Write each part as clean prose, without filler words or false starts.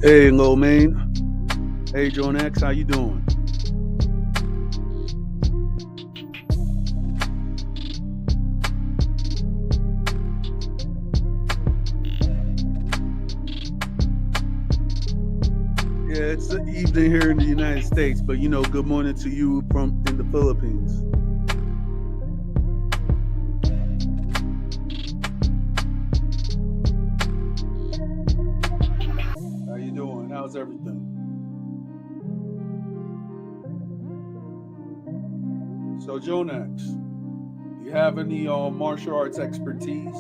Hey, Lil Main. Hey, John X, how you doing? Yeah, it's the evening here in the United States, but good morning to you from in the Philippines. How you doing? How's everything? So, John X, you have any martial arts expertise?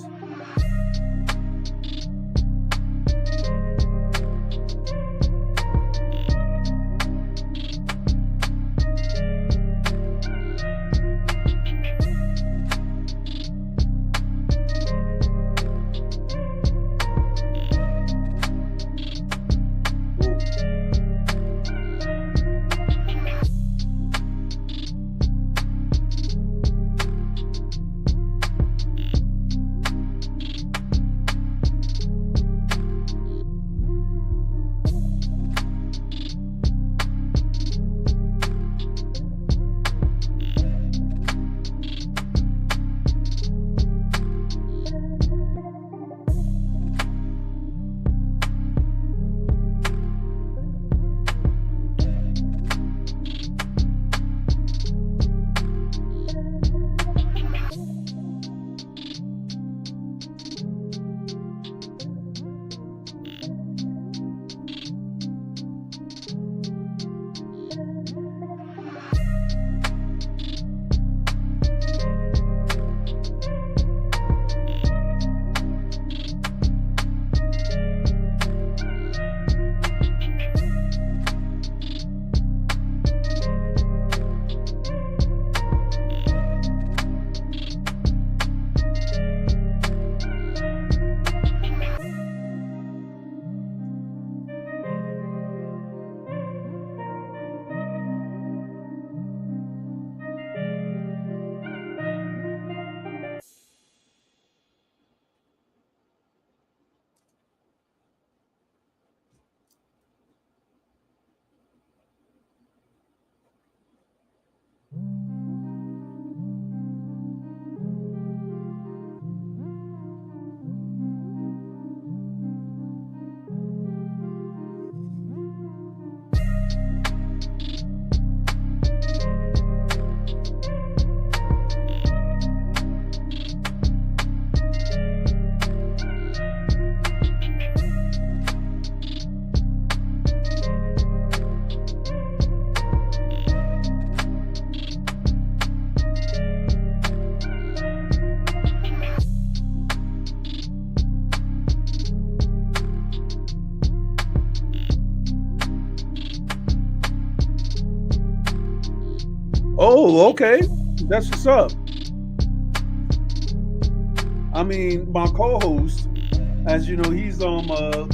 Cool. Oh, okay. That's what's up. I mean, my co-host, as you know, he's well,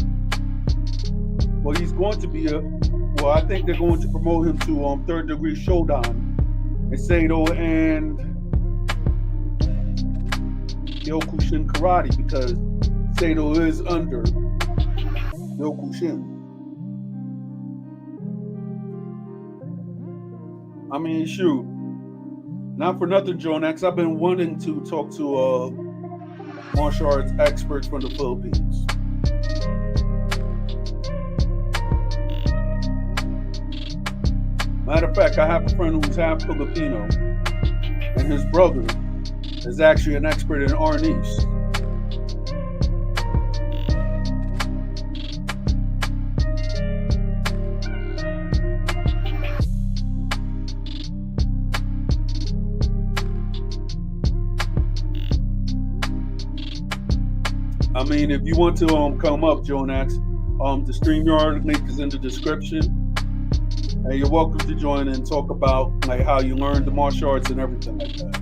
he's going to be I think they're going to promote him to third degree showdown in Sado and Kyokushin karate because Sado is under Kyokushin. I mean, shoot, not for nothing, Joan X. I've been wanting to talk to martial arts experts from the Philippines. Matter of fact, I have a friend who's half Filipino, and his brother is actually an expert in Arnis. I mean, if you want to come up, Joan X, the StreamYard link is in the description. And you're welcome to join and talk about like how you learned the martial arts and everything like that.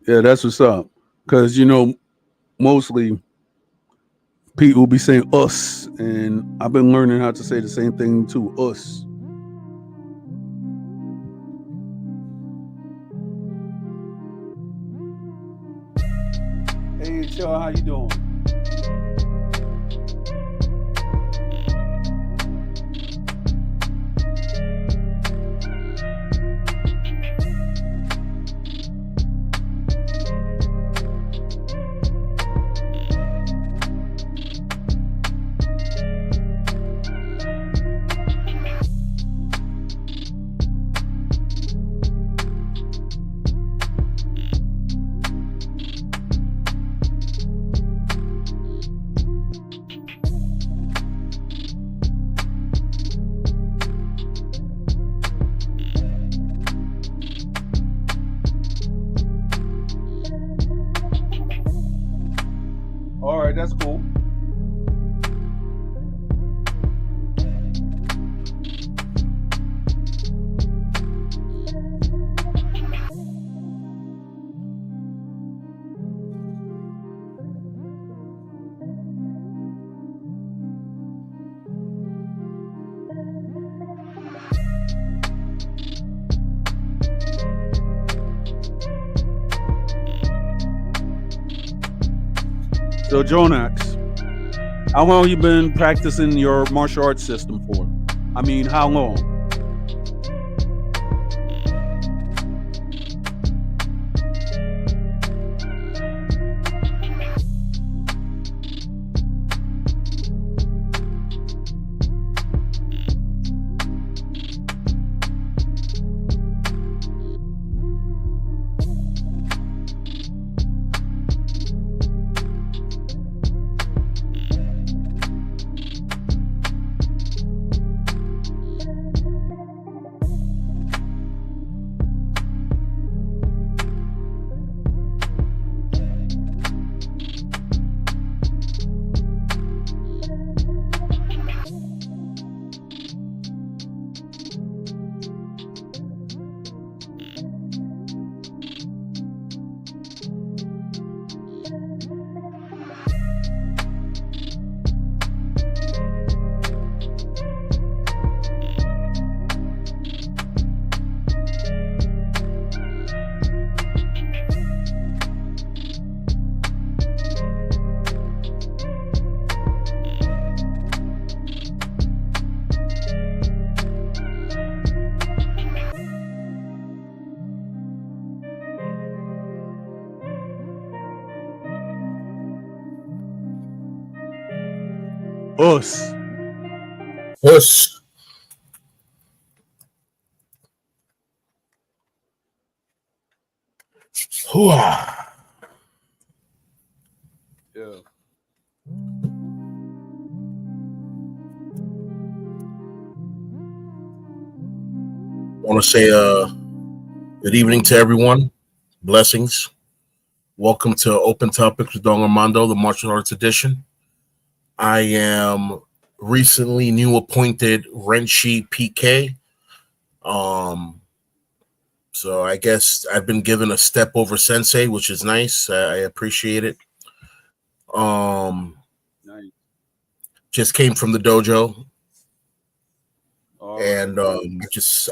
Yeah, that's what's up. Because mostly people be saying us, and I've been learning how to say the same thing to us. Hey, Chill, how you doing? All right, that's cool. So, Jonax, how long you been practicing your martial arts system for? I mean, how long? Us. Push. I Yeah. want to say good evening to everyone. Blessings. Welcome to Open Topics with Don Armando, the martial arts edition. I am recently new appointed Renshi PK. Um, so I guess I've been given a step over sensei, which is nice. I appreciate it. Um, Nice. just came from the dojo, All right. and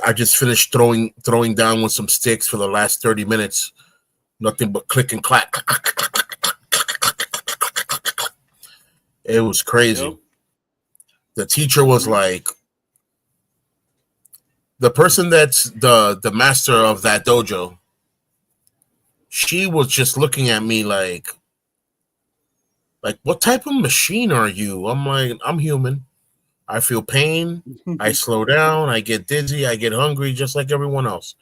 I just finished throwing down with some sticks for the last 30 minutes. Nothing but click and clack. It was Yep. crazy. The teacher was Mm-hmm. like, the person that's the master of that dojo. She was just looking at me like what type of machine are you? I'm like, I'm human. I feel pain. I slow down. I get dizzy. I get hungry, just like everyone else.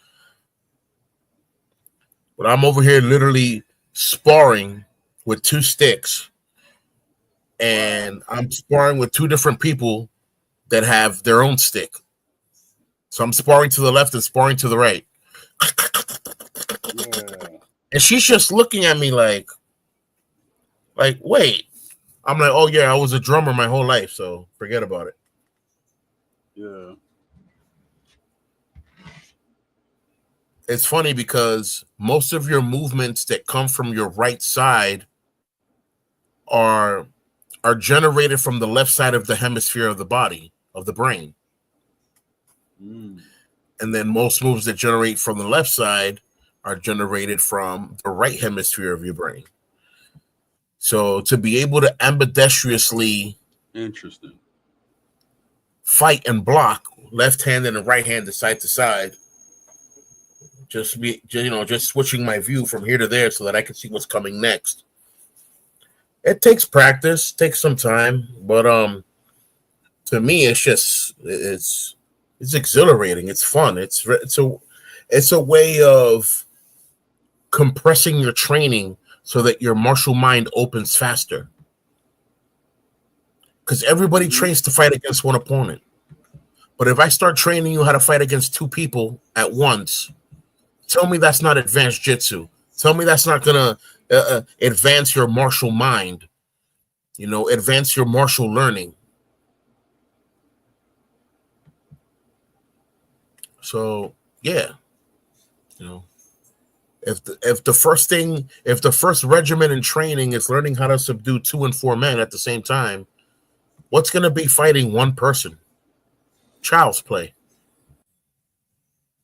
But I'm over here literally sparring with two sticks, Wow. and I'm sparring with two different people that have their own stick. So I'm sparring to the left and sparring to the right. Yeah. And she's just looking at me wait. I'm like, oh yeah, I was a drummer my whole life, so forget about it. Yeah. it's funny because most of your movements that come from your right side are generated from the left side of the hemisphere of the body, of the brain. And then most moves that generate from the left side are generated from the right hemisphere of your brain. So to be able to ambidextrously Interesting. fight and block left-handed and right-handed side to side, just switching my view from here to there so that I can see what's coming next. It takes practice, takes some time, but to me, it's exhilarating. It's fun. It's a way of compressing your training so that your martial mind opens faster. Because everybody trains to fight against one opponent. But if I start training you how to fight against two people at once, tell me that's not advanced jitsu. Tell me that's not going to advance your martial mind, advance your martial learning. So, yeah, if the first regimen in training is learning how to subdue 2 and 4 men at the same time, what's going to be fighting one person? Child's play.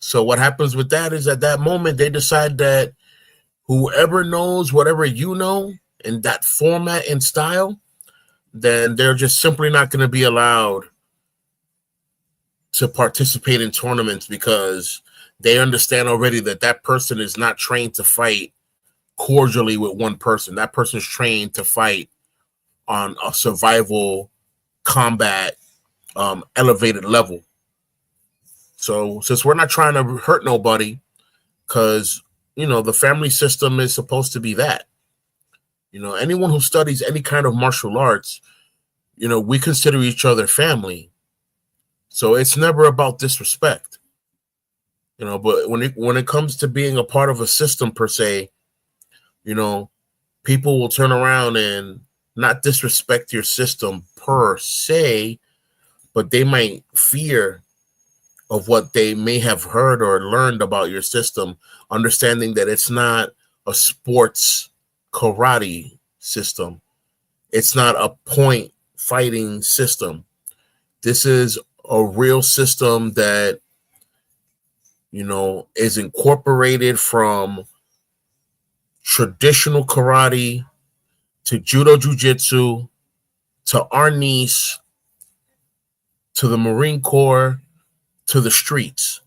So what happens with that is at that moment, they decide that whoever knows whatever you know in that format and style, then they're just simply not going to be allowed to participate in tournaments because they understand already that that person is not trained to fight cordially with one person. That person's trained to fight on a survival combat elevated level. So since we're not trying to hurt nobody, because the family system is supposed to be that. Anyone who studies any kind of martial arts, we consider each other family. So it's never about disrespect. But when it comes to being a part of a system per se, people will turn around and not disrespect your system per se, but they might fear of what they may have heard or learned about your system, understanding that it's not a sports karate system. It's not a point fighting system. This is a real system that, is incorporated from traditional karate to judo jiu-jitsu to arnis to the Marine Corps to the streets.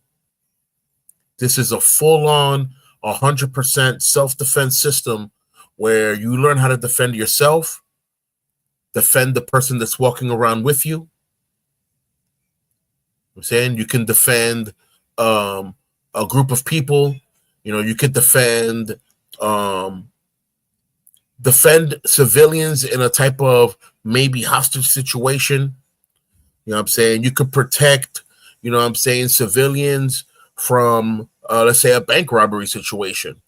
This is a full-on 100% self-defense system where you learn how to defend yourself, defend the person that's walking around with you. I'm saying you can defend a group of people. You could defend civilians in a type of maybe hostage situation. I'm saying? You could protect, civilians from, let's say, a bank robbery situation.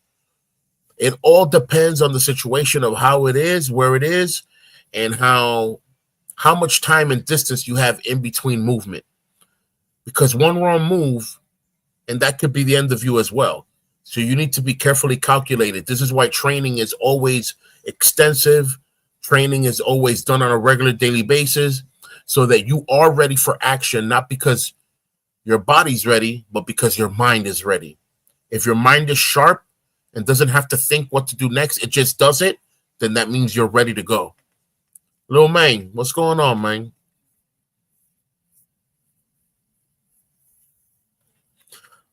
It all depends on the situation of how it is, where it is, and how much time and distance you have in between movement. Because one wrong move, and that could be the end of you as well. So you need to be carefully calculated. This is why training is always extensive. Training is always done on a regular daily basis so that you are ready for action, not because your body's ready, but because your mind is ready. If your mind is sharp and doesn't have to think what to do next, it just does it, then that means you're ready to go. Lil man, what's going on, man?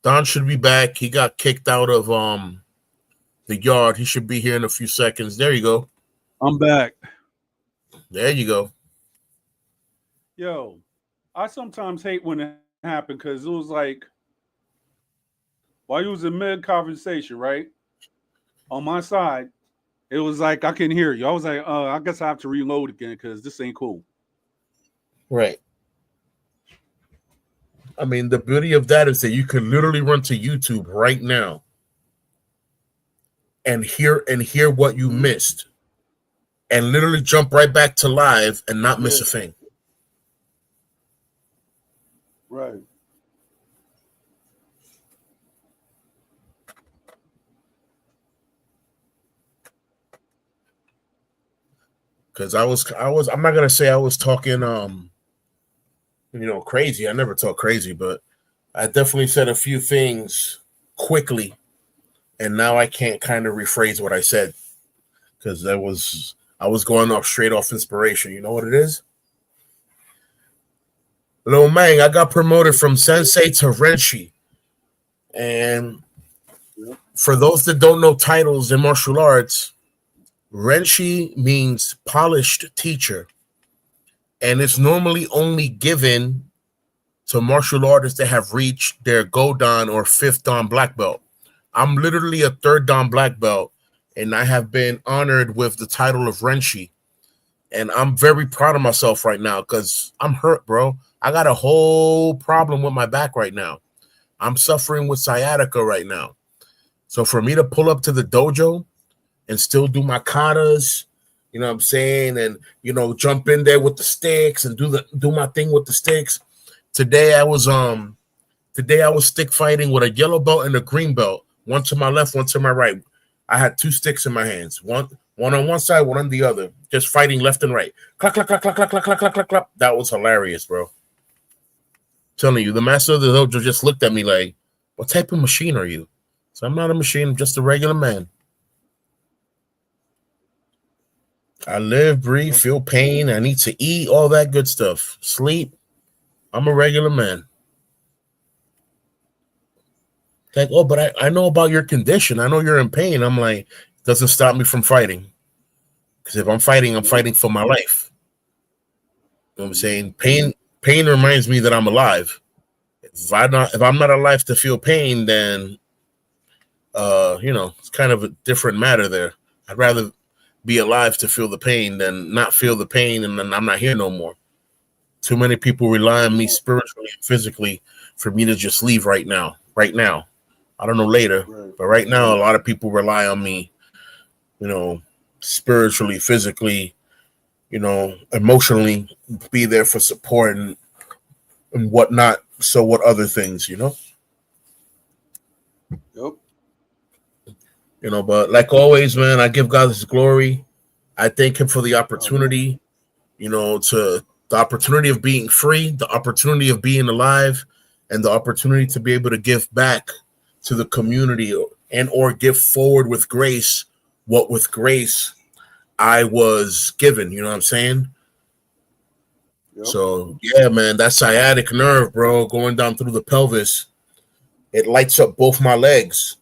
Don should be back. He got kicked out of the yard. He should be here in a few seconds. There you go. I'm back. There you go. Yo, I sometimes hate when it happened because it was like while you was in mid conversation, right? On my side, it was like I can hear you. I was like, I guess I have to reload again because this ain't cool. Right. I mean, the beauty of that is that you can literally run to YouTube right now and hear what you missed and literally jump right back to live and not miss a thing. Right. because I'm not gonna say I was talking crazy. I never talk crazy, but I definitely said a few things quickly, and now I can't kind of rephrase what I said because I was going off straight off inspiration. You know what it is? Little Mang, I got promoted from sensei to Renshi. And Yep. for those that don't know titles in martial arts, Renshi means polished teacher. And it's normally only given to martial artists that have reached their Godan or fifth Dan black belt. I'm literally a third Dan black belt, and I have been honored with the title of Renshi. And I'm very proud of myself right now because I'm hurt, bro. I got a whole problem with my back right now. I'm suffering with sciatica right now. So for me to pull up to the dojo and still do my katas, you know what I'm saying, and jump in there with the sticks and do my thing with the sticks. Today I was stick fighting with a yellow belt and a green belt, one to my left, one to my right. I had two sticks in my hands, one on one side, one on the other, just fighting left and right. Clack, clack, clack, clack, clack, clack, clack, clack, clack, clack. That was hilarious, bro. Telling you, the master of the dojo just looked at me like, what type of machine are you? So I'm not a machine, I'm just a regular man. I live, breathe, feel pain. I need to eat, all that good stuff. Sleep. I'm a regular man. Like, oh, but I know about your condition. I know you're in pain. I'm like, doesn't stop me from fighting. Because if I'm fighting for my life. You know what I'm saying? Pain reminds me that I'm alive. If I'm not alive to feel pain, then it's kind of a different matter there. I'd rather be alive to feel the pain than not feel the pain and then I'm not here no more. Too many people rely on me spiritually and physically for me to just leave right now. Right now. I don't know later, but right now a lot of people rely on me, spiritually, physically, emotionally, be there for support and whatnot. So what other things, Yep. But like always, man, I give God his glory. I thank him for the opportunity, to the opportunity of being free, the opportunity of being alive, and the opportunity to be able to give back to the community and or give forward with grace what with grace I was given. You know what I'm saying? Yep. So, yeah, man, that sciatic nerve, bro, going down through the pelvis, it lights up both my legs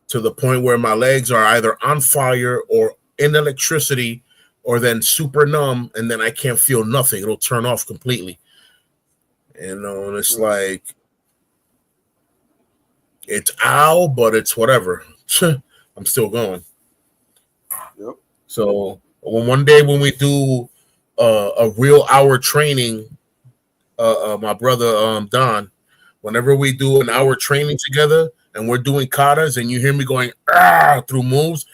to the point where my legs are either on fire or in electricity or then super numb, and then I can't feel nothing. It'll turn off completely. And it's like, it's ow, but it's whatever. I'm still going. Yep. So one day when we do a real hour training, my brother Don, whenever we do an hour training together and we're doing katas and you hear me going through moves,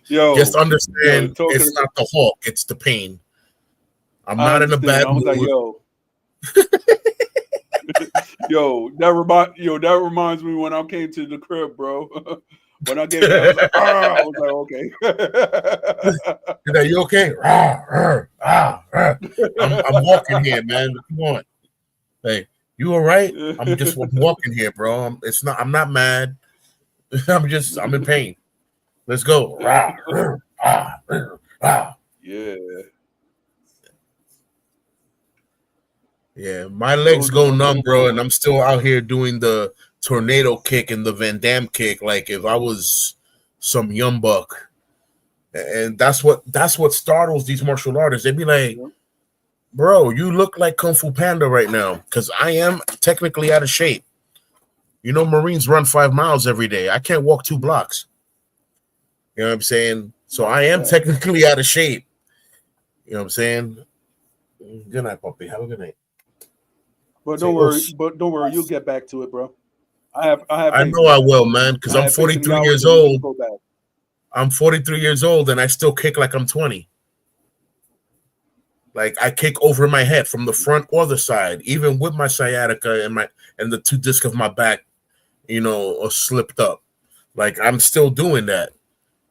yo, just understand it's not the Hulk, it's the pain. I'm not in a bad mood. Like, that reminds me when I came to the crib, bro. When I gave it, I was like, okay. Are you okay? I'm walking here, man. Come on. Hey, you all right? I'm just walking here, bro. I'm not mad. I'm in pain. Let's go. Yeah. Yeah, my legs go numb, bro, and I'm still out here doing the tornado kick and the Van Damme kick like if I was some young buck. And that's what startles these martial artists. They'd be like, bro, you look like Kung Fu Panda right now, because I am technically out of shape. Marines run 5 miles every day. I can't walk 2 blocks. You know what I'm saying? So I am technically out of shape. You know what I'm saying? Good night, puppy. Have a good night. But don't worry, you'll get back to it, bro. I know I will, man, because I'm 43 years old. I'm 43 years old and I still kick like I'm 20. Like I kick over my head from the front or the side, even with my sciatica and the 2 discs of my back, are slipped up. Like I'm still doing that.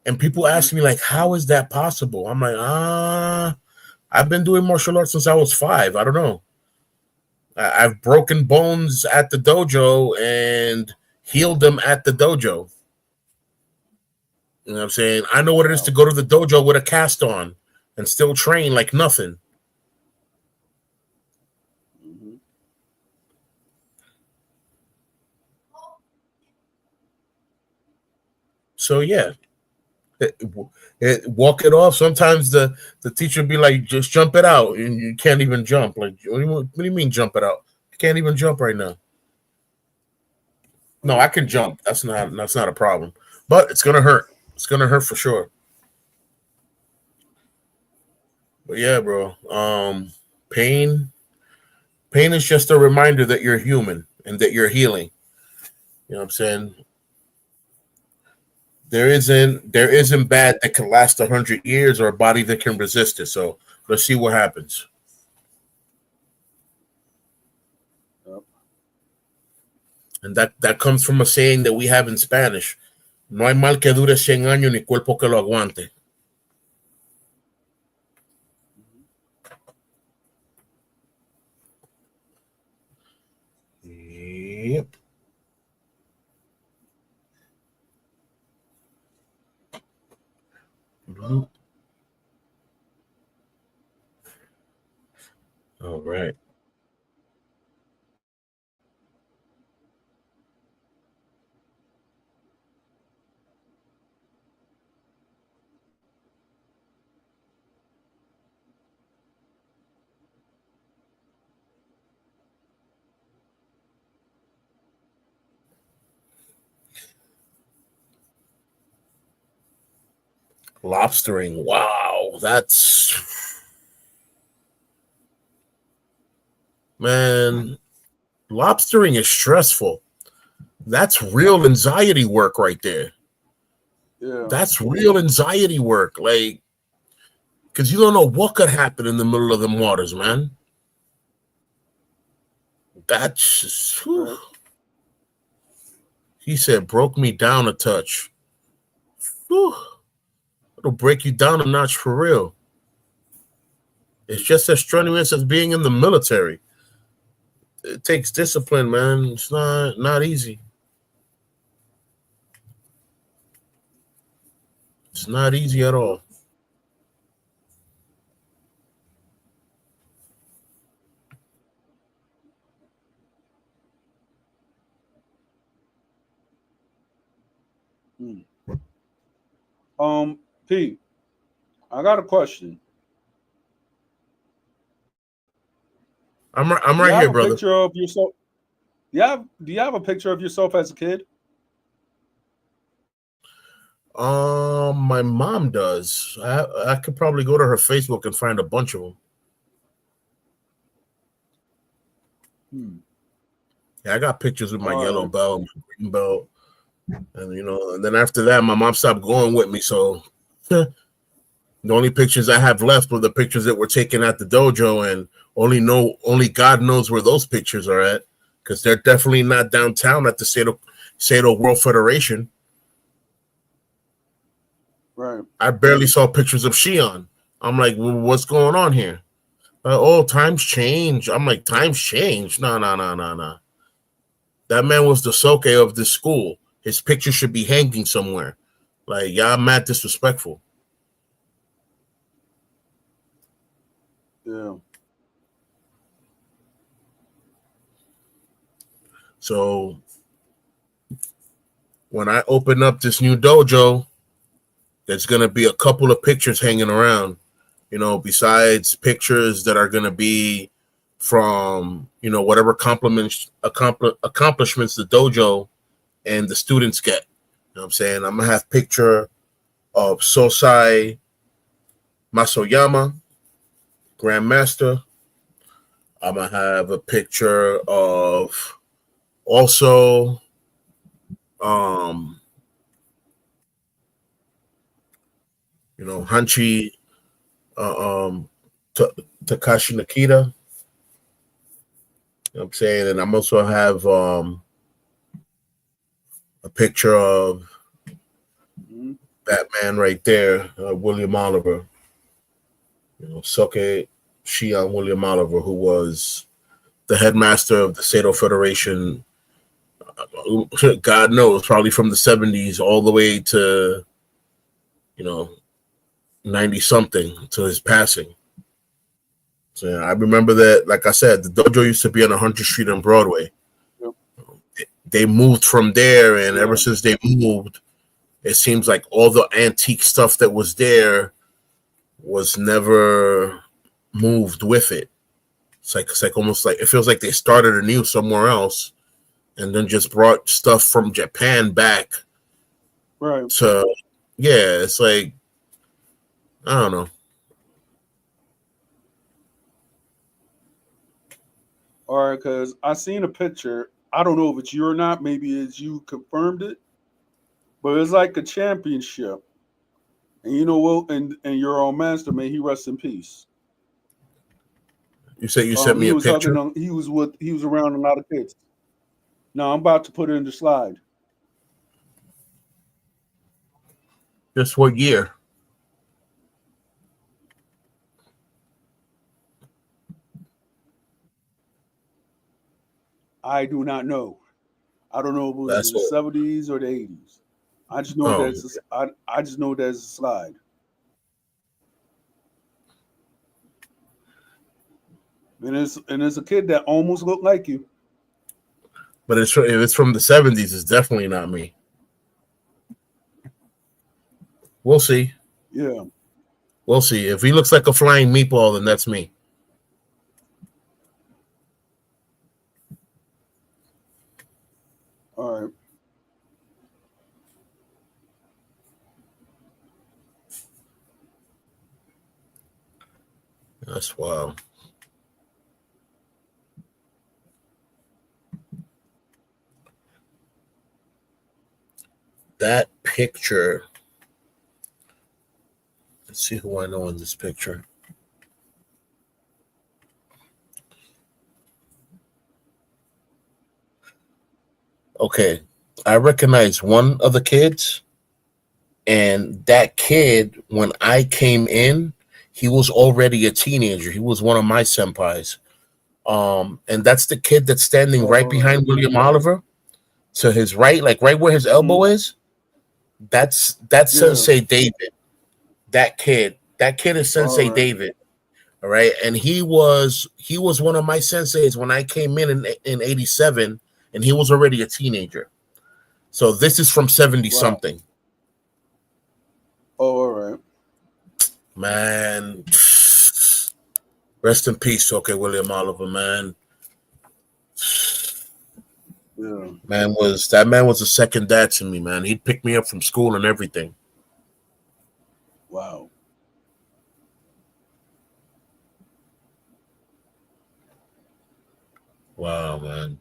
And people ask me, like, how is that possible? I'm like, I've been doing martial arts since I was 5. I don't know. I've broken bones at the dojo and healed them at the dojo. You know what I'm saying? I know what it is to go to the dojo with a cast on and still train like nothing. Mm-hmm. So yeah, walk it off. Sometimes the teacher be like, just jump it out, and you can't even jump. Like, what do you mean jump it out? I can't even jump right now. No, I can jump. That's not a problem. But it's gonna hurt. It's gonna hurt for sure. But yeah, bro. Pain. Pain is just a reminder that you're human and that you're healing. You know what I'm saying? There isn't bad that can last 100 years or a body that can resist it. So let's see what happens. Yep. And that comes from a saying that we have in Spanish. No hay mal que dure 100 años ni cuerpo que lo aguante. Yep. All right. Lobstering. Wow. Man, lobstering is stressful. That's real anxiety work right there. Yeah. That's real anxiety work. Like, because you don't know what could happen in the middle of them waters, man. That's just, Right. he said, broke me down a touch. Whew. It'll break you down a notch for real. It's just as strenuous as being in the military. It takes discipline, man. It's not easy. It's not easy at all. Mm. Pete, I got a question. I'm Do you right have here, a brother. picture of yourself? Do you have a picture of yourself as a kid? My mom does. I could probably go to her Facebook and find a bunch of them. Hmm. Yeah, I got pictures with my All yellow right. belt, my green belt, and and then after that, my mom stopped going with me. So the only pictures I have left were the pictures that were taken at the dojo, and only God knows where those pictures are at, because they're definitely not downtown at the Sado World Federation. Right. I barely saw pictures of Shion. I'm like, well, what's going on here? Oh, times change. I'm like, times change. No, no, no, no, no. That man was the soke of this school. His picture should be hanging somewhere. Like, y'all mad disrespectful. Yeah. So when I open up this new dojo, there's gonna be a couple of pictures hanging around. Besides pictures that are gonna be from whatever accomplishments the dojo and the students get. You know what I'm saying? I'm gonna have picture of Sosai Masoyama, Grandmaster. I'm gonna have a picture of also Hanchi Takashi Nakita. You know what I'm saying? And I'm also have a picture of Mm-hmm. that man right there, William Oliver, Soke Shion William Oliver, who was the headmaster of the Sado Federation. God knows, probably from the 70s all the way to, 90 something to his passing. So yeah, I remember that, like I said, the dojo used to be on 100th Street and Broadway. Yep. They moved from there, and Yeah. ever since they moved, it seems like all the antique stuff that was there was never moved with it. It's like almost like it feels like they started anew somewhere else, and then just brought stuff from Japan back Right. to. Yeah, it's like I don't know. All right, because I seen a picture. I don't know if it's you or not. Maybe it's you confirmed it, but it's like a championship. And you know what? And your own master, may he rest in peace. You said you sent me He a was hugging picture. on. He was around a lot of kids. Now I'm about to put it in the slide. Just what year? I do not know. I don't know if it was That's the what. '70s or the '80s. I just know Oh, that's I just know there's a slide. And it's a kid that almost looked like you. but if it's from the 70s, it's definitely not me. We'll see. Yeah. We'll see. If he looks like a flying meatball, then that's me. All right. That's wild. That picture. Let's see who I know in this picture. Okay, I recognize one of the kids, and that kid, when I came in, he was already a teenager. He was one of my senpais. And that's the kid that's standing right All right. behind William Oliver to his right, like right where his elbow Mm-hmm. is. That's Yeah. Sensei David. That kid is All Sensei right. David. All right, and he was one of my senseis when I came in '87, and he was already a teenager. So this is from 70 Wow. something. Oh, all right. Man, rest in peace, okay, William Oliver, man. Yeah. That man was a second dad to me, man. He'd pick me up from school and everything. Wow. Wow, man.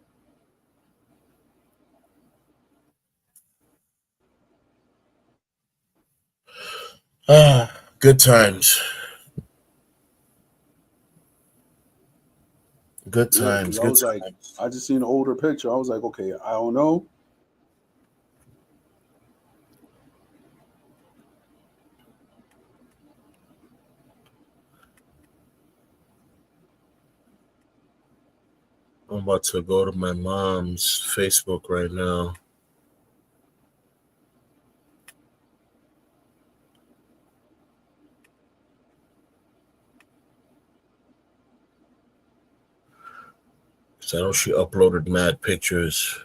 Ah, good times. Good Yeah. Because times. I Good was like, times. I just seen an older picture. I was like, okay, I don't know. I'm about to go to my mom's Facebook right now. So I know she uploaded mad pictures,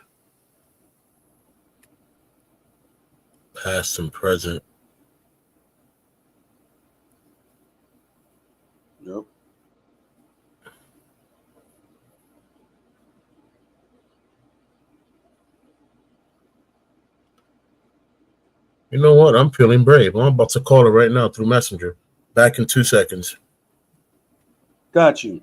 past and present. Yep. You know what? I'm feeling brave. I'm about to call her right now through Messenger. Back in 2 seconds. Got you.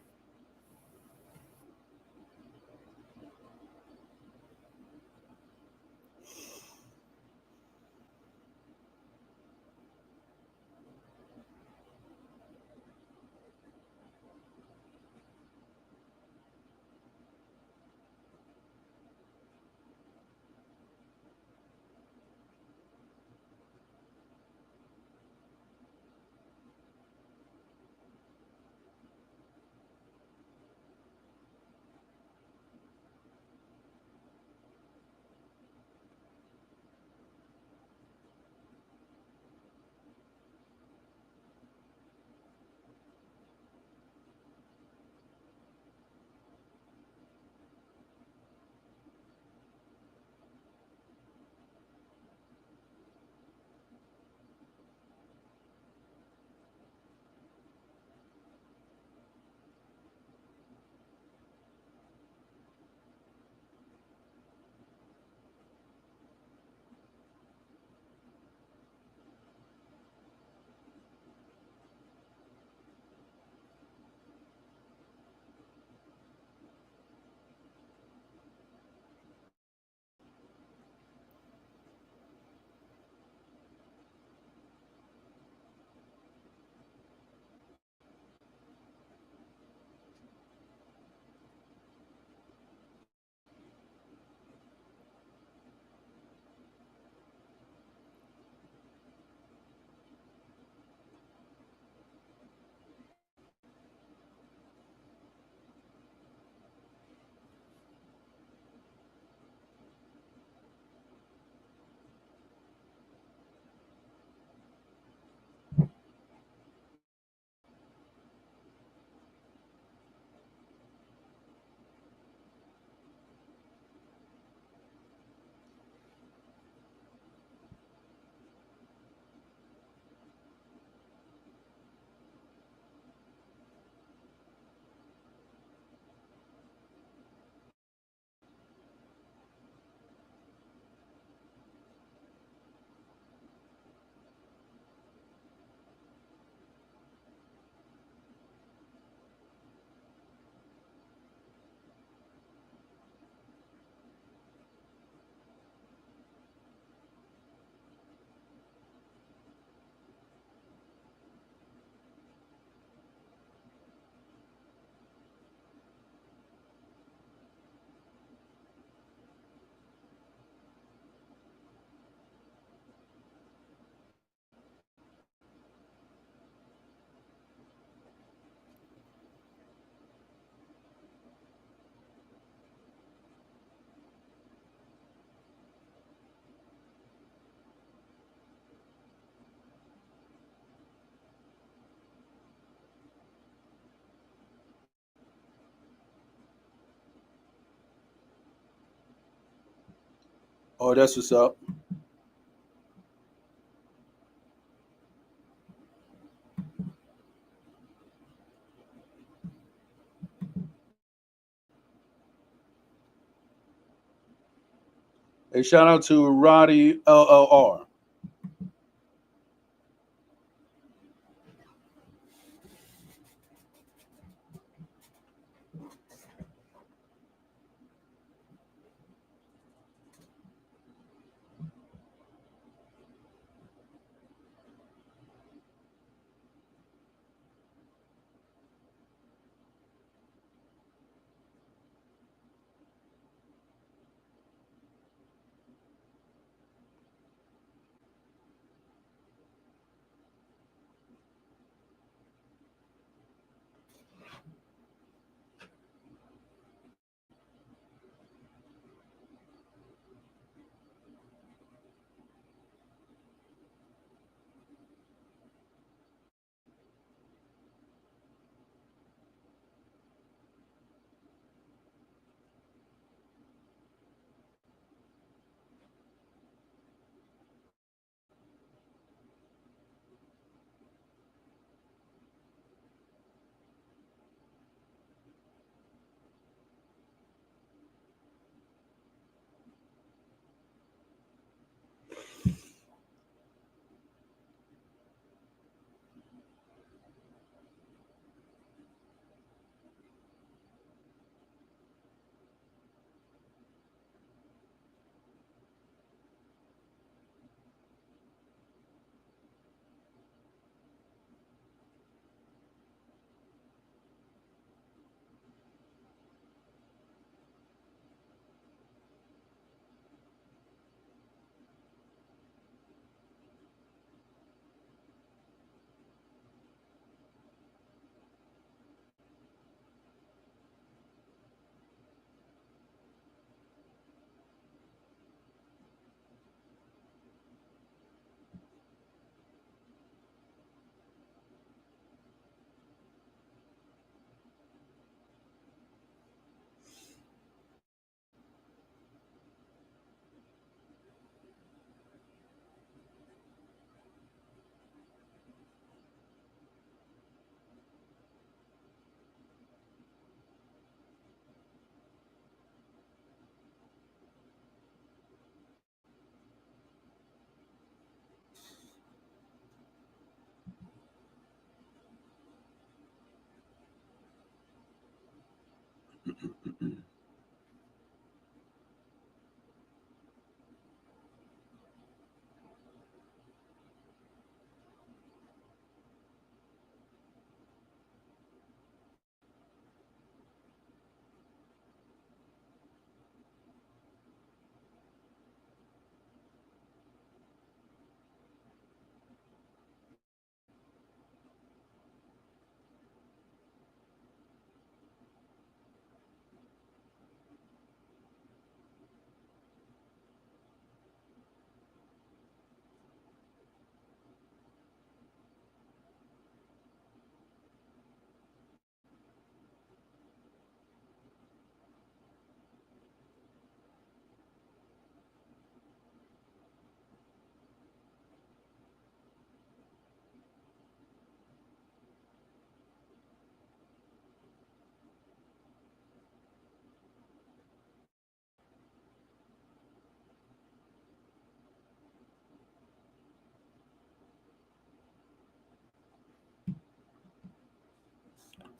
Oh, that's what's up. Hey, shout out to Roddy LLR.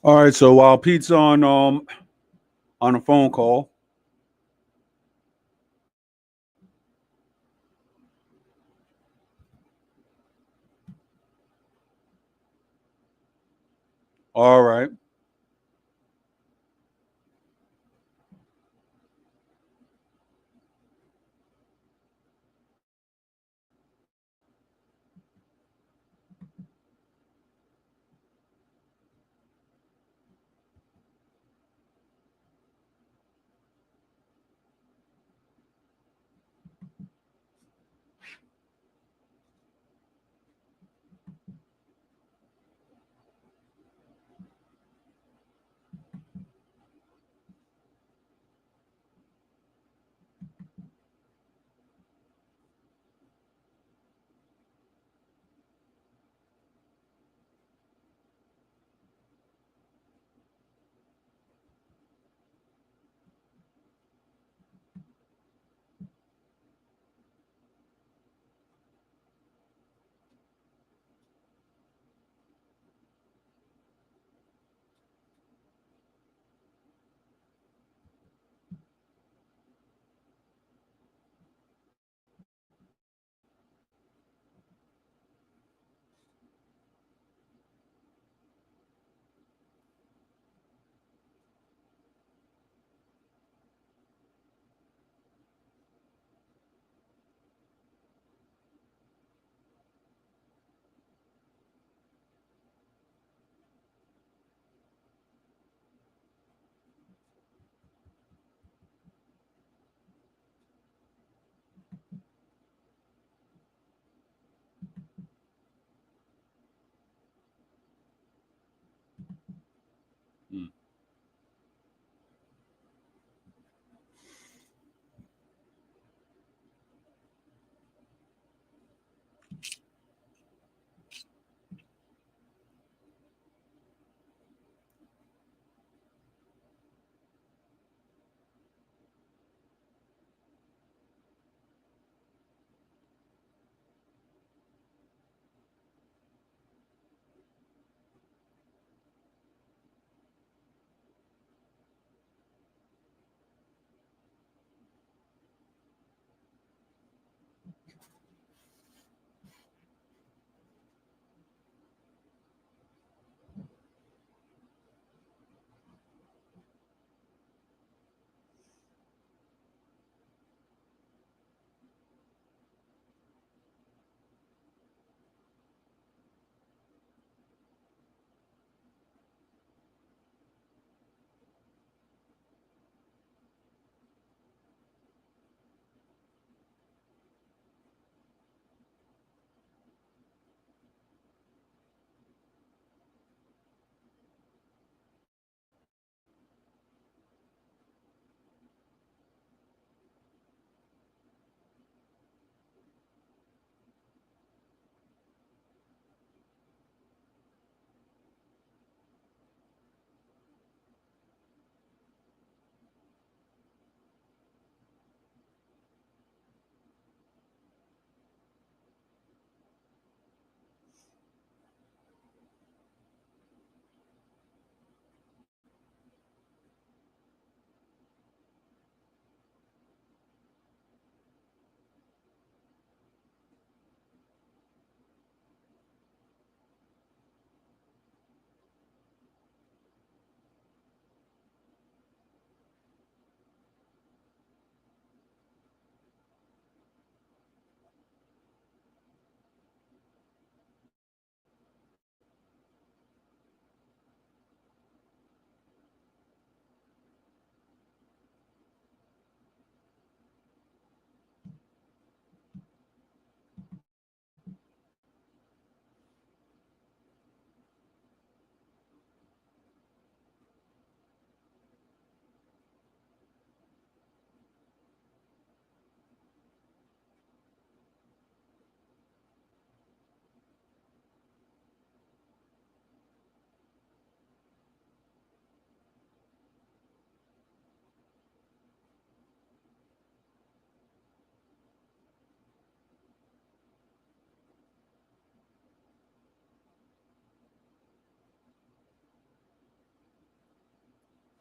All right, so while Pete's on a phone call, all right.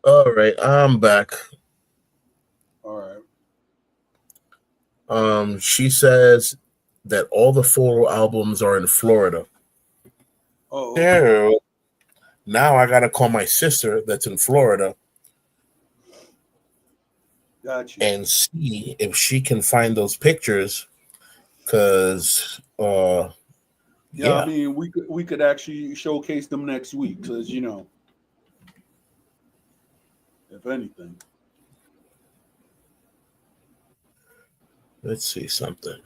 All right, I'm back. All right. She says that all the photo albums are in Florida. Oh, okay. Yeah. Now I gotta call my sister that's in Florida Got you. and see if she can find those pictures. Cause Yeah, I yeah. mean, we could actually showcase them next week, because if anything. Let's see something.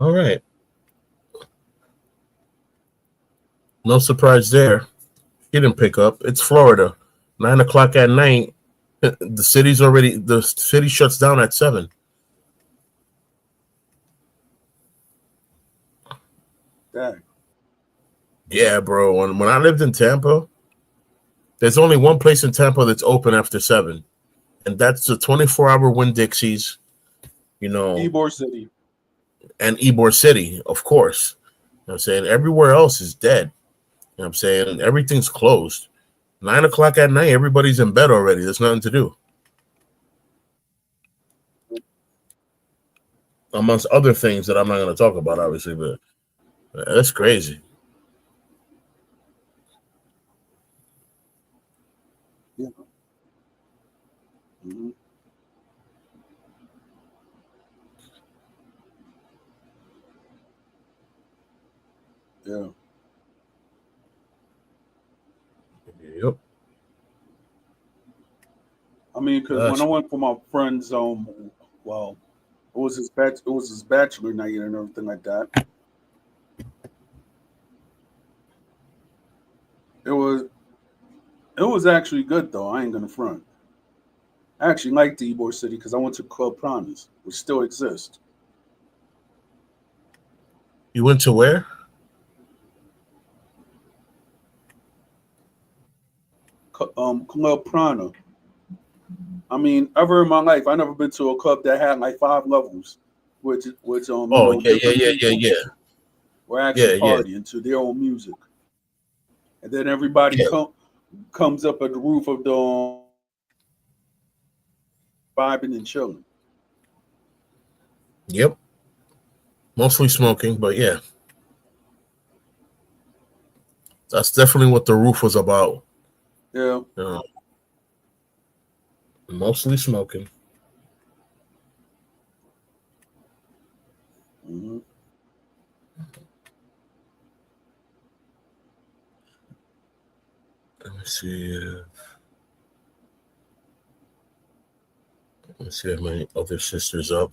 All right. No surprise there. He didn't pick up. It's Florida. 9 o'clock at night. The city shuts down at 7. Dang. Yeah, bro. When I lived in Tampa, there's only one place in Tampa that's open after 7. And that's the 24-hour Winn Dixies, you know, Ybor City. and Ybor City, of course. You know what I'm saying? Everywhere else is dead. You know what I'm saying? Everything's closed. 9 o'clock at night, everybody's in bed already. There's nothing to do. Amongst other things that I'm not going to talk about, obviously, but that's crazy. Yeah. Hmm. Yeah. Yep. I mean, because when I That's went for my friend's well, it was his bachelor night and everything like that. It was it was actually good though. I ain't gonna front. I actually liked the Ybor City because I went to Club Pranas, which still exists. You went to where? Club Prana. I mean, ever in my life, I never been to a club that had like 5 levels, which Oh, yeah, yeah, different yeah, yeah, people yeah. were actually Yeah, yeah, partying to their own music, and then everybody yeah. comes up at the roof of the vibing and chilling. Yep. Mostly smoking, but yeah. That's definitely what the roof was about. Yeah. You know, mostly smoking. Hmm. Let me see. Let me see if my other sister's up.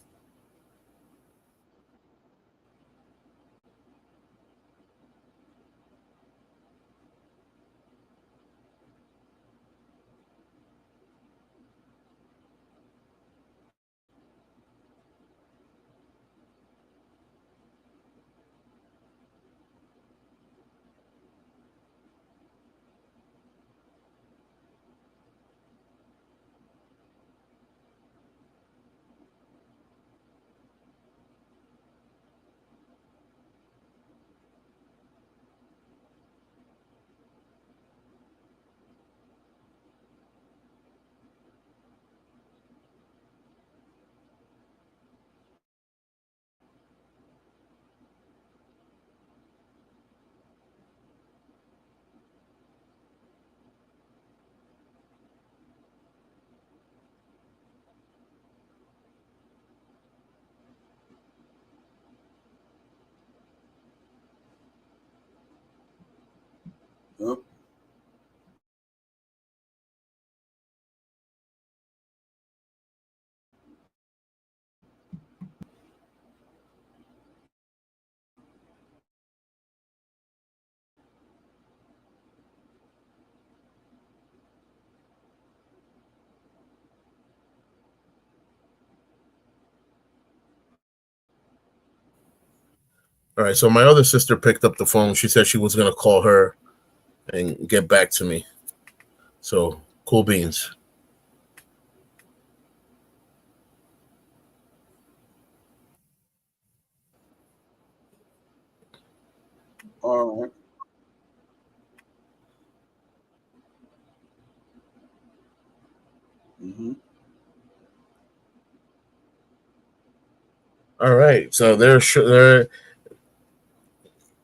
Yep. All right, so my other sister picked up the phone. She said she was going to call her and get back to me. So, cool beans. All right. Mm-hmm. All right, so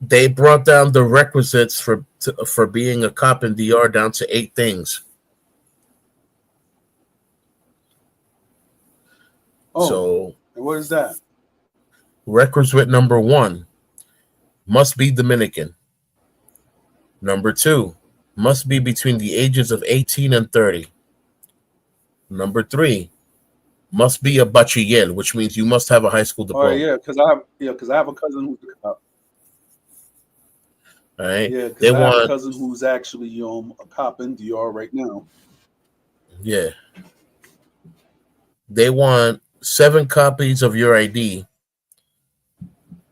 they brought down the requisites for being a cop in DR down to 8 things. Oh, So, and what is that? requisite number 1 must be Dominican. Number 2 must be between the ages of 18 and 30. Number 3 must be a bachiller, which means you must have a high school All right, diploma. because I have a cousin who's a cop. All right, Yeah, they because I have a want cousin who's actually a cop in DR right now. yeah, they want 7 copies of your ID,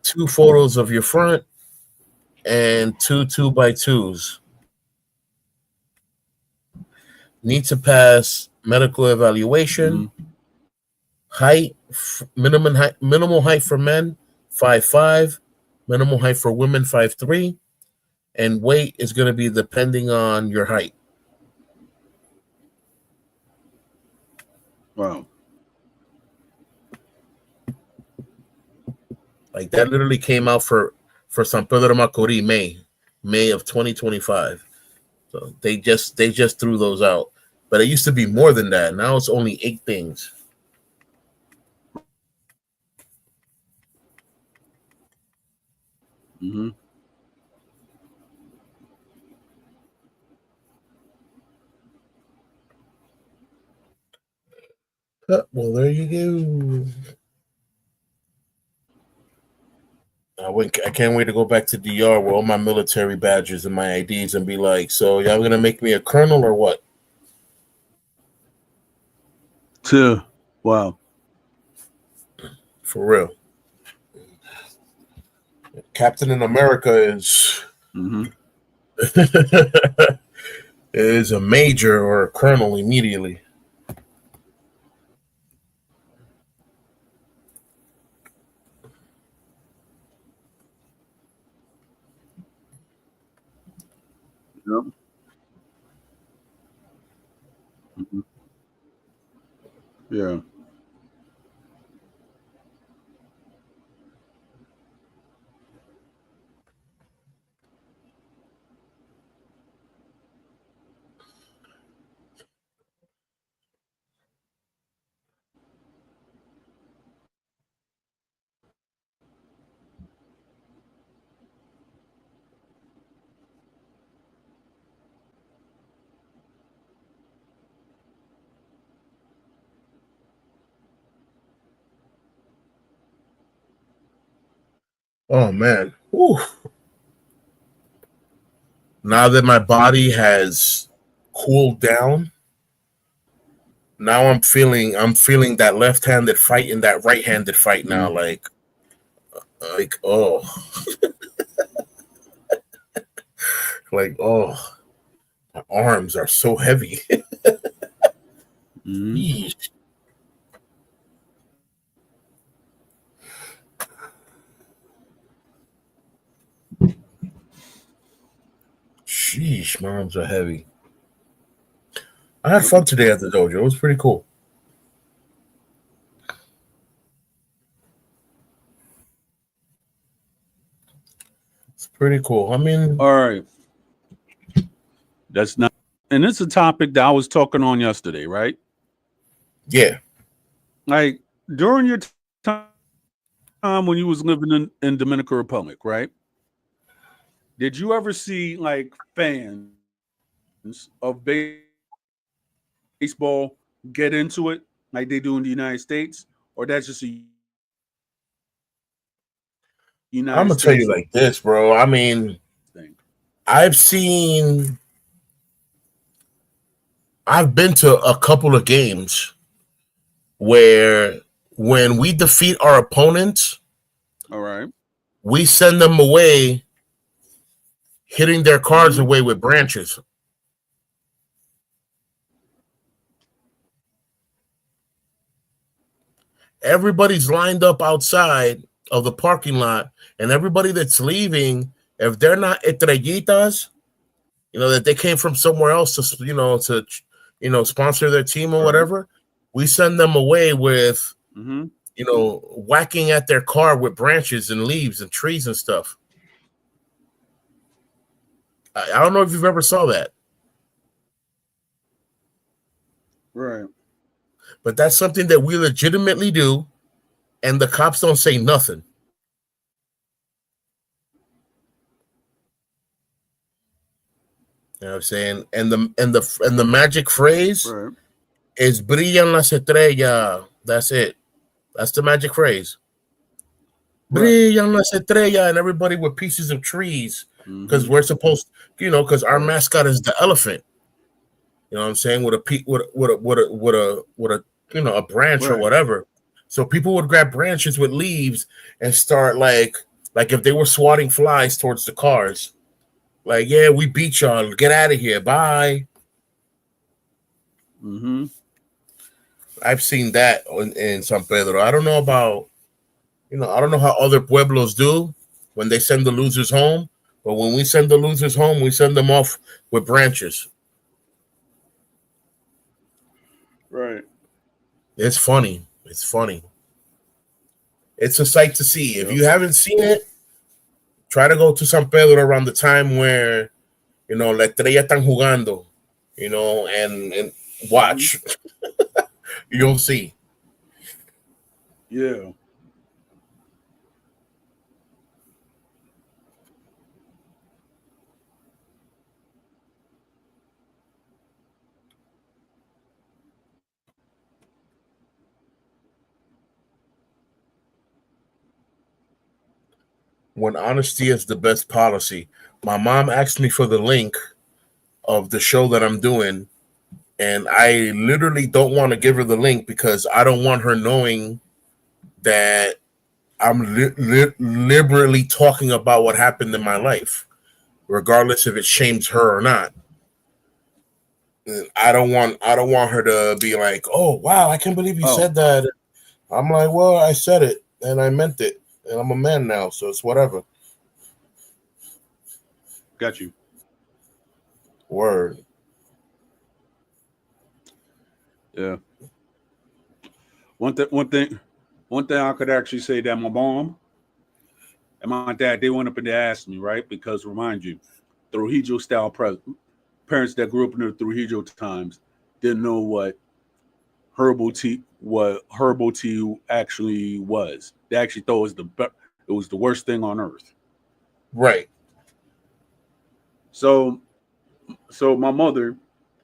2 photos of your front, and 2 2x2s. Need to pass medical evaluation. Mm-hmm. Height, minimal height for men 5'5", minimal height for women 5'3", and weight is going to be depending on your height. Wow. Like that literally came out for San Pedro de Macorís May of 2025. So they just threw those out, but it used to be more than that. Now it's only 8 things. Mm-hmm. Well, there you go. I can't wait to go back to DR with all my military badges and my IDs and be like, so y'all gonna make me a colonel or what? Wow. For real. Captain in America is Mm-hmm. is a major or a colonel immediately. Yep. Mm-hmm. Yeah. Oh man. Whew. Now that my body has cooled down, now I'm feeling that left-handed fight and that right-handed fight now. Mm-hmm. Oh, like oh, my arms are so heavy. Mm-hmm. Yeesh. Sheesh, my arms are heavy. I had Yep. fun today at the dojo. It was pretty cool. It's pretty cool. I mean, All right. That's not, and it's a topic that I was talking on yesterday, right? yeah. Like during your time when you was living in Dominican Republic, right? Did you ever see like fans of baseball get into it like they do in the United States, or that's just a United States I'm gonna tell you like this, bro. I mean, thing? I've seen, I've been to a couple of games where when we defeat our opponents, All right. we send them away, hitting their cars Mm-hmm. away with branches. Everybody's lined up outside of the parking lot, and everybody that's leaving, if they're not estrellitas, that they came from somewhere else to sponsor their team or Right. whatever, we send them away with, Mm-hmm. whacking at their car with branches and leaves and trees and stuff. I don't know if you've ever saw that, Right. but that's something that we legitimately do, and the cops don't say nothing. You know what I'm saying? And the magic phrase Right. is brillan las estrellas. That's it. That's the magic phrase. Right. Brillan las estrellas, and everybody with pieces of trees, because Mm-hmm. we're supposed, because our Right. mascot is the elephant. You know what I'm saying? With a branch or Right. whatever. So people would grab branches with leaves and start like if they were swatting flies towards the cars. Like, yeah, we beat y'all. Get out of here. Bye. Mm-hmm. I've seen that in San Pedro. I don't know about, I don't know how other pueblos do when they send the losers home, but when we send the losers home, we send them off with branches. Right. It's funny. It's funny. It's a sight to see. If Yep. you haven't seen it, try to go to San Pedro around the time where, La Estrella están jugando, and Mm-hmm. watch. You'll see. Yeah. When honesty is the best policy. My mom asked me for the link of the show that I'm doing, and I literally don't want to give her the link because I don't want her knowing that I'm liberally talking about what happened in my life, regardless if it shames her or not. I don't want her to be like, "Oh wow, I can't believe you Oh, said that." I'm like, "Well, I said it and I meant it, and I'm a man now, so it's whatever." got you. Word. Yeah. One thing. One thing. One thing I could actually say that my mom and my dad, they went up and they asked me, right? Because remind you, Trujillo style parents that grew up in the Trujillo times didn't know what herbal tea actually was. They actually thought it was the worst thing on earth. Right. So my mother,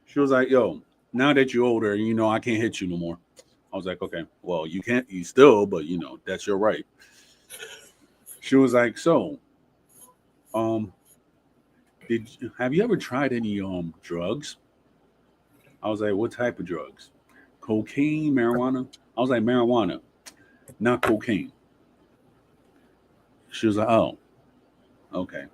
she was like, "Yo, now that you're older, I can't hit you no more." I was like, "Okay, well, you can't, you still, but that's your right." She was like, "So, um, have you ever tried any drugs?" I was like, "What type of drugs? Cocaine, marijuana?" I was like, "Marijuana, not cocaine." She was like, "Oh, okay."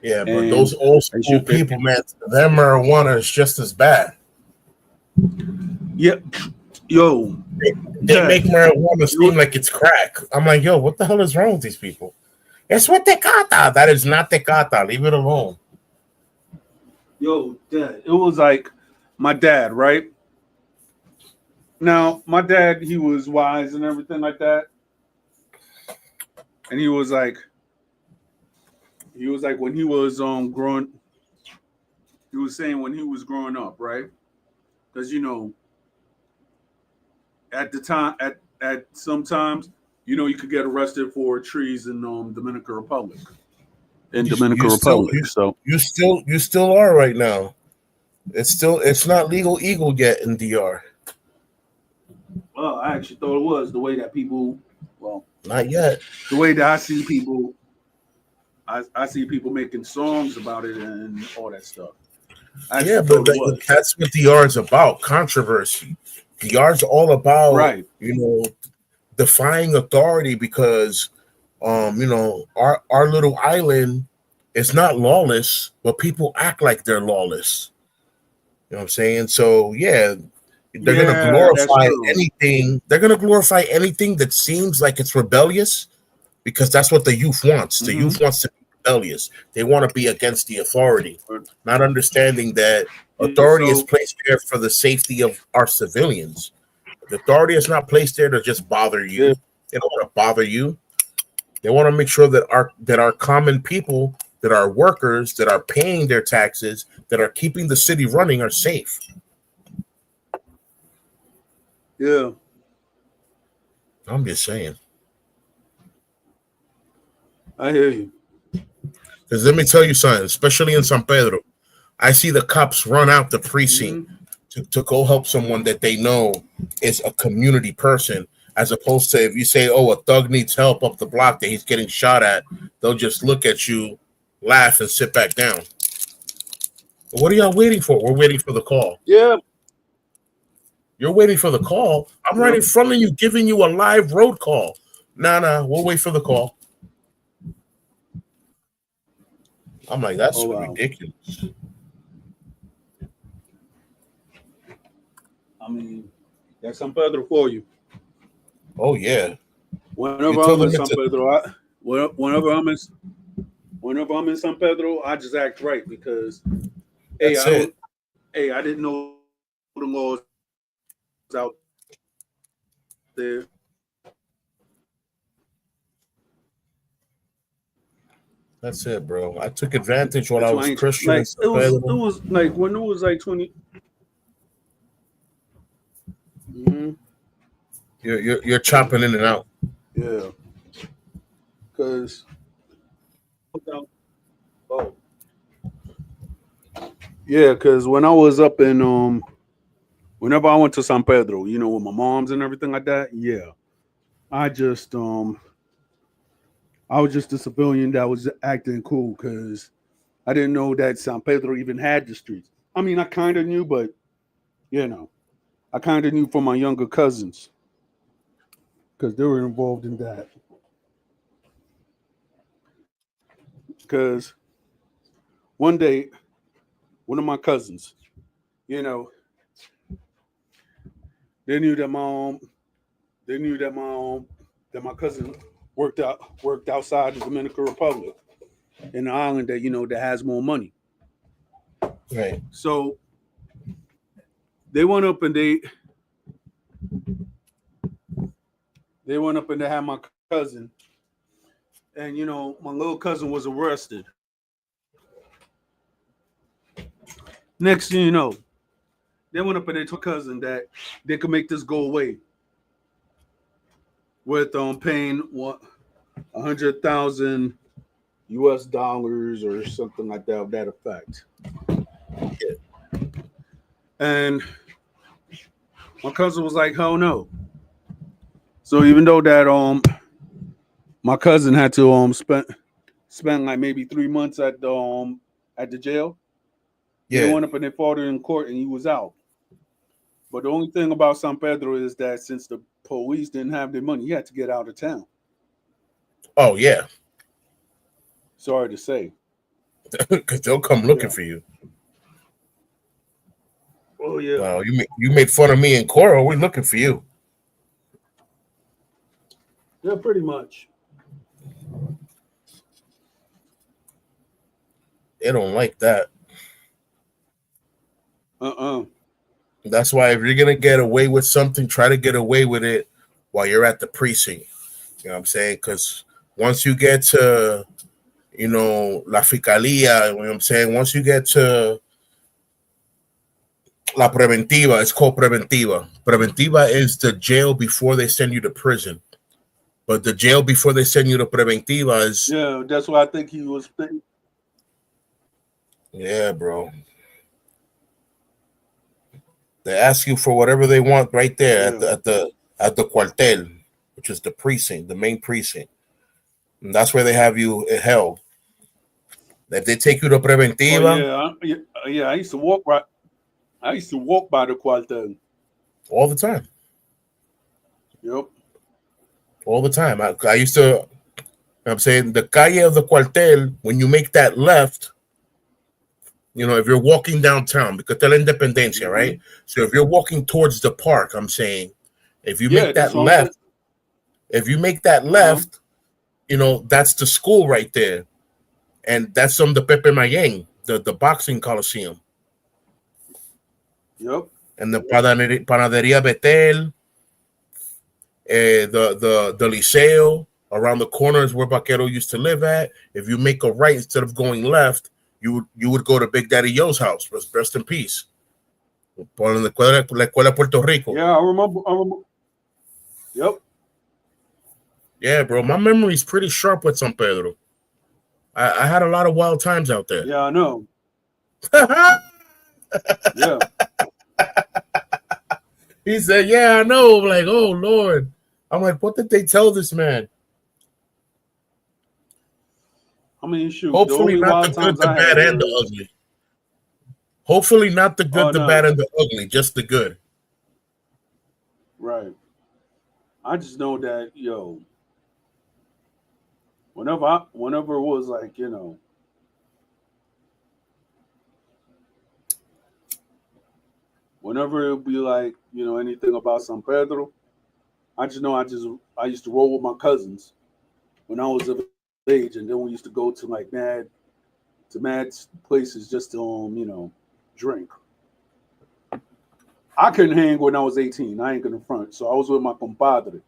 Yeah, but And those old and school people, man, their marijuana is just as bad. yeah, yo, They Dad, make marijuana you seem like it's crack. I'm like, yo, what the hell is wrong with these people? It's what tecata. That is not tecata. Leave it alone. yo, Dad, it was like my dad, right? Now, my dad, he was wise and everything like that, and he was like when he was growing, he was saying when he was growing up, right? Because at the time, at sometimes you could get arrested for trees in Dominican Republic. In You, Dominican you still Republic. So you still are right now. It's not legal eagle yet in DR. well, I actually thought it was the way that people well, Not yet. the way that I see people I see people making songs about it and all that stuff. I Yeah, actually but thought it was. that's what DR is about. Controversy. DR is all about Right. defying authority because our little island is not lawless, but people act like they're lawless. You know what I'm saying? So yeah, they're gonna Yeah, that's glorify true. anything. They're gonna glorify anything that seems like it's rebellious because that's what the youth wants. The Hmm. youth wants to be rebellious. They want to be against the authority, not understanding that Yeah, authority is so placed there for the safety of our civilians. The authority is not placed there to just bother you. yeah, They don't want to bother you. They want to make sure that our common people, that our workers, that are paying their taxes, that are keeping the city running, are safe. yeah, I'm just saying. I hear you. Because let me tell you something, especially in San Pedro, I see the cops run out the precinct Hmm. to go help someone that they know is a community person, as opposed to if you say, oh, a thug needs help up the block that he's getting shot at, they'll just look at you, laugh, and sit back down. What are y'all waiting for? We're waiting for the call. Yeah, You're waiting for the call. I'm right yeah. in front of you, giving you a live road call. Nah, we'll wait for the call. I'm like, that's Oh wow. ridiculous. I mean, that's San Pedro for you. Oh yeah. You Whenever tell I'm in them San it's a Pedro, whenever I'm in San Pedro, I just act right because hey, that's it. I didn't know the laws out there. That's it, bro. I took advantage when I That's why I was ain't Christian in like San Pedro. it was like when it was like 20. Mhm. You're chopping in and out. Yeah, because oh yeah, because when I was up in whenever I went to San Pedro, with my moms and everything like that, yeah, I just I was just a civilian that was acting cool because I didn't know that San Pedro even had the streets. I mean, I kind of knew, but you know, I kind of knew from my younger cousins because they were involved in that. Because one day, one of my cousins, you know, they knew that my they knew that my cousin worked outside the Dominican Republic in the island that has more money. Right. So they went up and they went up and they had my cousin, and my little cousin was arrested. Next thing you know, they went up and they told cousin that they could make this go away with paying what 100,000 US dollars or something like that of that effect. And my cousin was like, hell no. So even though that my cousin had to spend like maybe 3 months at the jail, they Yeah. went up and they fought it in court and he was out. But the only thing about San Pedro is that since the police didn't have their money, he had to get out of town. Oh yeah. Sorry to say. Because they'll come looking Yeah. for you. Oh yeah. Well, you made fun of me and Cora. We're looking for you. Yeah, pretty much. They don't like that. Uh-uh. That's why if you're gonna get away with something, try to get away with it while you're at the precinct. You know what I'm saying? Because once you get to, La Fiscalía, you know what I'm saying? Once you get to La Preventiva, it's called Preventiva. Preventiva is the jail before they send you to prison. But the jail before they send you to preventiva is that's why I think he was. yeah, bro. They ask you for whatever they want right there Yeah. at the cuartel, which is the precinct, the main precinct, and that's where they have you held. If they take you to Oh preventiva yeah, yeah. I used to walk right. I used to walk by the quartel. all the time, Yep. all the time. I used to. I'm saying the calle of the cuartel. When you make that left, if you're walking downtown, because de la Independencia, Hmm. right? So if you're walking towards the park, I'm saying, if you Yeah, make that's that what I'm saying. left, if you make that Uh huh. left, that's the school right there, and that's the Pepe Mayeng, the boxing coliseum, Yep. and the Panaderia Betel, the Liceo. Around the corners where Vaquero used to live at. If you make a right instead of going left, you would go to Big Daddy Yo's house. Rest in peace. Por la escuela Puerto Rico. Yeah, I remember. I remember. Yep. Yeah, bro. My memory's pretty sharp with San Pedro. I had a lot of wild times out there. Yeah, I know. Yeah. He said, yeah, I know. I'm like, oh, Lord. I'm like, what did they tell this man? I mean, shoot. The Hopefully only not the wild good, times the I had bad, and the was. ugly. Hopefully not the Oh good, the bad, no. and the ugly. Just the good. Right. I just know that whenever it was like whenever it would be like anything about San Pedro, I just know I used to roll with my cousins when I was of age, and then we used to go to like mad places just to drink. I couldn't hang when I was 18. I ain't gonna front. So I was with my compadre,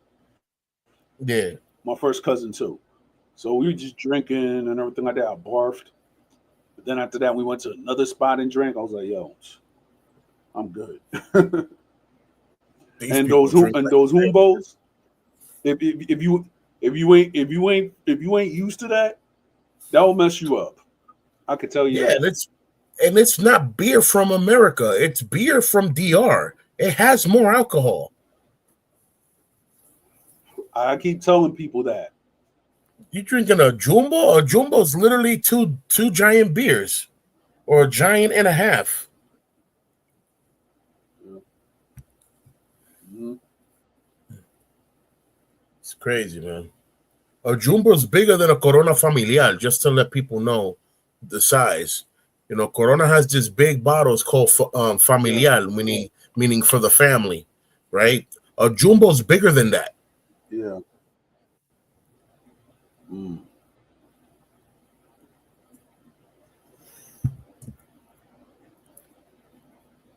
Yeah. my first cousin too. So we were just drinking and everything like that. I barfed. But then after that, we went to another spot and drank. I was like, yo, I'm good. These and people those drink like those that. humbos, if you ain't used to that, that will mess you up. I could tell you Yeah, that. and it's not beer from America. It's beer from DR. It has more alcohol. I keep telling people that. You drinking a jumbo? A jumbo is literally two giant beers, or a giant and a half. Mhm. It's crazy, man. A jumbo is bigger than a Corona Familiar, just to let people know the size. Corona has this big bottles called Yeah, Familiar, meaning for the family, right? A jumbo is bigger than that. yeah. Mm.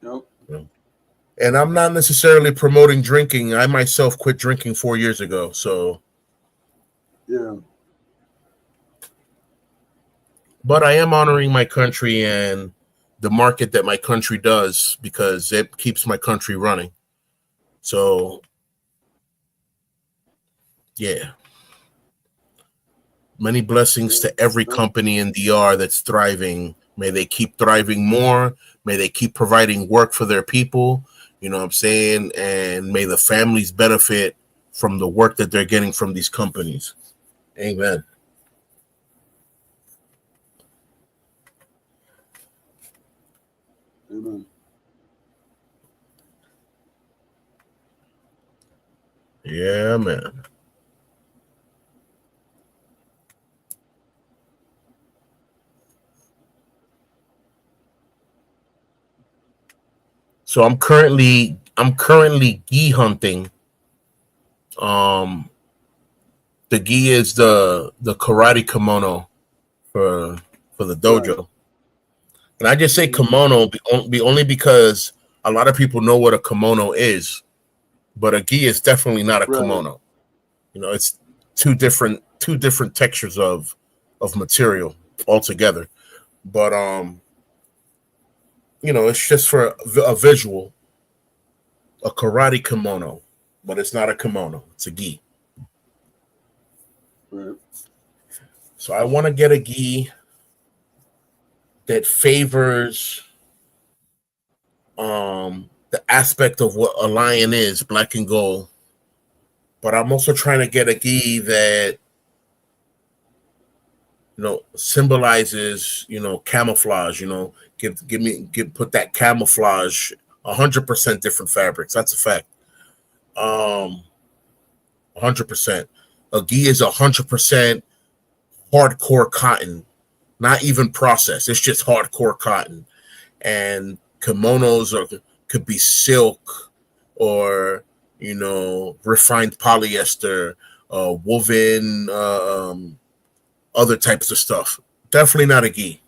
Yep. And I'm not necessarily promoting drinking. I myself quit drinking 4 years ago. So, Yeah. but I am honoring my country and the market that my country does because it keeps my country running. So, yeah. Many blessings to every Yep. company in DR that's thriving. May they keep thriving more. May they keep providing work for their people. You know what I'm saying? And may the families benefit from the work that they're getting from these companies. Amen. Amen. Yeah, man. So I'm currently gi hunting. Um, the gi is the karate kimono for the Right. dojo, and I just say Hmm. kimono only because a lot of people know what a kimono is, but a gi is definitely not a Right. kimono. It's two different textures of material altogether. But it's just for a visual, a karate kimono, but it's not a kimono. It's a gi. Right. So I want to get a gi that favors the aspect of what a lion is, black and gold. But I'm also trying to get a gi that symbolizes camouflage. Put that camouflage 100% different fabrics. That's a fact. 100%. A gi is 100% hardcore cotton, not even processed. It's just hardcore cotton. And kimonos could be silk or refined polyester, woven, other types of stuff. Definitely not a gi.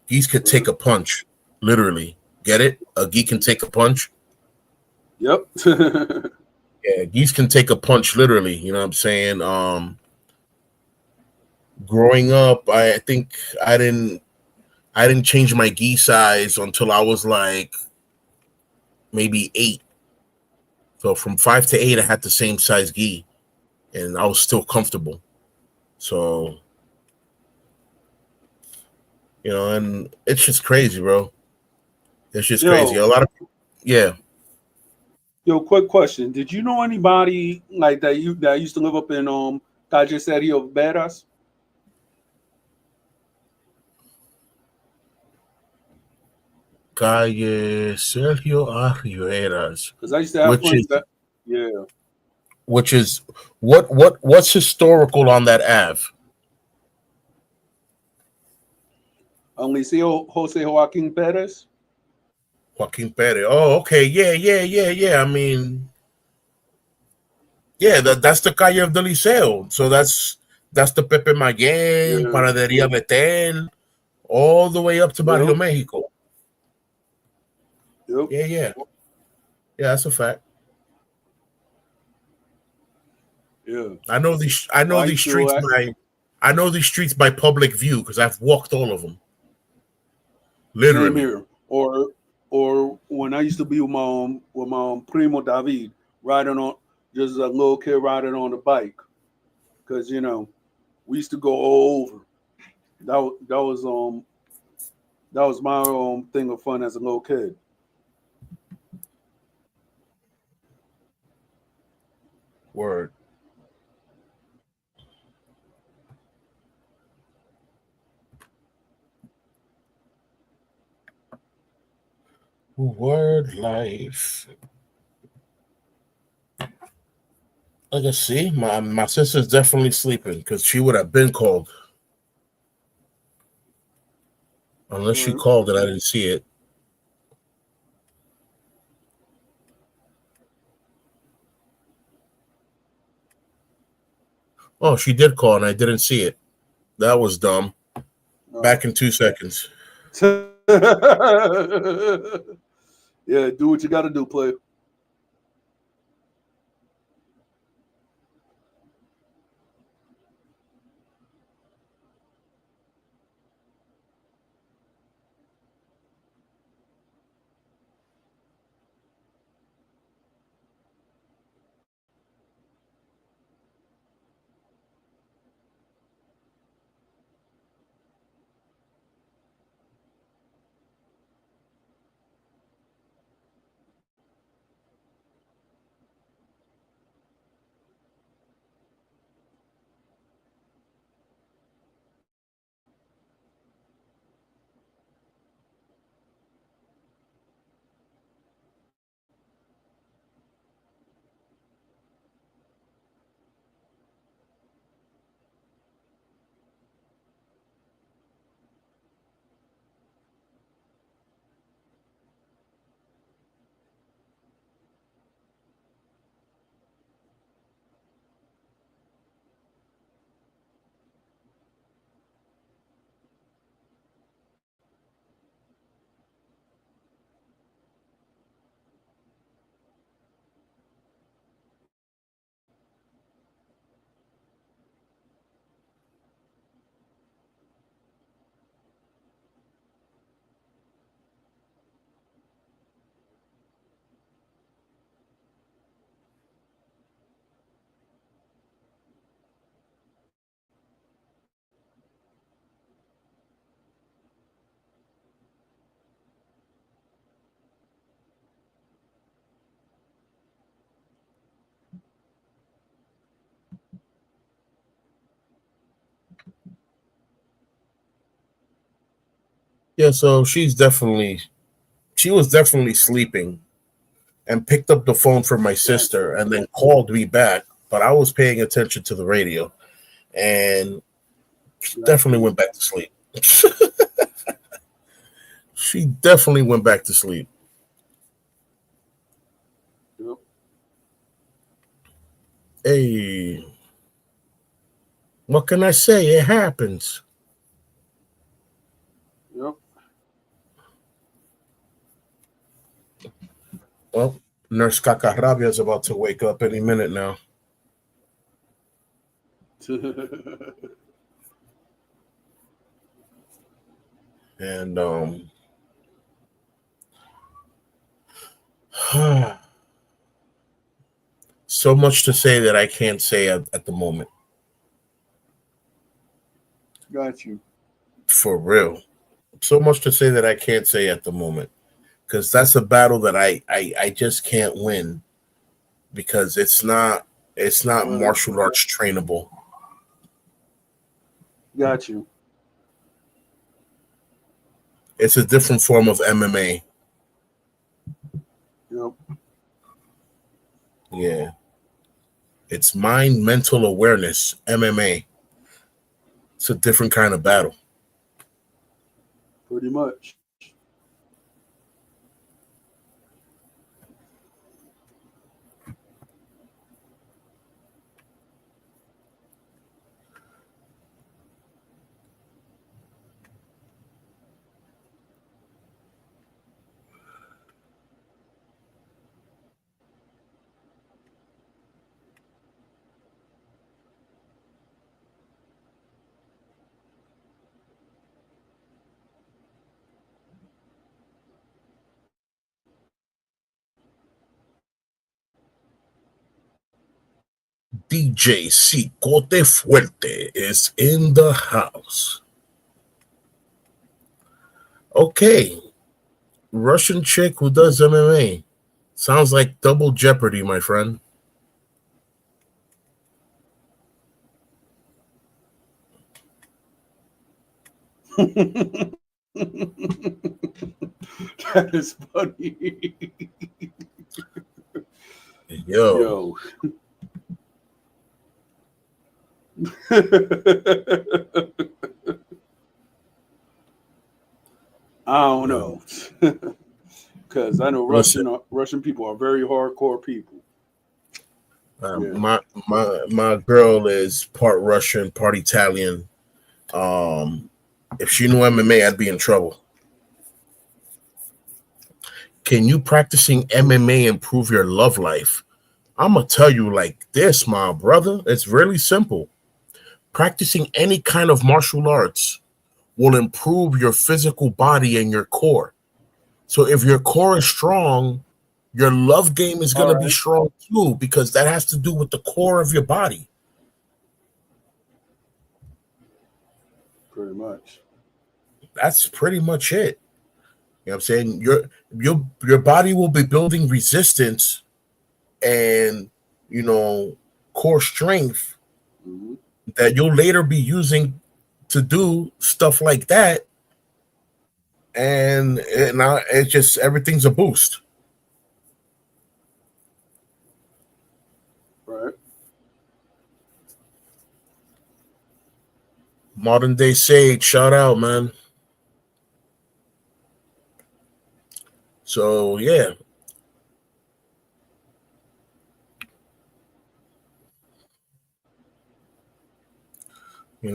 Gis could take a punch, literally. Get it? A gi can take a punch. Yep. Yeah, gis can take a punch, literally. You know what I'm saying? Growing up, I think I didn't change my gi size until I was like maybe 8. So from 5 to 8, I had the same size gi, and I was still comfortable. So and it's just crazy, bro. It's just crazy. A Yo, lot of yeah. yo, quick question. Did you know anybody like that used to live up in Calle Sergio Veras? Calle Sergio Arrieras, Because I used to have which friends is that, yeah. which is what's historical on that Ave? Liceo Jose Joaquin Perez. Joaquin Perez. Oh, okay, yeah. I mean, yeah, that's the calle of the Liceo. So that's the Pepe Mayen, Yeah. Panaderia Betel, all the way up to Barrio Yep. Mexico. Yep. Yeah. That's a fact. Yeah. I know these. I Well, know I these used to. streets by. I know these streets by public view because I've walked all of them. Same Literally. here. Or when I used to be with my primo David riding on just a little kid riding on the bike because we used to go all over. That was my thing of fun as a little kid. Word. Word life. Like I see, my sister's definitely sleeping because she would have been called unless she Right. called and I didn't see it. Oh, she did call and I didn't see it. That was dumb. Uh, Back in 2 seconds. yeah, do what you got to do, player. Yeah, so she was definitely sleeping and picked up the phone from my Gotcha. sister and then called me back, but I was paying attention to the radio and definitely Gotcha. went back to sleep. She definitely went back to sleep. Yep. Hey, what can I say? It happens. Yep. Well, Nurse Cacarrabia is about to wake up any minute now. And so much to say that I can't say at the moment. Got you. For real. So much to say that I can't say at the moment. Because that's a battle that I just can't win because it's not Right. martial arts trainable. Got you. It's a different form of MMA. Yep. Yeah. It's mind mental awareness, MMA. It's a different kind of battle. Pretty much. DJ Cicote Fuerte is in the house. Okay. Russian chick who does MMA. Sounds like double jeopardy, my friend. That is funny. Yo. Yo. I don't No. know. Because I know Listen, Russian people are very hardcore people. Yeah. my girl is part Russian, part Italian. Um, if she knew MMA, I'd be in trouble. Can you practicing MMA improve your love life? I'm gonna tell you like this, my brother. It's really simple. Practicing any kind of martial arts will improve your physical body and your core. So if your core is strong, your love game is All gonna be right. strong too, because that has to do with the core of your body. Pretty much. That's pretty much it. You know what I'm saying? Your body will be building resistance and you know core strength Hmm. that you'll later be using to do stuff like that, and now it's just everything's a boost. Right. Modern day sage, shout out, man. So yeah,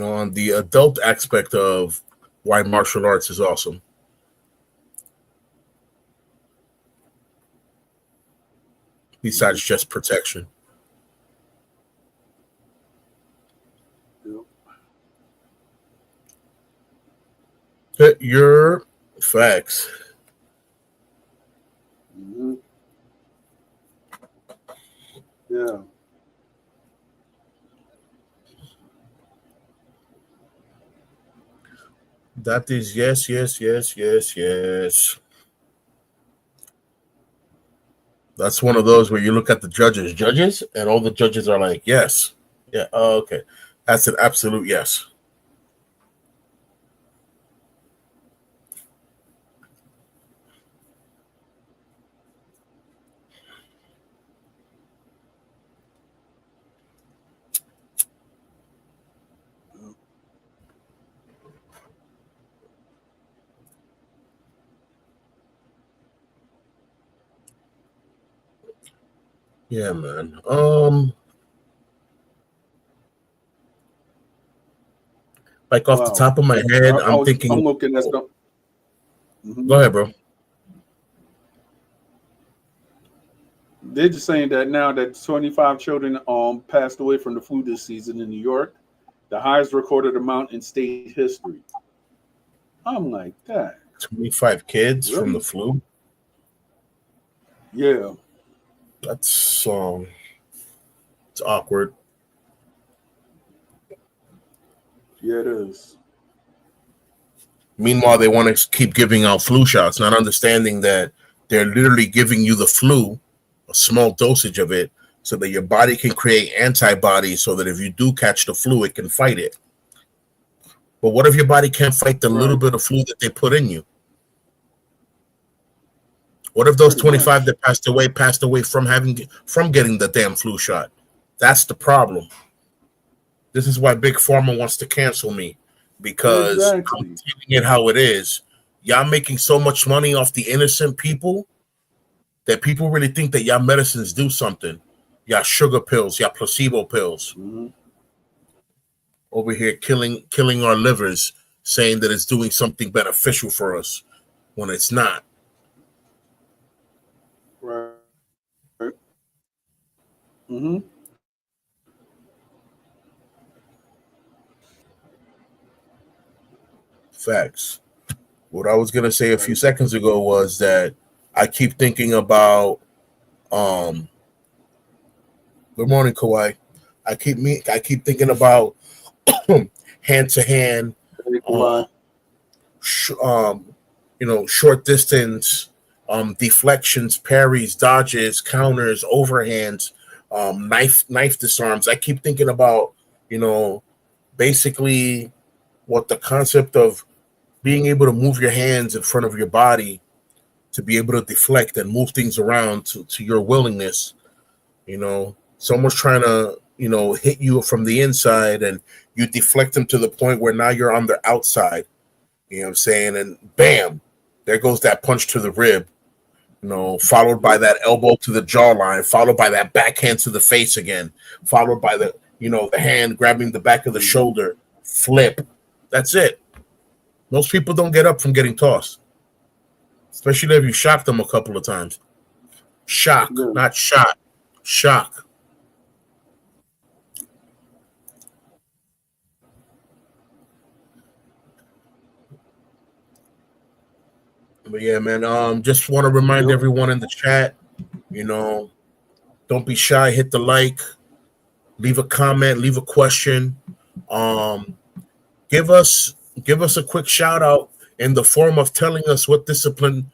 on the adult aspect of why martial arts is awesome, Hmm. besides just protection. Yep. Your facts. Hmm. Yeah. That is yes, yes, yes, yes, yes. That's one of those where you look at the judges, and all the judges are like, yes. Yeah, oh, okay. That's an absolute yes. Yeah, man. Like off the Wow. top of my head, I'm I'm thinking. looking at Oh, some. go Mhm. ahead, bro. They're just saying that now that 25 children passed away from the flu this season in New York, the highest recorded amount in state history. I'm like, that 25 kids from the really? flu. Yeah, That's it's awkward. yeah, it is. Meanwhile, they want to keep giving out flu shots, not understanding that they're literally giving you the flu, a small dosage of it, so that your body can create antibodies so that if you do catch the flu, it can fight it. But what if your body can't fight the little Right, bit of flu that they put in you? What if those pretty 25 much. that passed away from getting the damn flu shot? That's the problem. This is why Big Pharma wants to cancel me because I'm Exactly. telling it how it is. Y'all making so much money off the innocent people that people really think that y'all medicines do something. Y'all sugar pills, y'all placebo pills Hmm. over here killing our livers, saying that it's doing something beneficial for us when it's not. Right. Hmm. Facts. What I was gonna say a few Right. seconds ago was that I keep thinking about um good morning, Kawhi. I keep thinking about hand to hand, Hey, uh, Kawhi. short distance, deflections, parries, dodges, counters, overhands, knife disarms. I keep thinking about you know basically what the concept of being able to move your hands in front of your body to be able to deflect and move things around to your willingness. Someone's trying to hit you from the inside and you deflect them to the point where now you're on the outside. You know what I'm saying? And bam, there goes that punch to the rib, followed by Yep. that elbow to the jawline, followed by that backhand to the face again, followed by the hand grabbing the back of the Hmm. shoulder, flip. That's it. Most people don't get up from getting tossed, especially if you shock them a couple of times. Shock, Yeah. not shot. Shock. But yeah, man. Just want to remind Yep. everyone in the chat, you know, don't be shy. Hit the like, leave a comment, leave a question. Um, give us give us a quick shout out in the form of telling us what discipline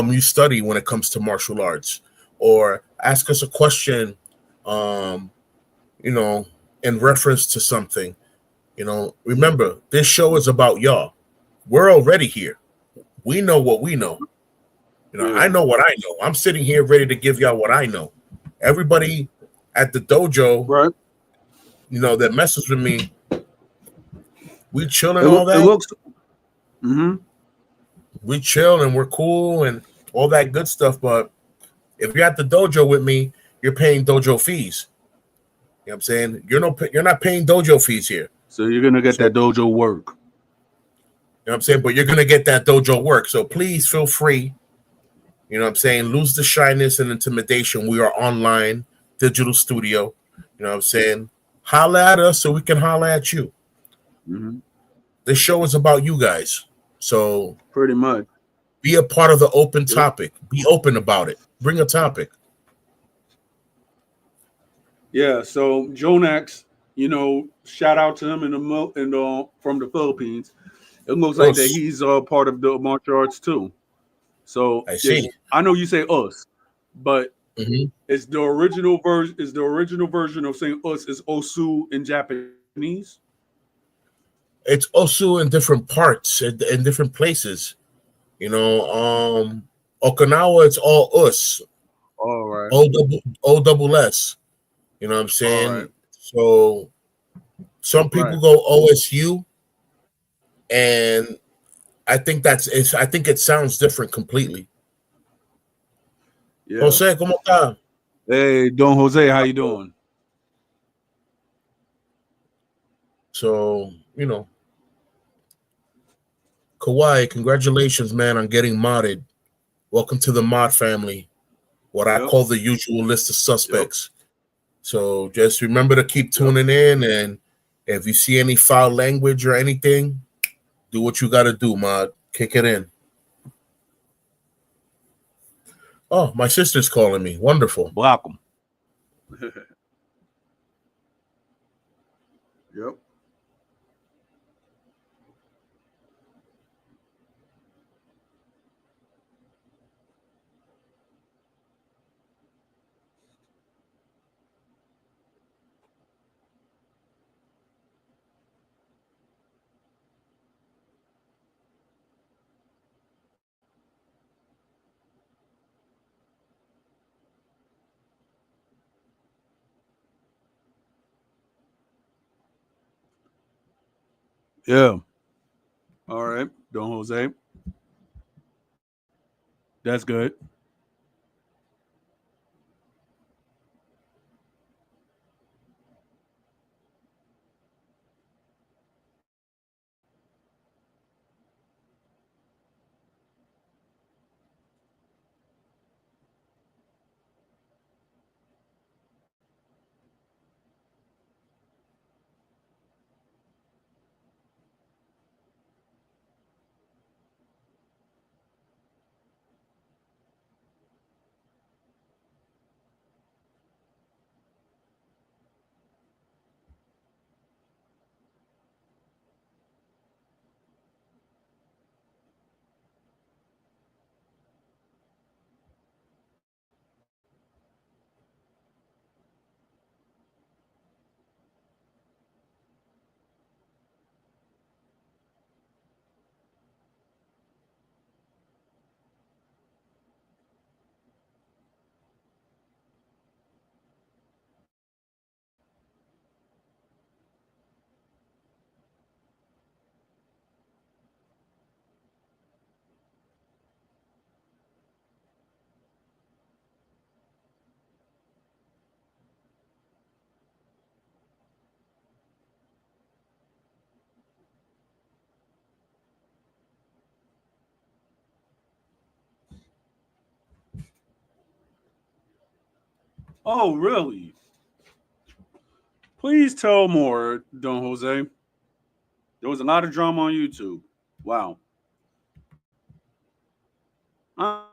you study when it comes to martial arts, or ask us a question, um, you know, in reference to something. Remember, this show is about y'all. We're already here. We know what we know. I Yeah. know what I know. I'm sitting here ready to give y'all what I know. Everybody at the dojo, Right. that messes with me, we chill and It, all it that. looks. Hmm. We chill and we're cool and all that good stuff. But if you're at the dojo with me, you're paying dojo fees. You know what I'm saying? You're not paying dojo fees here. So you're gonna get So that dojo work. what I'm saying? But you're gonna get that dojo work. So please feel free. You know what I'm saying? Lose the shyness and intimidation. We are online, digital studio. You know what I'm saying? Holla at us so we can holla at you. Hmm. This show is about you guys. So Pretty much. be a part of the open Yep. topic. Be open about it. Bring a topic. Yeah. So Jonax, shout out to him from the Philippines. It looks like that Us. he's part of the martial arts too. So I there's, see. I know you say us, but Mm-hmm. it's the original version. Is the original version of saying us is osu in Japanese? It's also in different parts, in different places. Okinawa, it's all us. All right. O double S. You know what I'm All right. saying? So some Right. people go OSU, and I think it sounds different completely. Yeah. Jose, ¿cómo está? Hey, Don Jose, how you doing? So, Kawhi, congratulations, man, on getting modded. Welcome to the mod family, what I Yep, call the usual list of yep, suspects. So just remember to keep yep. tuning in, and if you see any foul language or anything, do what you got to do, mod. Kick it in. Oh, my sister's calling me. Wonderful. Block them. Yep. Yeah. All right, Don Jose. That's good. Oh, really? Please tell more, Don Jose. There was a lot of drama on YouTube. Wow. I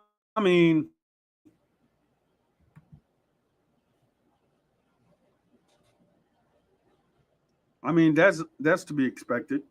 mean, that's to be expected.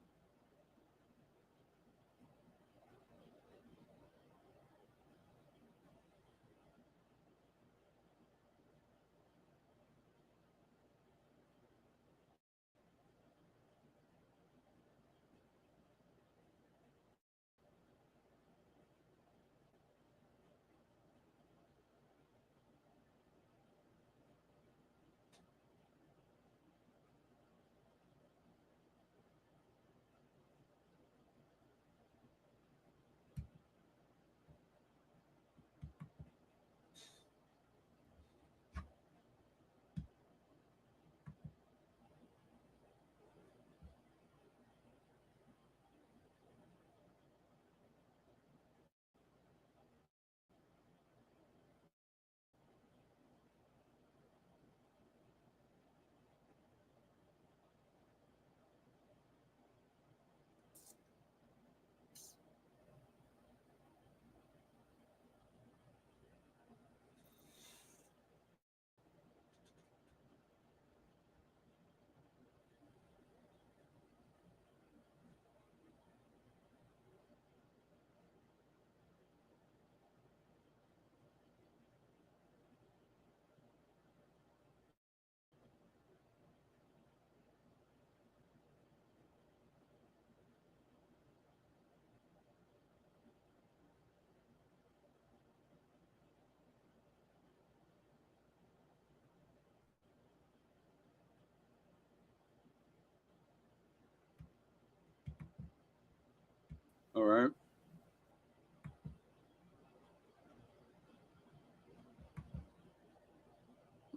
All right.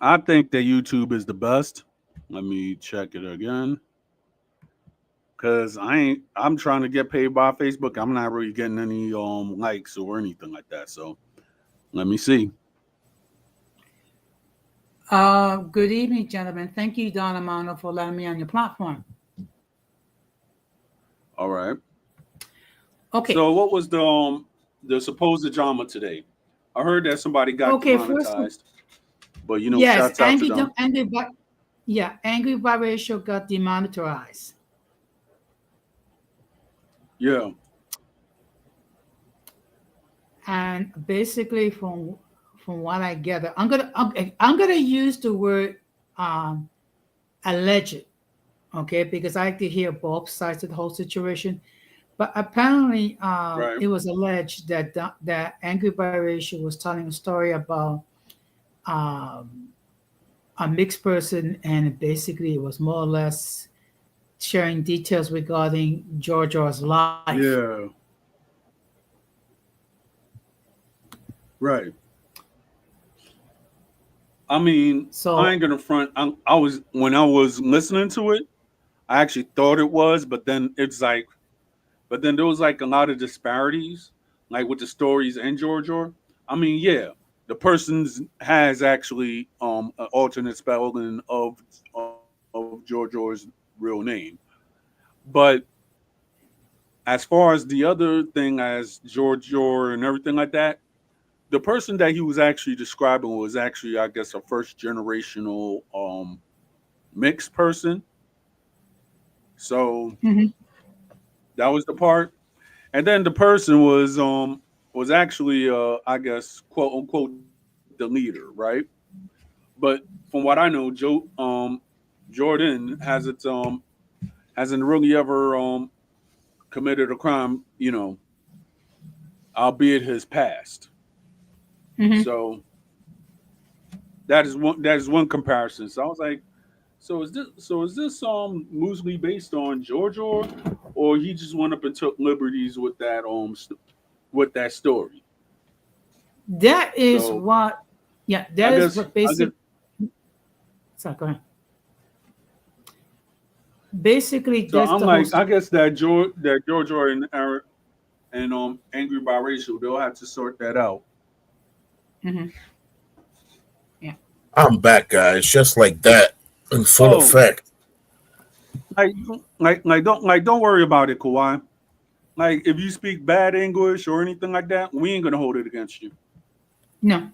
I think that YouTube is the best. Let me check it again. Cause I'm trying to get paid by Facebook. I'm not really getting any likes or anything like that. So let me see. Good evening, gentlemen. Thank you, Don Armando, for letting me on your platform. All right. Okay. So what was the supposed drama today? I heard that somebody got Okay. First, demonetized, but yes, shouts out to them. Angry Biracial got demonetized. Yeah. And basically, from what I gather, I'm gonna use the word alleged, okay, because I like to hear both sides of the whole situation. But apparently, Right. it was alleged that Angry Biracial was telling a story about um, a mixed person, and basically, it was more or less sharing details regarding Georgia's life. Yeah. Right. I mean, I So, ain't gonna front. I was when I was listening to it, I actually thought it was, but then it's like, but then there was like a lot of disparities, like with the stories in Georgia. I mean, yeah, the person's has actually an alternate spelling of Georgia's real name, but as far as the other thing as Georgia and everything like that, the person that he was actually describing was actually, I guess, a first generational mixed person. So mhm. that was the part. And then the person was actually I guess quote unquote the leader, right? But from what I know, Jordan hasn't really ever committed a crime, albeit his past. Mhm. So that is one comparison. So I was like, so is this loosely based on Georgia, or he just went up and took liberties with with that story? That is So what, yeah, I that is guess what I guess sorry, go ahead. Basically, so. that's I'm the whole like, I story. guess that Georgia and angry biracial, they'll have to sort that out. Hmm. Yeah. I'm back, guys, just like that, in full Oh, effect. like don't worry about it, Kawhi. Like if you speak bad English or anything like that, we ain't gonna hold it against you. No.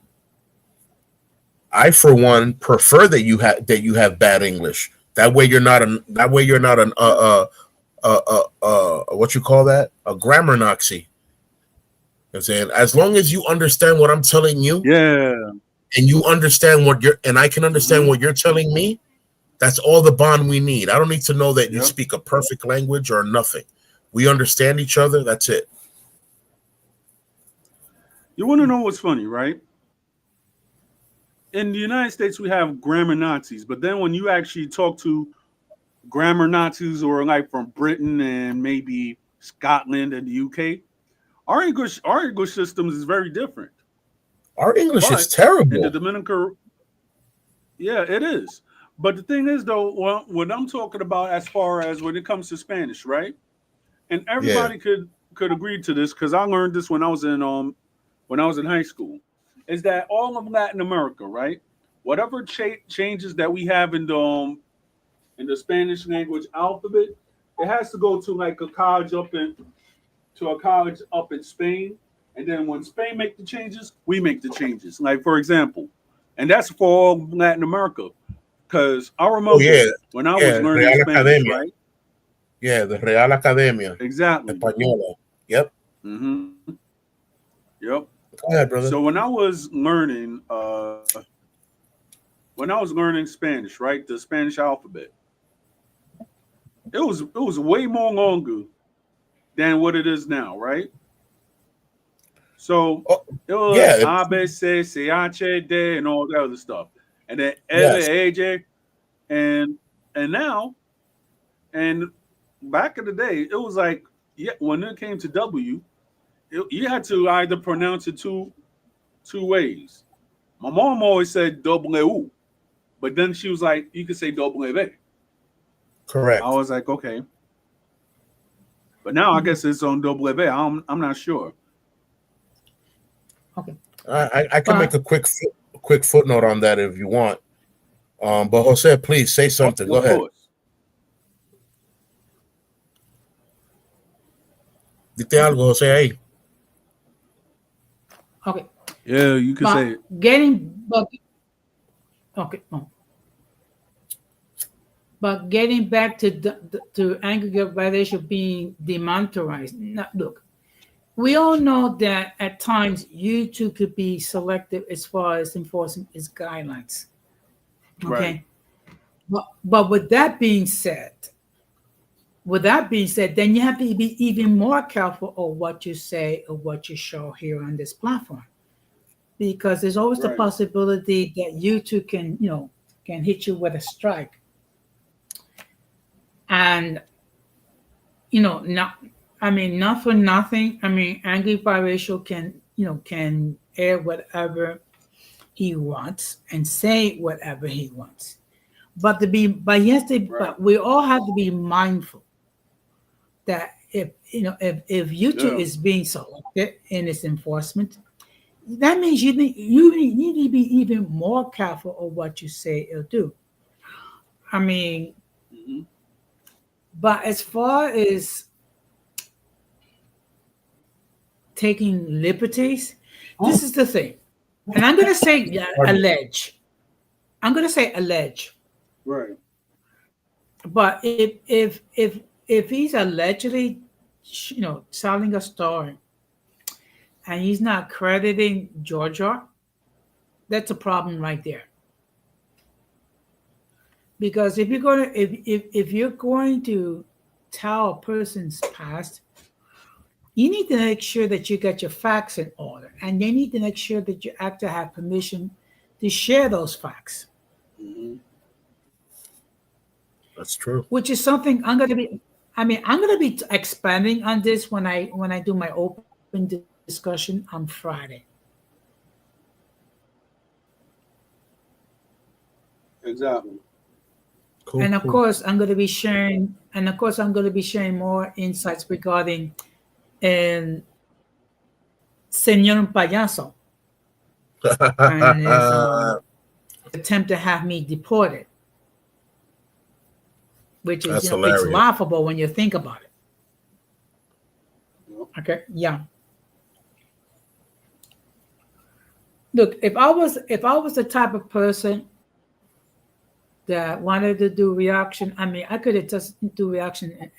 I, for one, prefer that you have bad English. That way you're not an what you call that, a grammar Nazi. I'm saying, as long as you understand what I'm telling you, Yeah. and you understand and I can understand Mm-hmm. what you're telling me, that's all the bond we need. I don't need to know that you Yep. speak a perfect language or nothing. We understand each other. That's it. You want to know what's funny, right? In the United States, we have grammar Nazis, but then when you actually talk to grammar Nazis or like from Britain and maybe Scotland and the UK, our English systems is very different. Our English is But in the terrible. Dominican, yeah, it is. But the thing is, though, what I'm talking about as far as when it comes to Spanish, right? And Yeah, everybody could agree to this because I learned this when I was in high school, is that all of Latin America, right? Whatever changes that we have in the Spanish language alphabet, it has to go to like a college up in Spain, and then when Spain make the changes, we make the changes. Like for example, and that's for all Latin America, because I oh remember yeah, when I was yeah, learning Real Spanish, Academia. right? Yeah, the Real Academia Exactly. Española. Yep. Hmm. Yep. Go ahead, brother. So when I was learning Spanish, right, the Spanish alphabet, it was way more longer than what it is now, right? So Oh, it was yeah. A B C C H D and all that other stuff, and then L Yes. A J and now and back in the day, it was like, yeah, when it came to W, you had to either pronounce it two ways. My mom always said W, But then she was like, you could say W. Correct. I was like, okay. But now I guess it's on W. I'm not sure. Okay. I can make a quick footnote on that if you want. But Jose, please say something. Go ahead. Dite algo, Jose, ahí. Okay. Yeah, you can say it. But getting back to aggregate violation being demonetized. Now, look, we all know that at times YouTube could be selective as far as enforcing its guidelines. Okay. Right. But with that being said, then you have to be even more careful of what you say or what you show here on this platform, because there's always the possibility that YouTube can hit you with a strike. And not for nothing. Angry Biracial can air whatever he wants and say whatever he wants. But we all have to be mindful that if YouTube is being selected in its enforcement, that means you need to be even more careful of what you say or do. But as far as taking liberties, this is the thing. And I'm going to say allege. I'm going to say allege. Right. But if he's allegedly, telling a story and he's not crediting Georgia, that's a problem right there. Because if you're going to tell a person's past, you need to make sure that you get your facts in order, and you need to make sure that you actually have permission to share those facts. Mm-hmm. That's true. Which is something I'm going to be expanding on this when I do my open discussion on Friday. Exactly. Cool, and of course, I'm going to be sharing more insights regarding Señor Payaso and his attempt to have me deported, which is it's laughable when you think about it. Okay, yeah. Look, if I was the type of person that wanted to do reaction, I could have just do reaction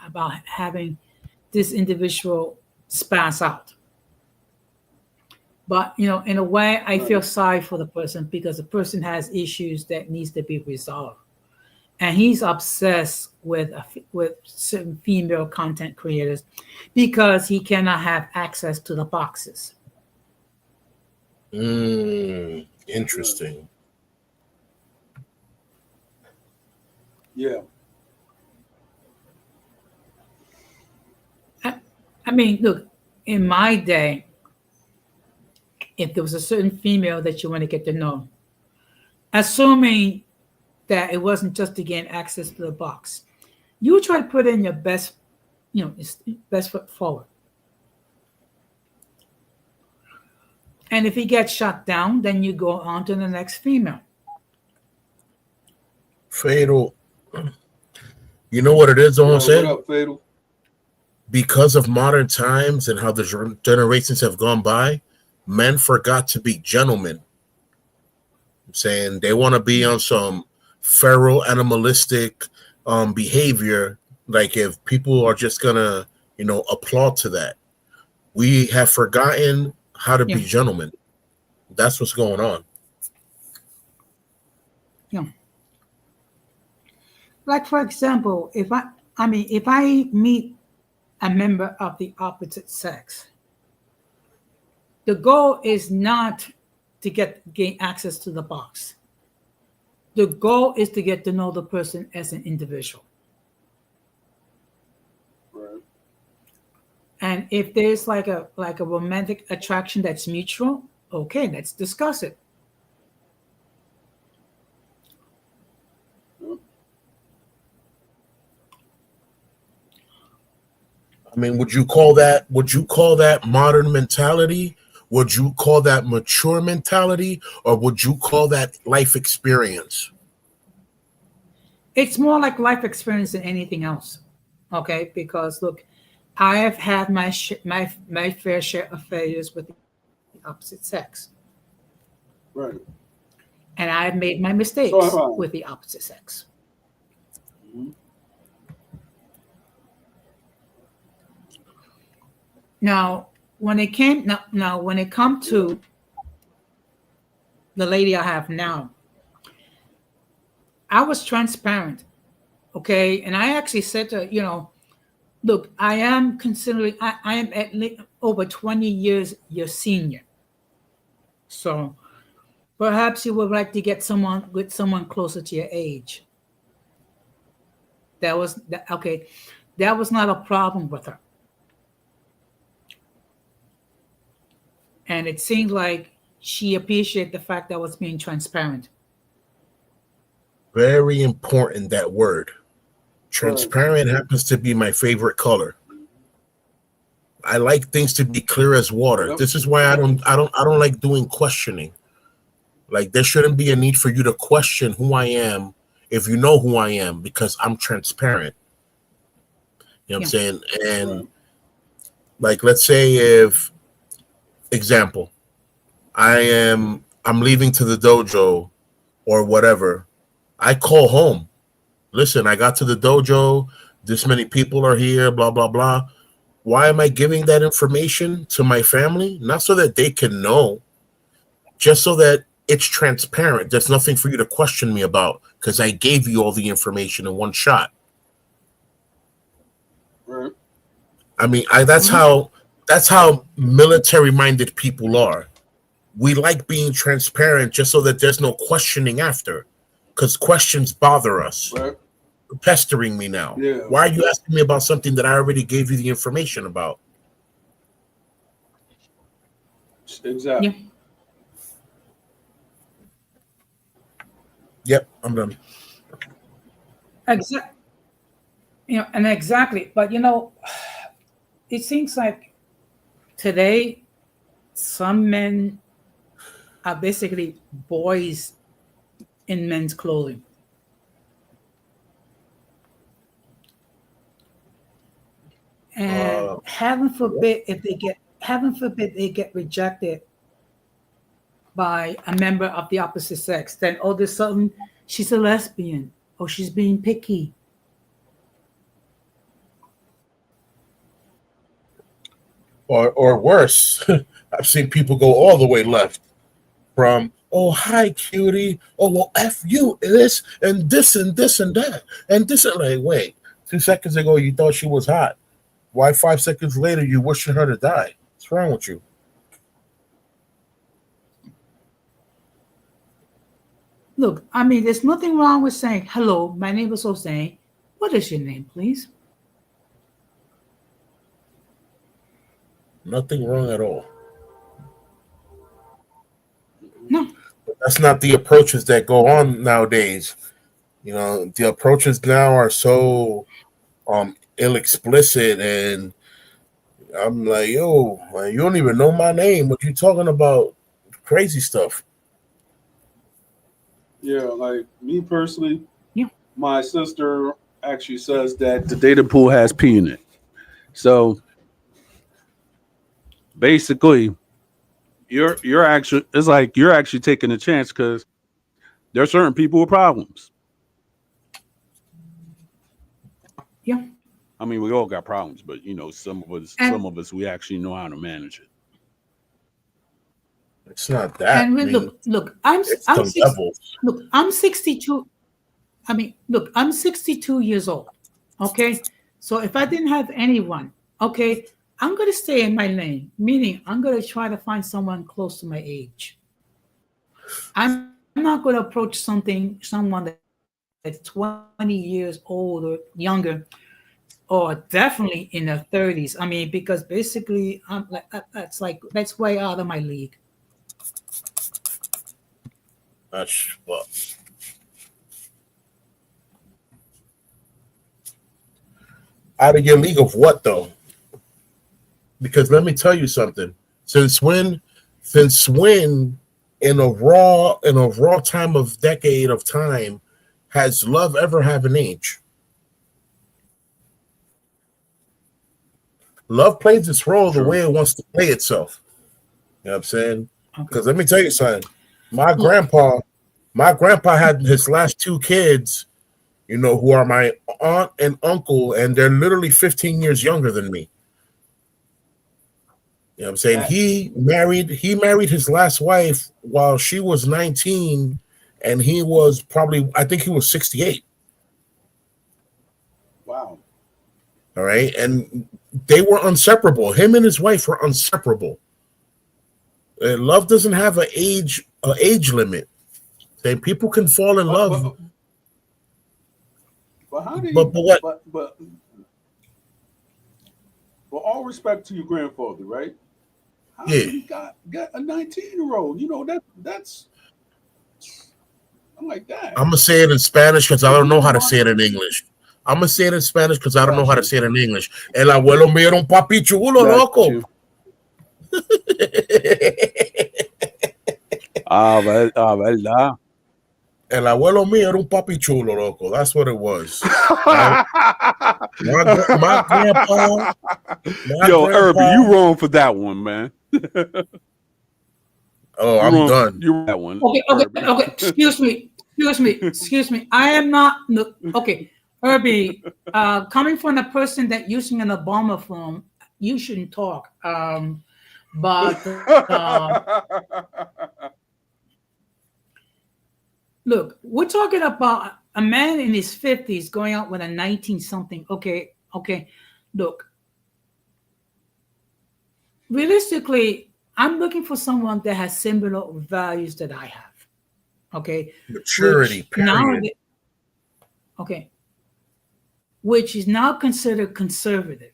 about having this individual spaz out. But in a way, I feel sorry for the person, because the person has issues that needs to be resolved, and he's obsessed with certain female content creators because he cannot have access to the boxes. Interesting. Yeah. Look, in my day, if there was a certain female that you want to get to know, assuming that it wasn't just to gain access to the box, you try to put in your best foot forward. And if he gets shot down, then you go on to the next female. Fatal. You know what it is, Jose? What up, Fatal? Because of modern times and how the generations have gone by, men forgot to be gentlemen. I'm saying they want to be on some feral, animalistic behavior. Like if people are just gonna, applaud to that, we have forgotten how to be gentlemen. That's what's going on. Yeah. Like, for example, if I meet a member of the opposite sex, the goal is not to gain access to the box. The goal is to get to know the person as an individual. Right. And if there's like a romantic attraction that's mutual, okay, let's discuss it. mean, would you call that modern mentality? Would you call that mature mentality, or would you call that life experience? It's more like life experience than anything else. Okay, because look, I have had my fair share of failures with the opposite sex, Right. and I have made my So mistakes have I. with the opposite sex. Mhm. Now, when it comes to the lady I have now, I was transparent. Okay, and I actually said to her, look, I am at least over 20 years your senior. So perhaps you would like to get someone closer to your age. Okay. That was not a problem with her. And it seemed like she appreciated the fact that I was being transparent. Very important, that word. Right. Transparent happens to be my favorite color. I like things to be clear as water. Yep. This is why I don't like doing questioning. Like, there shouldn't be a need for you to question who I am if you know who I am, because I'm transparent. You know what I'm Yeah. saying? And Right. like, let's say, if example, I'm leaving to the dojo or whatever, I call home. Listen, I got to the dojo, this many people are here, blah blah blah. Why am I giving that information to my family? Not so that they can know, just so that it's transparent. There's nothing for you to question me about, because I gave you all the information in one shot. Right. I mean, that's how military minded people are. We like being transparent just so that there's no questioning after, because questions bother us. Right. You're pestering me now. Yeah. Why are you asking me about something that I already gave you the information about? Yeah. Exactly. Yep, I'm done. Exactly. And exactly. But it seems like today some men are basically boys in men's clothing. And Uh, heaven forbid they get rejected by a member of the opposite sex, then all of a sudden she's a lesbian or she's being picky. or worse, I've seen people go all the way left from, oh, hi cutie, oh, well, f you, this and this and this and that and this, and like, wait, 2 seconds ago you thought she was hot. Why 5 seconds later you wishing her to die? What's wrong with you? Look, I mean, there's nothing wrong with saying, hello, my name is Jose. What is your name, please? Nothing wrong at all. No. But that's not the approaches that go on nowadays. The approaches now are so ill explicit, and I'm like, yo, man, you don't even know my name. What you talking about? Crazy stuff. Yeah. Like me personally, Yeah. my sister actually says that the data pool has P in it. So basically, you're actually it's like you're actually taking a chance because there are certain people with problems. Yeah. I mean, we all got problems, but some And of us, we actually know how to manage it. It's not that. I mean, look, it's I'm the six levels. look, I'm 62. I mean, look, I'm 62 years old. Okay. So if I didn't have anyone, okay, I'm going to stay in my lane, meaning I'm going to try to find someone close to my age. I'm not going to approach someone that's 20 years old or younger, or definitely in their 30s. I mean, because basically, that's way out of my league. Well, out of your league of what though? Because let me tell you something. Since when in a raw time of decade of time has love ever have an age? Love plays its role the way True. it wants to play itself. You know what I'm saying? Okay. Because let me tell you something. My Look, grandpa, my grandpa had his last two kids, who are my aunt and uncle, and they're literally 15 years younger than me. You know what I'm saying? That He married his last wife while she was 19, and he was probably, I think he was 68. wow. All right. And they were inseparable. Him and his wife were inseparable. Love doesn't have an age limit. Say people can fall in But love, but but how do but you what? but with all respect to your grandfather, right? How Yeah, did he get a 19-year-old? That's I'm like that. I'm gonna say it in Spanish because I Because don't me know and how to my say it in English. I'm gonna say it in Spanish because I don't know got how to you, say it in English. El abuelo mío era un papi chulo, got loco. you. Ah, verdad. El abuelo mío era un papi chulo, loco. That's what it was. All right. My grandpa, my Yo, Irby, grandpa. you wrong for that one, man. Oh, You I'm wrong. done. You wrong for that one, okay, okay, Irby. okay. Excuse me. I am not. No, okay, Herbie. Coming from a person that using an Obama phone, you shouldn't talk. But look, we're talking about a man in his 50s going out with a 19 something. Okay, okay. Look, realistically, I'm looking for someone that has similar values that I have. Okay, Maturity, which period. nowadays, okay, which is now considered conservative.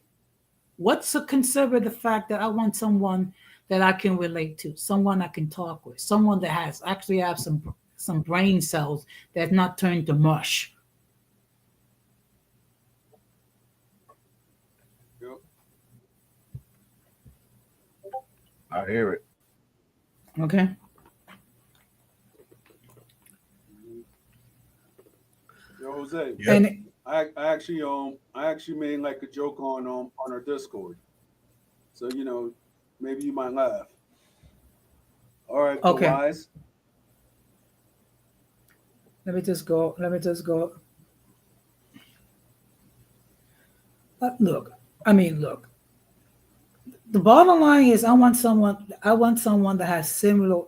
What's a conservative fact that I want someone that I can relate to, someone I can talk with, someone that has actually have some brain cells that's not turned to mush. Yep. I hear it. Okay. Yo, Jose, Yep. And I actually made like a joke on our Discord. So maybe you might laugh. All right, the okay, wise. let me just go. Let me just go. Look, I mean, look. The bottom line is, I want someone. I want someone that has similar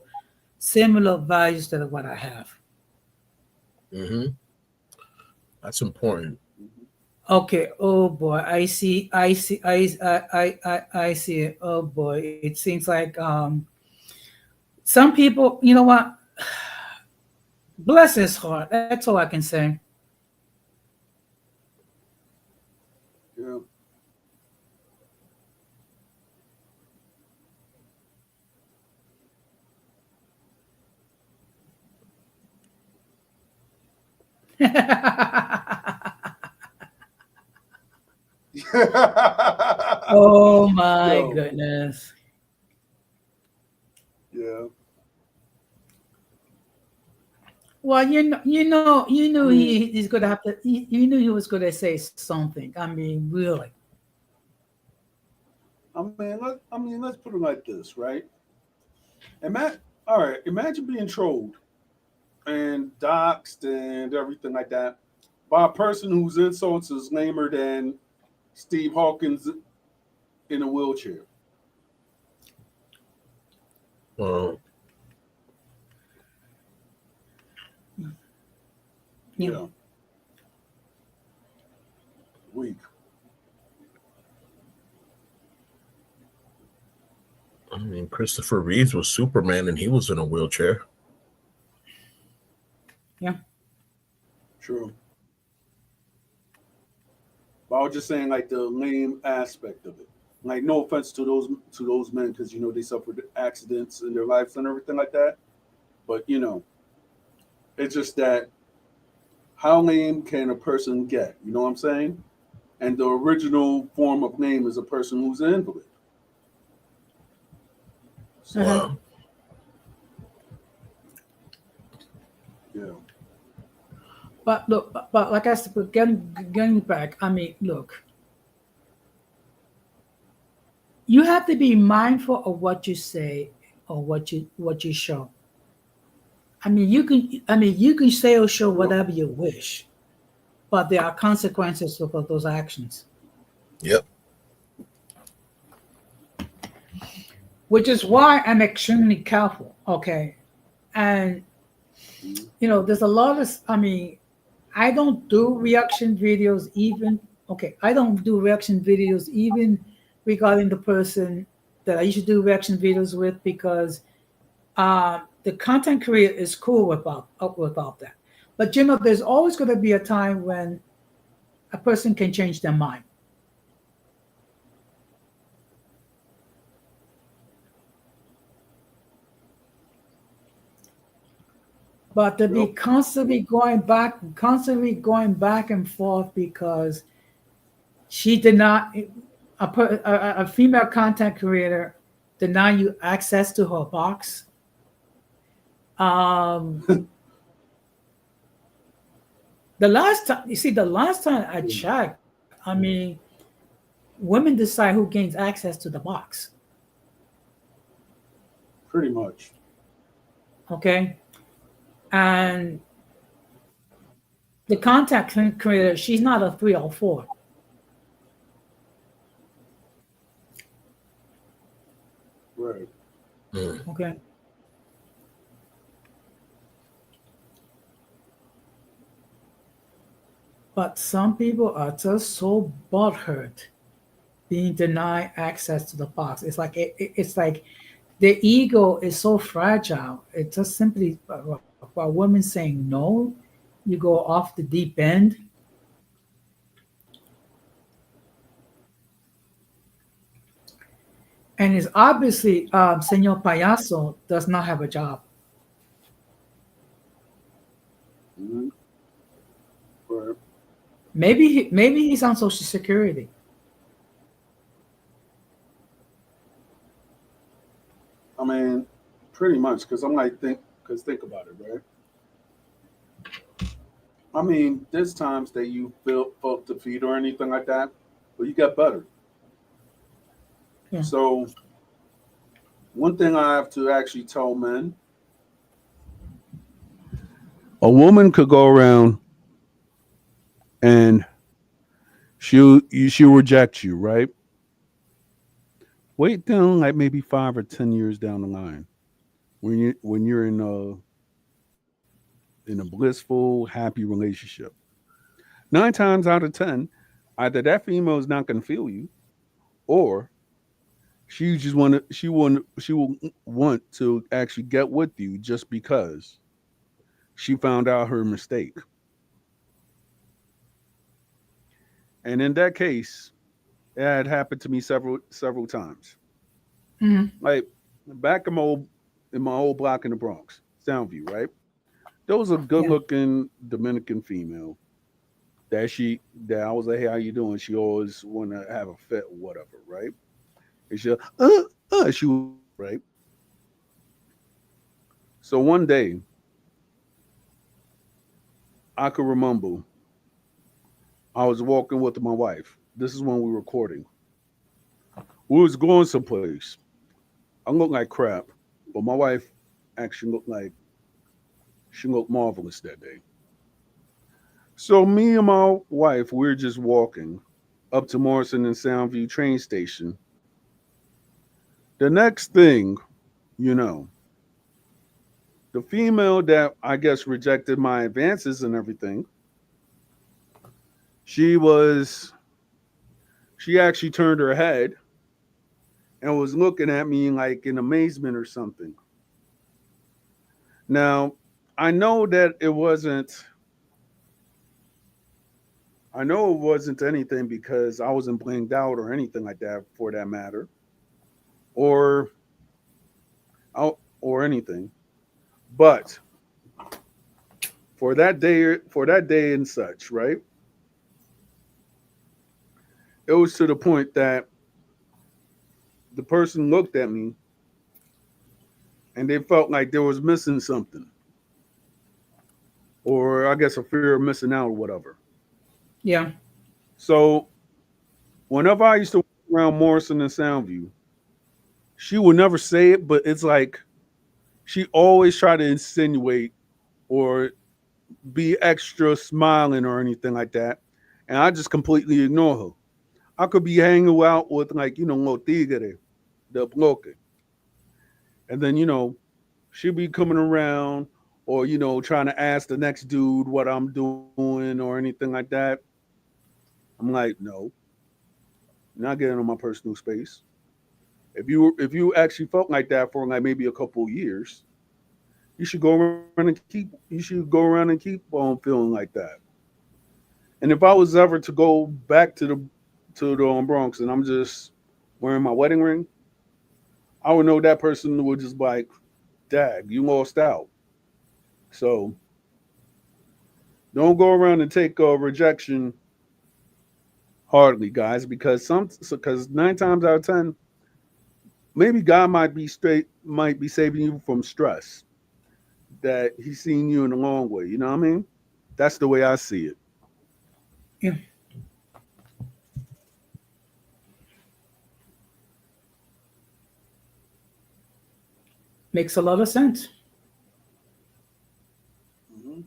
values to what I have. Hmm. That's important. Mhm. Okay. Oh boy, I see. I see. I see it. Oh boy, it seems like some people. You know what? Bless his heart. That's all I can say. Yeah. Oh my Yo. goodness. Yeah. Well, you knew I mean, he's gonna have to. You knew he was gonna say something. I mean, really. let's put it like this, right? All right. Imagine being trolled and doxxed and everything like that by a person whose insults is lamer than Steve Hawkins in a wheelchair. Well, Yeah. Yeah, weak. I mean, Christopher Reeves was Superman, and he was in a wheelchair. Yeah. True. But I was just saying, like the lame aspect of it. Like, no offense to those men, because they suffered accidents in their lives and everything like that. But it's just that how lame can a person get? You know what I'm saying? And the original form of name is a person who's an invalid. So, Uh-huh. Yeah. But look, but like I said, but getting back, I mean, look, you have to be mindful of what you say or what you show. I mean, you can say or show Yep. whatever you wish, but there are consequences for those actions, yep. which is why I'm extremely careful. Okay, and Mhm. there's a lot of. I mean, I don't do reaction videos even. Okay, I don't do reaction videos even regarding the person that I used to do reaction videos with because the content creator is cool without that. But there's always going to be a time when a person can change their mind. But to be Yep. constantly going back and forth because she did not, a female content creator deny you access to her box. Um, the last time I checked, I mean, women decide who gains access to the box. Pretty much. Okay, and the content creator, she's not a 304. Right. Mm. Okay, but some people are just so butthurt being denied access to the box. It's like their ego is so fragile. It just simply for a woman saying no, you go off the deep end. And it's obviously Senor Payaso does not have a job. Hmm. Right. Maybe he's on Social Security. I mean, pretty much, because I'm like think about it, right? I mean, there's times that you felt defeat or anything like that, but you get better. Yeah. So one thing I have to actually tell men: a woman could go around and she'll reject you, right? Wait down like maybe 5 or 10 years down the line when you're in a blissful, happy relationship. 9 times out of 10, either that female is not going to feel you, or she will want to actually get with you just because she found out her mistake. And in that case, it had happened to me several times. Hmm. Like back in my old block in the Bronx, Soundview, right? There was a good Yeah. looking Dominican female that I was like, hey, how you doing? She always wanna have a fit or whatever, right? And she was right. So one day I could remember I was walking with my wife. This is when we were recording. We was going someplace. I looked like crap, but my wife actually looked like she looked marvelous that day. So me and my wife, we're just walking up to Morrison and Soundview train station. The next thing you know, the female that I guess rejected my advances and everything, she was she actually turned her head and was looking at me like in amazement or something. Now, I know that it wasn't I know it wasn't anything because I wasn't blinked out or anything like that for that matter, or or anything. But for that day and such, right? It was to the point that the person looked at me and they felt like there was missing something, or I guess a fear of missing out or whatever. Yeah. So whenever I used to walk around Morrison and Soundview, she would never say it, but it's like she always tried to insinuate or be extra smiling or anything like that. And I just completely ignore her. I could be hanging out with like, Lo Tigre, the bloque. And then, she'd be coming around or, trying to ask the next dude what I'm doing or anything like that. I'm like, no, you're not getting on my personal space. If you actually felt like that for like maybe a couple of years, you should go around and keep on feeling like that. And if I was ever to go back to the Bronx and I'm just wearing my wedding ring, I would know that person would just be like, "Dag, you lost out." So don't go around and take rejection hardly, guys, because 9 times out of 10, maybe God might be saving you from stress that He's seen you in the long way. You know what I mean? That's the way I see it. Yeah. Makes a lot of sense. Mhm.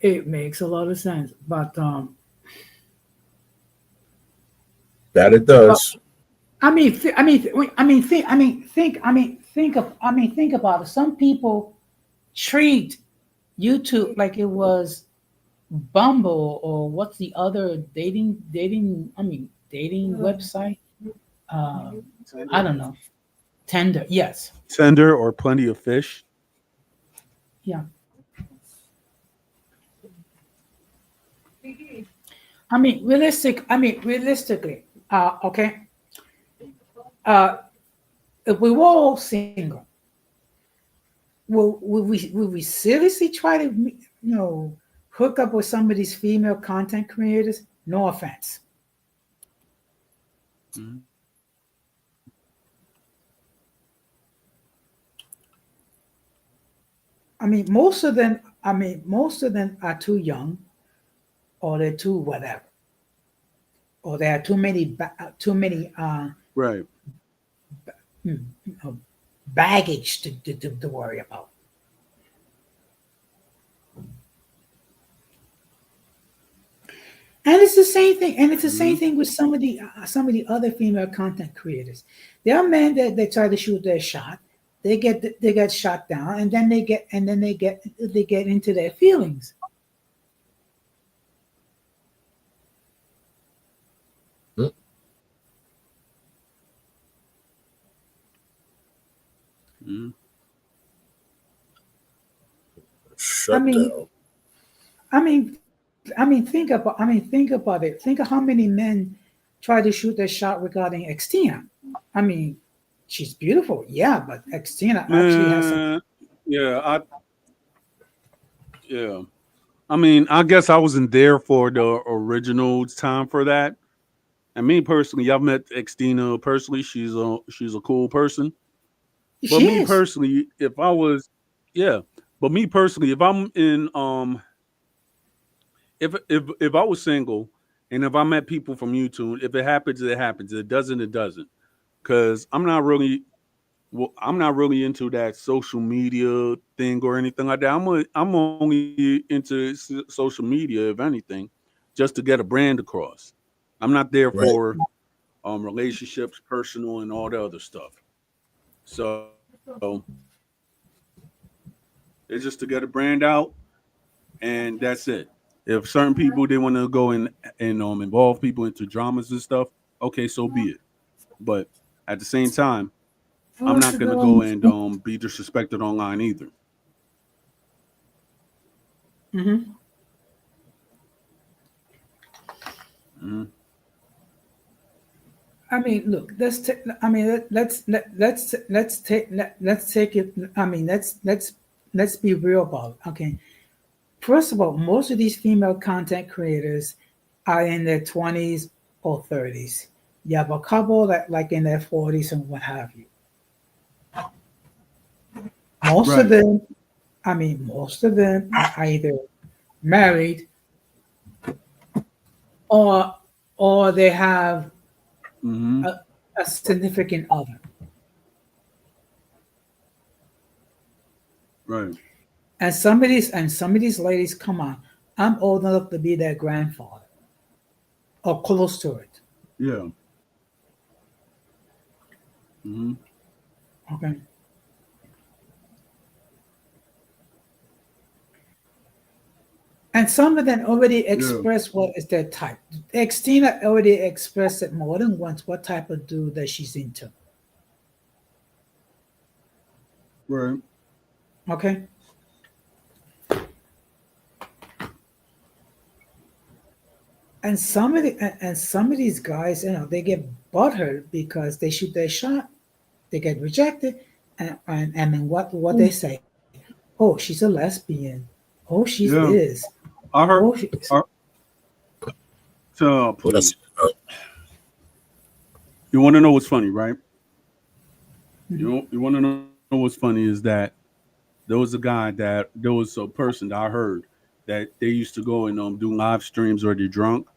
It makes a lot of sense. That it But does. think about it. Some people treat YouTube like it was Bumble or what's the other dating website? Uh, I Tender, don't know. Tender. Yes. tender or plenty of fish. Yeah. Realistically. Okay. Uh, if we were all single, will we seriously try to hook up with some of these female content creators? No offense. Mhm. Most of them are too young, or they're too whatever, or there are too many Right. hmm, uh, baggage to worry about. And it's the same thing. And it's the same Hmm. thing with some of the other female content creators. There are men that they try to shoot their shot. They get shot down, and then they get into their feelings. Mm, Hmm. I shut mean, down. think about it. Think of how many men try to shoot their shot regarding Xtina. I mean, she's beautiful, yeah, but Xtina actually has some. Man, yeah, yeah. I mean, I guess I wasn't there for the original time for that. And me personally, I've met Xtina personally. She's a cool person. But She me is. personally, if I was, yeah. But me personally, if I'm in, if I was single, and if I met people from YouTube, if it happens, it happens. It doesn't, it doesn't. Because I'm not really into that social media thing or anything like that. I'm only into social media, if anything, just to get a brand across. I'm not there Right. for relationships, personal, and all the other stuff. So it's just to get a brand out, and that's it. If certain people they want to go and involve people into dramas and stuff, okay, so be it. But at the same time, I'm not gonna go and be disrespected online either. Mhm. Mhm. Look. Let's take it. Let's be real about it. Okay. First of all, most of these female content creators are in their 20s or 30s. You have a couple that like in their 40s and what have you. Most of Right. them, most of them are either married or they have Mm-hmm. a, a significant other. Right. And some of these ladies, come on, I'm old enough to be their grandfather or close to it. Yeah. Mm-hmm. Okay. And some of them already Yeah. express what is their type. Xtina already expressed it more than once what type of dude that she's into. Right. Okay. And some of these guys, they get butthurt because they shoot their shot, they get rejected, and then what they say? Oh, she's a lesbian. Oh, she's Yeah. this. I Oh, heard. she's. I, so, Well, that's you want to know what's funny, right? Mhm. You want to know what's funny is that there was a person that I heard that they used to go and do live streams where they're drunk,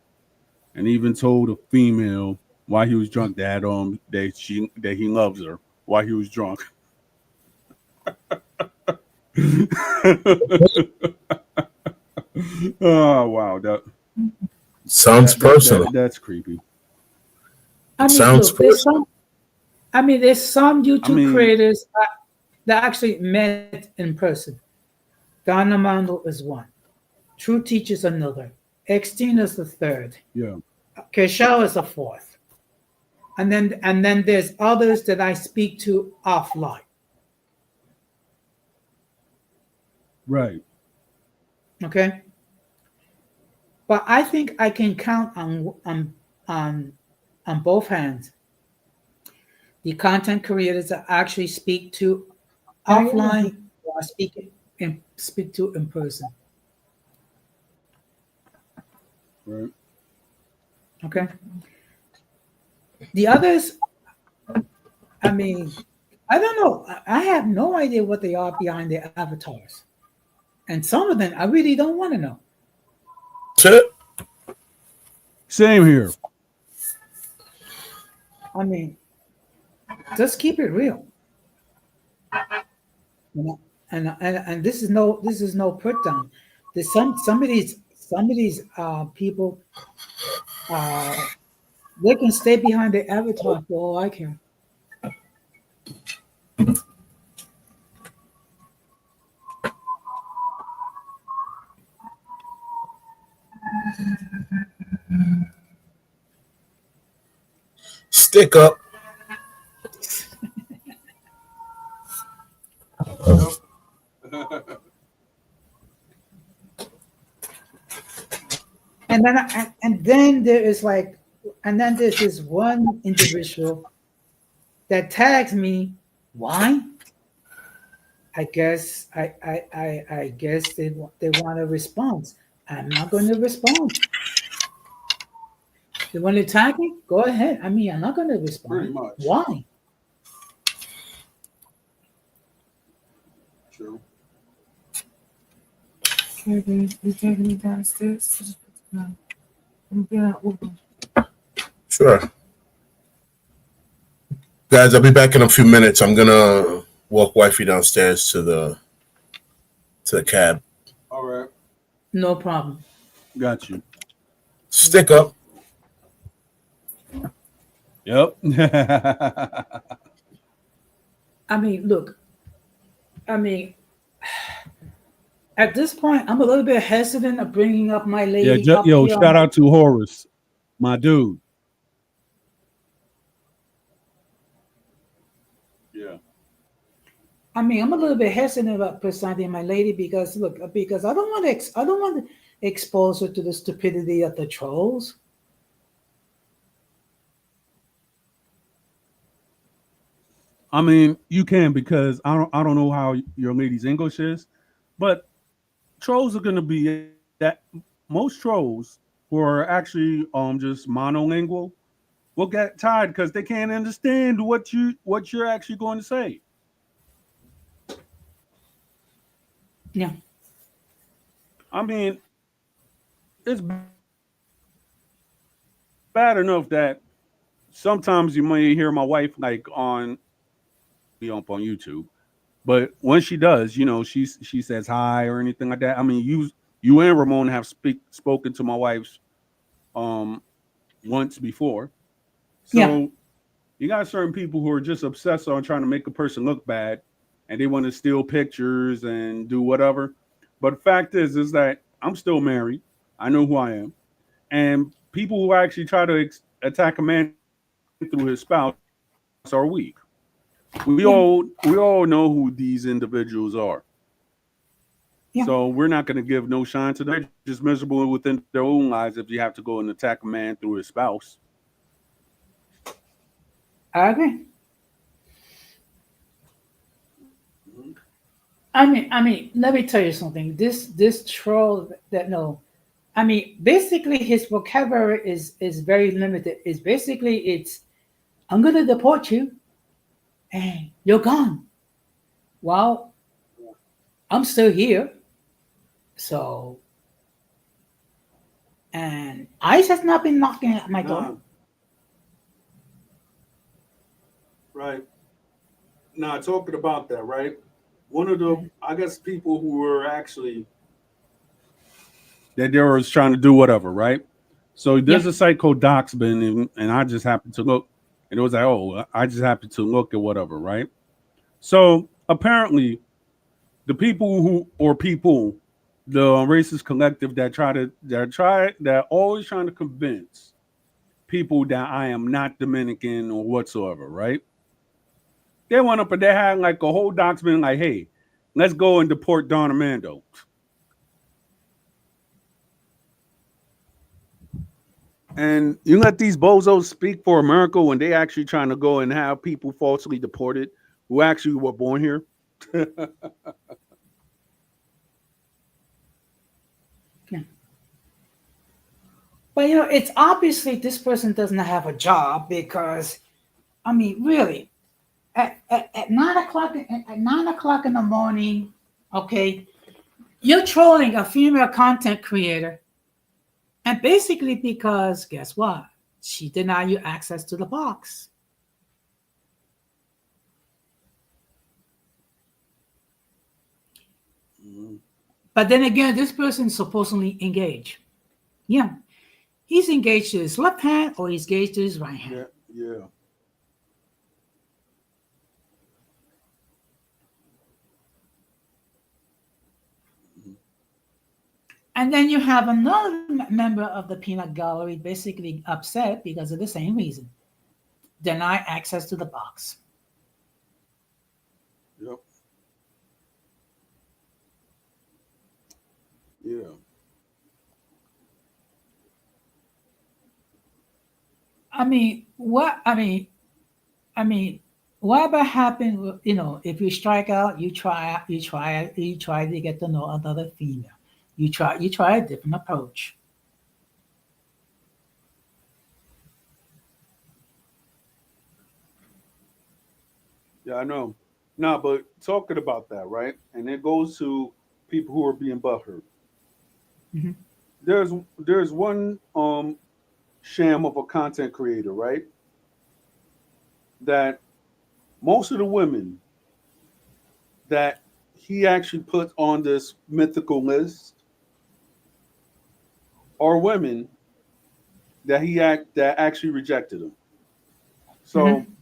and even told a female while he was drunk that he loves her while he was drunk. Oh wow, sounds personal. that's creepy. I It mean, sounds look, there's personal. some. I mean, there's some I YouTube mean, creators that actually met in person. Don Armando is one. True Teacher's another. Xtina is the third. yeah, Kershaw is the fourth. And then there's others that I speak to offline. right, Okay, but I think I can count on on both hands the content creators that actually speak to offline or speak to in person. right. Okay, the others, I mean, I don't know. I have no idea what they are behind their avatars, and some of them I really don't want to know. That's it. Same here. I mean, just keep it real. You know? And this is no put down. There's some of these people, uh they can stay behind their avatar for all I care. Stick up. Yep. And then there is like, and then there's this one individual that tags me. Why? I guess they want a response. I'm not going to respond. They want to tag me? Go ahead. I mean, I'm not going to Pretty respond. much. Why? True. Okay, babe, you taking me downstairs? I'm getting Uber. Sure. Guys, I'll be back in a few minutes. I'm gonna walk wifey downstairs to the cab. All right. No problem. Got you. Stick up. Yep. I mean, look, I mean, at this point, I'm a little bit hesitant of bringing up my Yeah. lady up Yo, here. shout out to Horace, my dude. Yeah. I mean, I'm a little bit hesitant about presenting my lady because look, because I don't want to expose her to the stupidity of the trolls. I mean, you can because I don't know how your lady's English is, but trolls are gonna be that most trolls who are actually just monolingual, will get tired because they can't understand what you're actually going to say. Yeah. I mean, it's bad enough that sometimes you may hear my wife like on be up on YouTube, but when she does, she says hi or anything like that. I mean, you and Ramon have spoken to my wife's um once before, Yeah. so you got certain people who are just obsessed on trying to make a person look bad, and they want to steal pictures and do whatever. But the fact is that I'm still married. I know who I am, and people who actually try to attack a man through his spouse are weak. We Yeah. all know who these individuals are. Yeah. So we're not going to give no shine to them. They're just miserable within their own lives if you have to go and attack a man through his spouse. I agree. Mhm. I mean, let me tell you something. This troll that no, I mean, basically his vocabulary is very limited. It's basically it's I'm gonna deport you and you're gone. Well, I'm still here. So and ICE has not been knocking at my door. Nah, right. Nah, talking about that, right? One of the, Mhm. I guess, people who were actually that they were trying to do whatever, right? So Yeah. there's a site called Doxbin, and I just happened to look, and it was like, oh, I just happened to look at whatever, right? So apparently, the people who or people, the racist collective that always trying to convince people that I am not Dominican or whatsoever, right? They went up and they had like a whole document like, hey, let's go and deport Don Armando. And you let these bozos speak for America when they actually trying to go and have people falsely deported who actually were born here. Yeah. But it's obviously this person doesn't have a job because I mean, really, at 9 o'clock at 9 o'clock in the morning, okay, you're trolling a female content creator, and basically because guess what? She denied you access to the box. Mhm. But then again, this person supposedly engaged. Yeah, he's engaged to his left hand or he's engaged to his right hand. Yeah, yeah. Mhm. And then you have another member of the peanut gallery basically upset because of the same reason, deny access to the box. Yep. Yeah. I mean, what? I mean, whatever happened, if you strike out, you try to get to know another female. You try a different approach. Yeah, I know. Nah, but talking about that, right? And it goes to people who are being butthurt. Hmm. There's one sham of a content creator, right? That most of the women that he actually put on this mythical list are women that actually rejected him. So Hmm.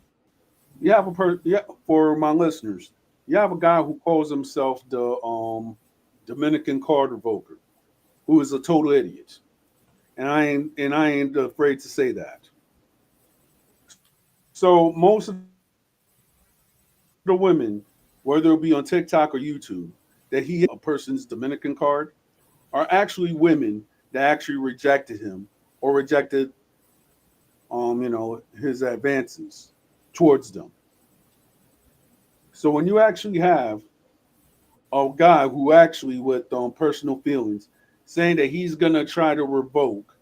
you have yeah, for my listeners, you have a guy who calls himself the Dominican card revoker, who is a total idiot, and I ain't afraid to say that. So most of the women, whether it be on TikTok or YouTube, that he a person's Dominican card are actually women that actually rejected him or rejected his advances towards them. So when you actually have a guy who actually with personal feelings saying that he's gonna try to revoke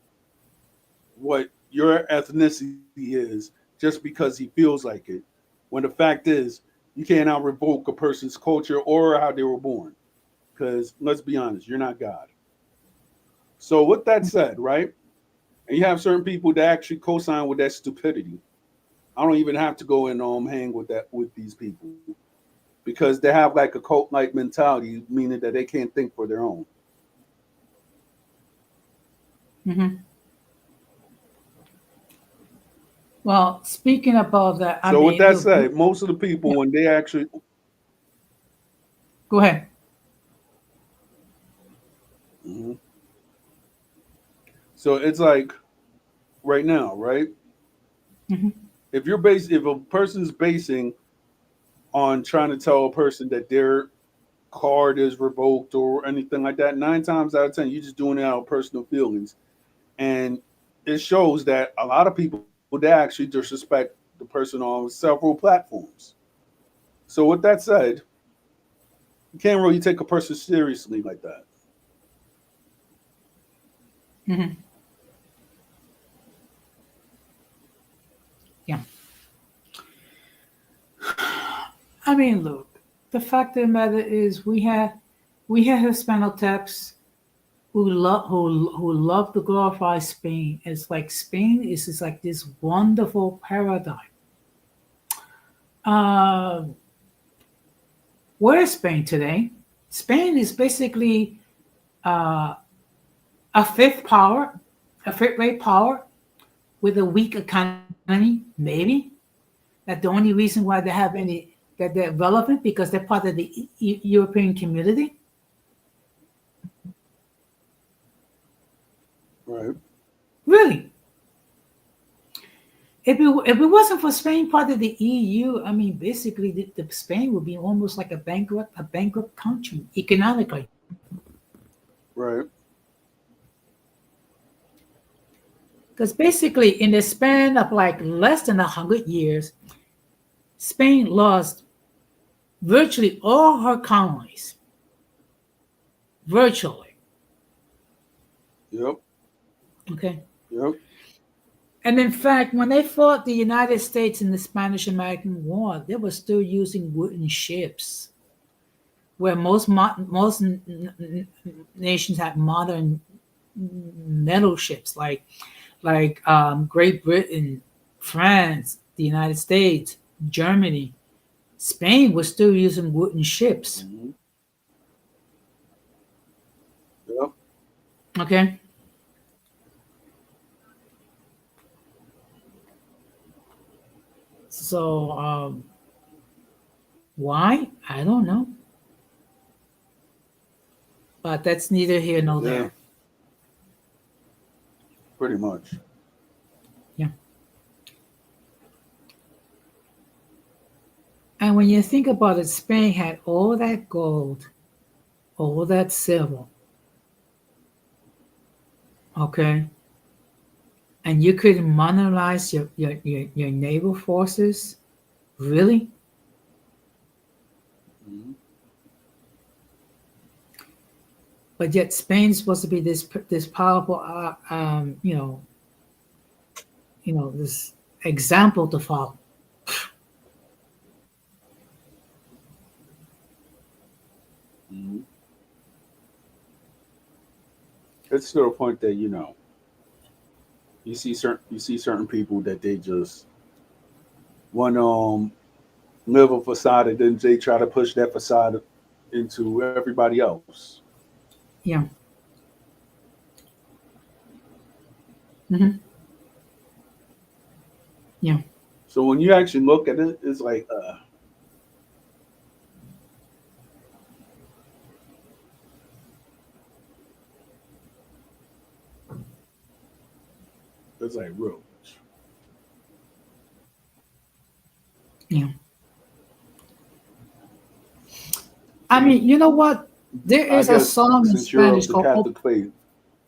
what your ethnicity is just because he feels like it. When the fact is, you cannot revoke a person's culture or how they were born. Because let's be honest, you're not God. So with that said, right? And you have certain people that actually co-sign with that stupidity. I don't even have to go and hang with these people because they have like a cult-like mentality, meaning that they can't think for their own. Mm-hmm. Well, speaking about that, I So with mean, that look, said, most of the people when they actually go ahead. Mhm. So it's like right now, right? Mm-hmm. If a person's basing on trying to tell a person that their card is revoked or anything like that, 9 times out of 10, you're just doing it out of personal feelings. And it shows that a lot of people they actually disrespect the person on several platforms. So with that said, you can't really take a person seriously like that. Mm-hmm. Yeah. I mean, look, the fact of the matter is we have Hispanic types who love to glorify Spain. It's like Spain is just like this wonderful paradigm. Uh, where is Spain today? Spain is basically uh, a fifth power, a fifth rate power with a weak economy, maybe. That the only reason why they have any that they're relevant because they're part of the European community. Right. Really, if it wasn't for Spain part of the EU, I mean, basically, the Spain would be almost like a bankrupt country economically. Right. Because basically, in the span of like less than 100 years, Spain lost virtually all her colonies, virtually. Yep. Okay. Yep. And in fact, when they fought the United States in the Spanish American War, they were still using wooden ships, where most nations had modern metal ships, like Great Britain, France, the United States, Germany. Spain was still using wooden ships. Mm-hmm. Yep. Okay, so why? I don't know, but that's neither here nor Yeah. there. Pretty much. Yeah. And when you think about it, Spain had all that gold, all that silver, okay? And you could monetize your naval forces? Really? Mm-hmm. But yet Spain's supposed to be this powerful, this example to follow. Mm-hmm. It's to the point that you see certain people that they just want live a facade and then they try to push that facade into everybody else. Yeah. Hmm. Yeah. So when you actually look at it, it's like real. Yeah. I mean, you know what? There I is a guess song in since you're Spanish of the called Catholic faith.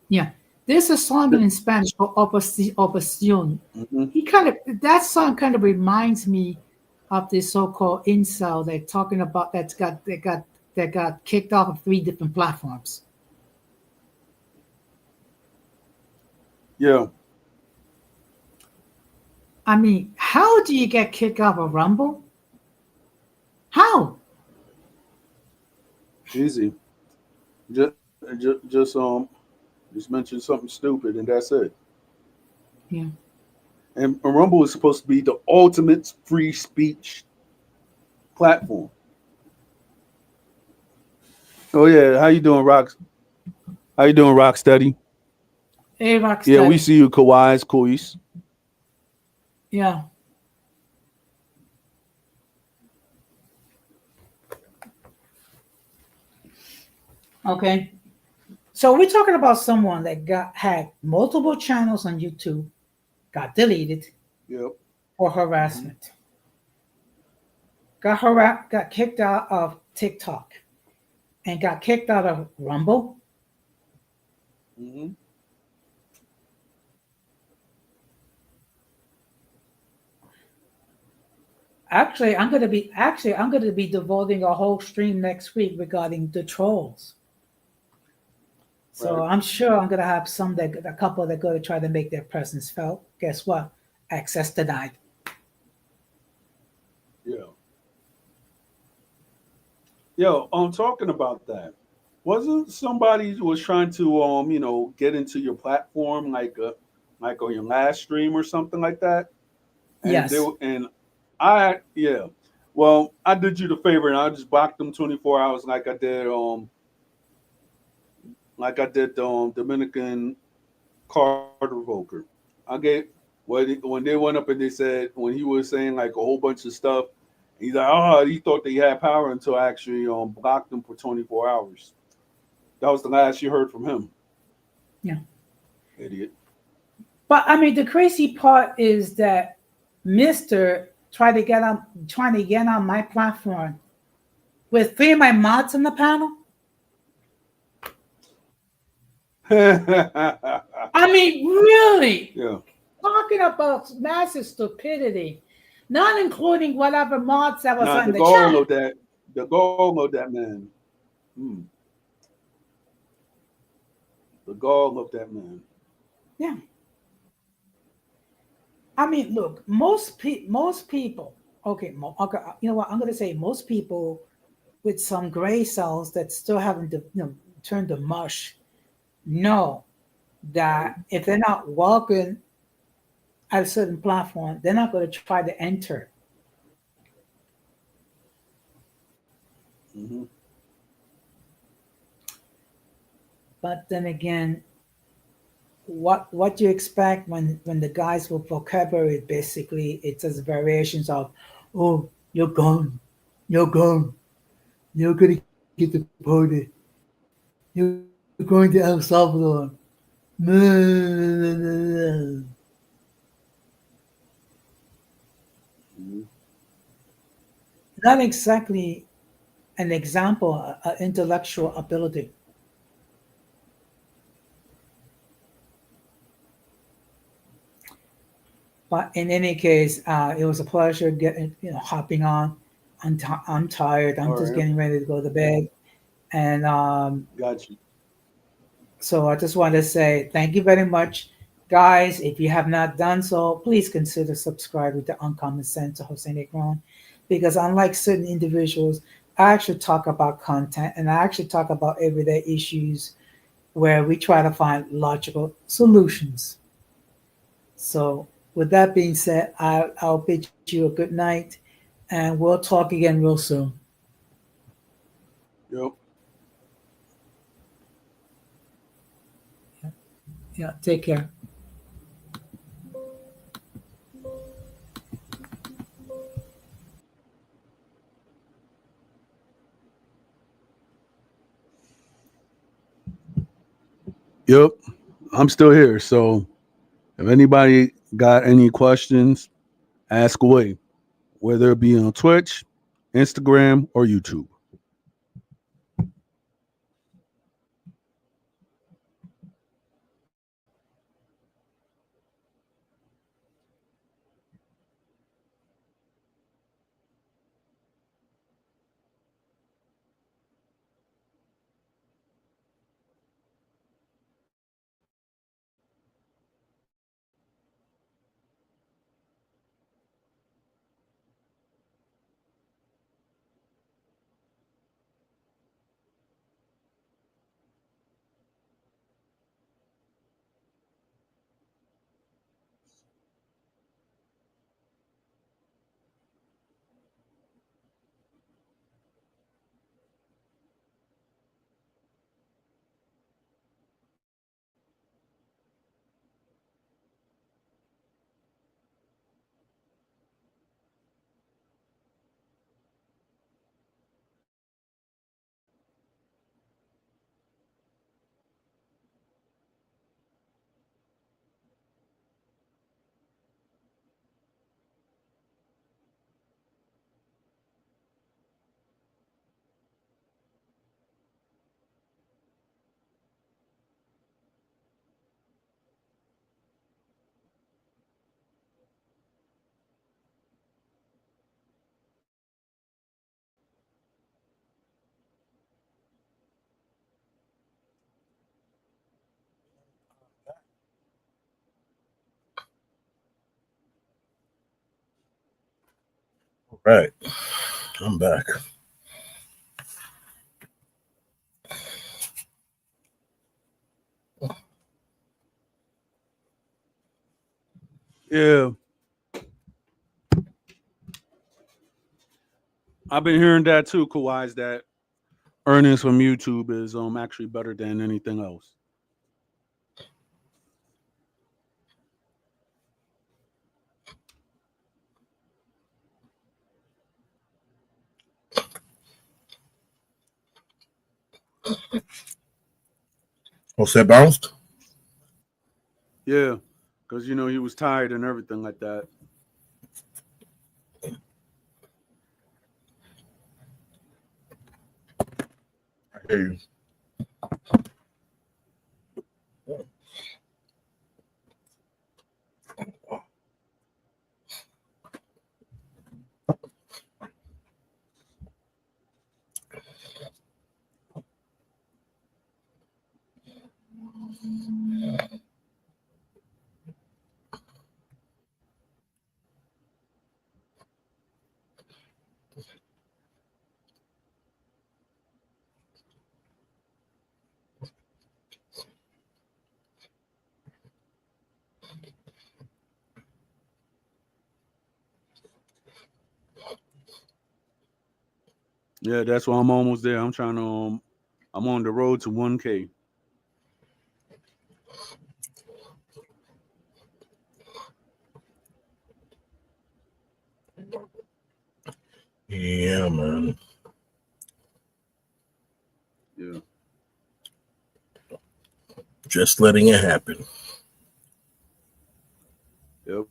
yeah. There's a song in Spanish called Opposition. Hmm. That song kind of reminds me of this so-called incel they're talking about that got kicked off of 3 different platforms. Yeah. I mean, how do you get kicked off a Rumble? How? Easy. Just mention something stupid and that's it. Yeah. And Rumble is supposed to be the ultimate free speech platform. Oh yeah, how you doing, Rock? How you doing, Rocksteady? Hey, Yeah, we Rocksteady. see you, Kawhi's Kois. Yeah. Okay. So we're talking about someone that got had multiple channels on YouTube, got deleted Yep. for Hmm. harassment, got kicked out of TikTok, and got kicked out of Rumble. Hmm. I'm going to be devoting a whole stream next week regarding the trolls. So Right. I'm sure I'm going to have a couple that go to try to make their presence felt. Guess what? Access denied. Yeah. Yo, I'm talking about that. Wasn't somebody who was trying to get into your platform like on your last stream or something like that? And Yes. I yeah. Well, I did you the favor and I just blocked them 24 hours like I did Dominican card revoker. I gave when they went up and they said when he was saying like a whole bunch of stuff, he's like, oh, he thought they had power until I actually blocked them for 24 hours. That was the last you heard from him, Yeah. idiot. But I mean, the crazy part is that Mister trying to get on my platform with three of my mods on the panel. I mean, really Yeah. talking about massive stupidity, not including whatever mods that was Now on the chat. the gall of that man. Hmm. The gall of that man. Yeah. I mean, look, most people. Okay, you know what? I'm going to say most people with some gray cells that still haven't turned to mush know Right. that if they're not welcome at a certain platform, they're not going to try to enter. Hmm. But then again, what do you expect when the guys with vocabulary basically it's just variations of, oh, you're gone, you're gone, you're gonna get deported, you're going to El Salvador. Hmm. Not exactly an example of intellectual ability. But in any case, it was a pleasure getting, hopping on. I'm tired. I'm All just right. getting ready to go to bed. And Got you. so I just want to say thank you very much. Guys, if you have not done so, please consider subscribing to Uncommon Sense of Jose Negron. Because unlike certain individuals, I actually talk about content and I actually talk about everyday issues where we try to find logical solutions. So, with that being said, I'll bid you a good night and we'll talk again real soon. Yep. Yeah, take care. Yep. I'm still here. So if anybody got any questions, ask away, whether it be on Twitch, Instagram, or YouTube. Right. I'm back. Yeah. I've been hearing that too, Kawhi, is that earnings from YouTube is actually better than anything else. What's that bounced? Yeah. Because he was tired and everything like that. I hear you. Yeah, that's why I'm almost there. I'm trying to I'm on the road to 1K. Yeah, man. Yeah. Just letting it happen. Yep.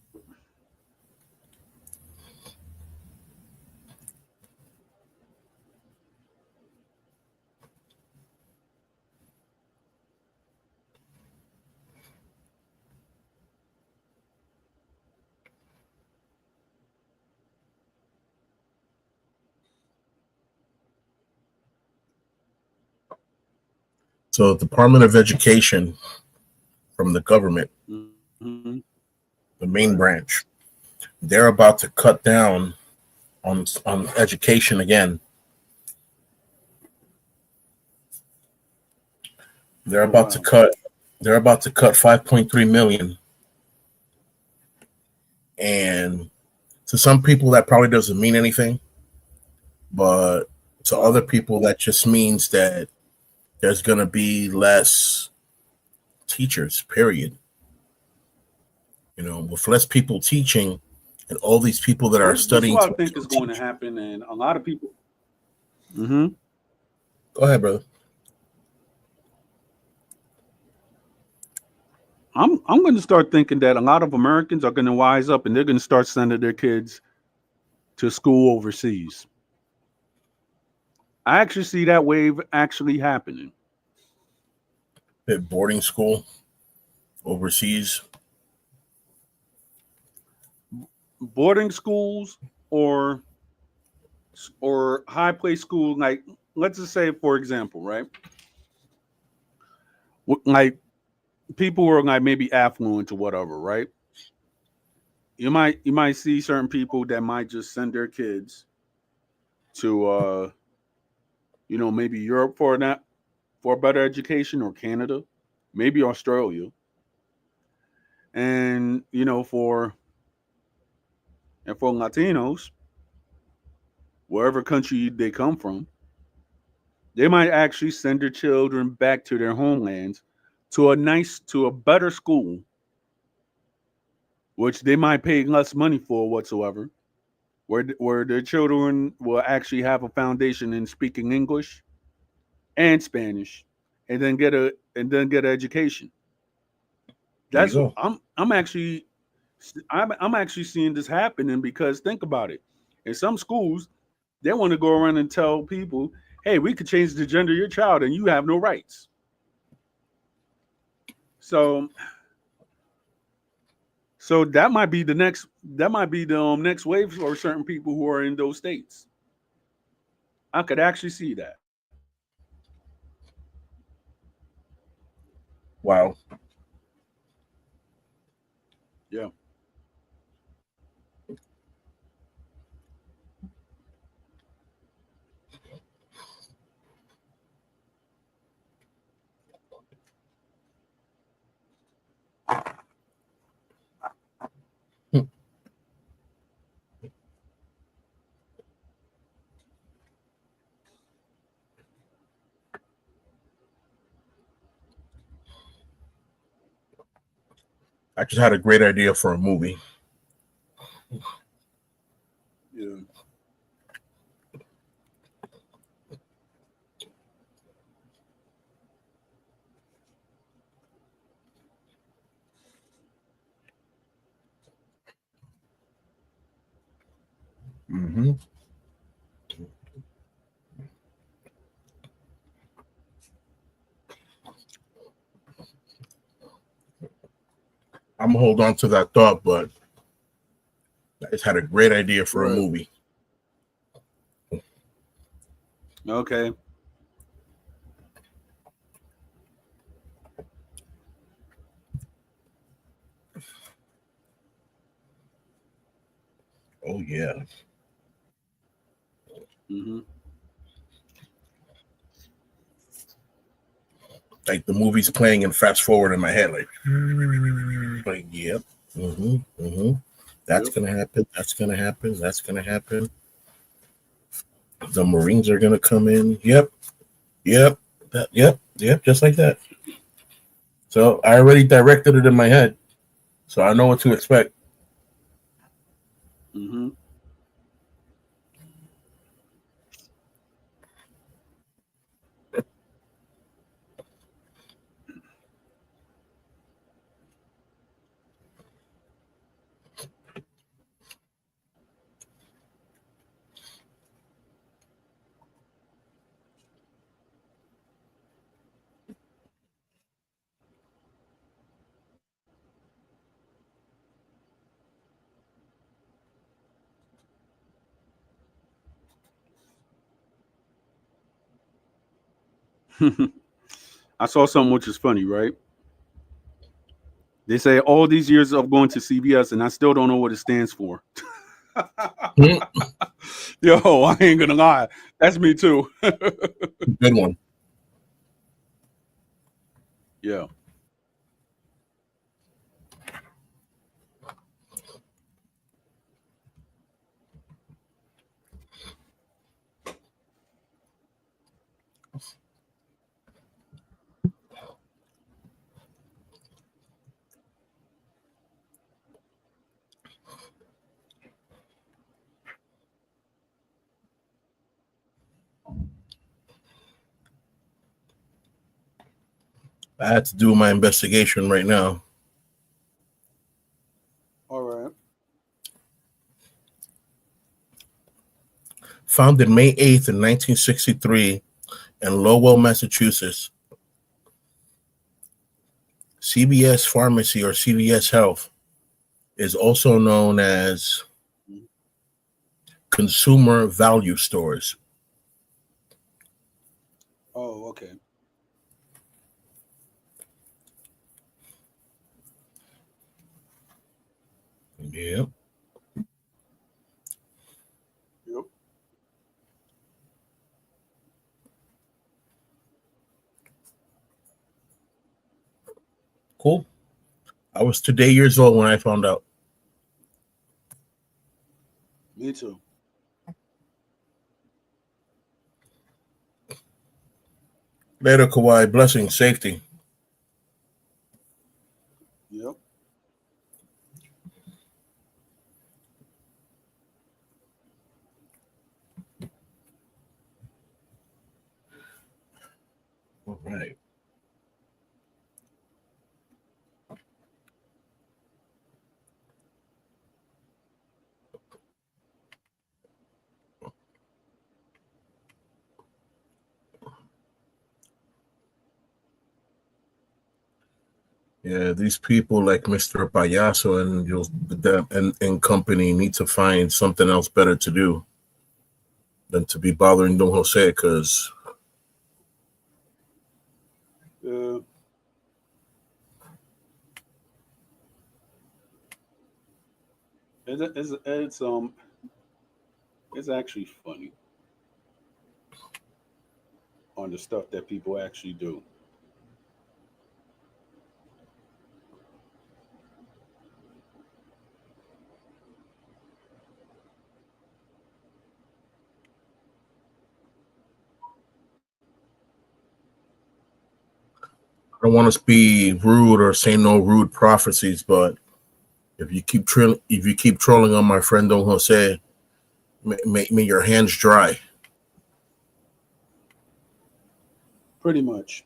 So, the Department of Education from the government, Mm-hmm. the main Right. branch, they're about to cut down on education again. They're Oh about to wow. cut. They're about to cut 5.3 million, and to some people that probably doesn't mean anything, but to other Wow. people that just means that there's going to be less teachers. Period. With less people teaching, and all these people that are This is studying what I to think is become going to teachers. happen, and a lot of people. Mm-hmm. Go ahead, brother. I'm going to start thinking that a lot of Americans are going to wise up and they're going to start sending their kids to school overseas. I actually see that wave actually happening. At boarding school overseas. Boarding schools or high place school, like let's just say for example, right? Like people who are like maybe affluent or whatever, right? You might see certain people that might just send their kids to maybe Europe for a better education, or Canada, maybe Australia. And for Latinos, wherever country they come from, they might actually send their children back to their homelands to a better school, which they might pay less money for whatsoever, where their children will actually have a foundation in speaking English and Spanish, and then get an education. There you That's go. I'm actually seeing this happening, because think about it. In some schools, they want to go around and tell people, "Hey, we could change the gender of your child, and you have no rights." So, so that might be the next wave for certain people who are in those states. I could actually see that. Wow. Yeah. I just had a great idea for a movie. Yeah. Mm-hmm. I'm gonna hold on to that thought, but I just had a great idea for a Right. movie. Okay. Oh yeah. Mm-hmm. Like the movie's playing and fast forward in my head, like yep. Mm-hmm. Mm-hmm. That's Yep. gonna happen. That's gonna happen. That's gonna happen. The Marines are gonna come in. Yep. Yep. Yep. Just like that. So I already directed it in my head, so I know what to expect. Mm-hmm. I saw something which is funny, right? They say all these years of going to CBS, and I still don't know what it stands for. Hmm. Yo, I ain't gonna lie. That's me too. Good one. Yeah. I had to do my investigation right now. All right. Founded May 8th in 1963 in Lowell, Massachusetts, CVS Pharmacy or CVS Health is also known as consumer value stores. Oh, okay. Yep. Yep. Cool. I was today years old when I found out. Me too. Later, Kawhi. Blessing. Safety. Yep. All right. Yeah, these people like Mr. Payaso and and company need to find something else better to do than to be bothering Don Jose because Yeah. It's actually funny on the stuff that people actually do. don't want to be rude or say no rude prophecies, but if you keep trolling on my friend Don Jose, make me your hands dry. Pretty much.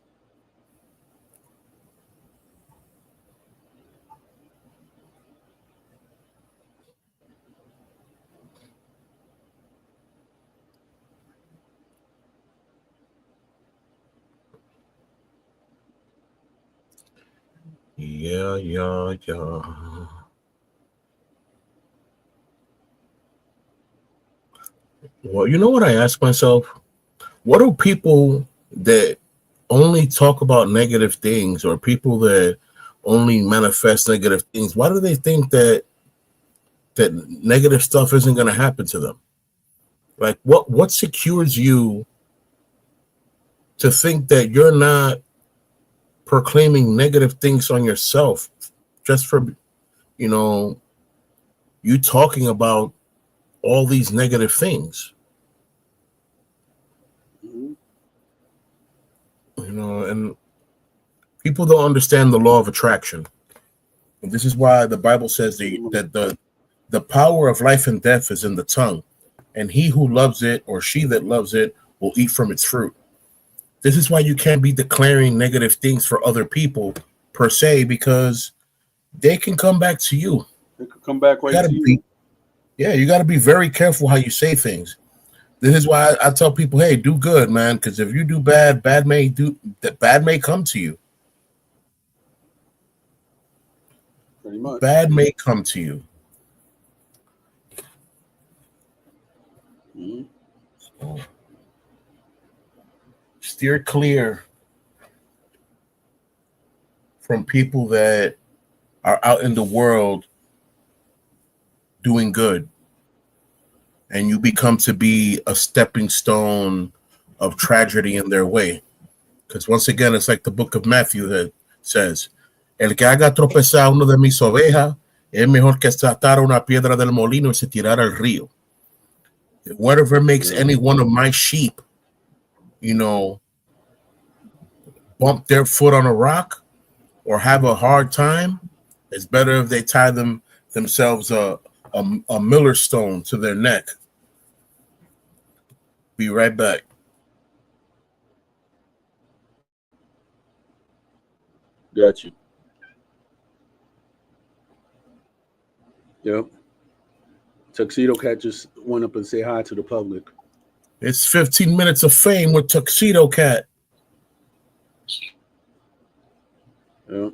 Yeah. Well, you know what I ask myself? What do people that only talk about negative things, or people that only manifest negative things, why do they think that negative stuff isn't going to happen to them? Like, what secures you to think that you're not proclaiming negative things on yourself just for, you know, you talking about all these negative things? Mm-hmm. You know, and people don't understand the law of attraction. And this is why the Bible says that the power of life and death is in the tongue, and he who loves it, or she that loves it, will eat from its fruit. This is why you can't be declaring negative things for other people per se, because they can come back to you. It could come back right to you. You got to be very careful how you say things. This is why I tell people, hey, do good, man, because if you do bad, bad may come to you. Pretty much. Bad may come to you. Mm-hmm. So, steer clear from people that are out in the world doing good, and you become to be a stepping stone of tragedy in their way. Because once again, it's like the book of Matthew that says, el que haga tropezar uno de mis ovejas es mejor que saltar una piedra del molino y se tirar al río. Whatever makes any one of my sheep, bump their foot on a rock or have a hard time, it's better if they tie themselves a miller stone to their neck. Be right back. Got you. Yep. Tuxedo Cat just went up and say hi to the public. It's 15 minutes of fame with Tuxedo Cat. Yep.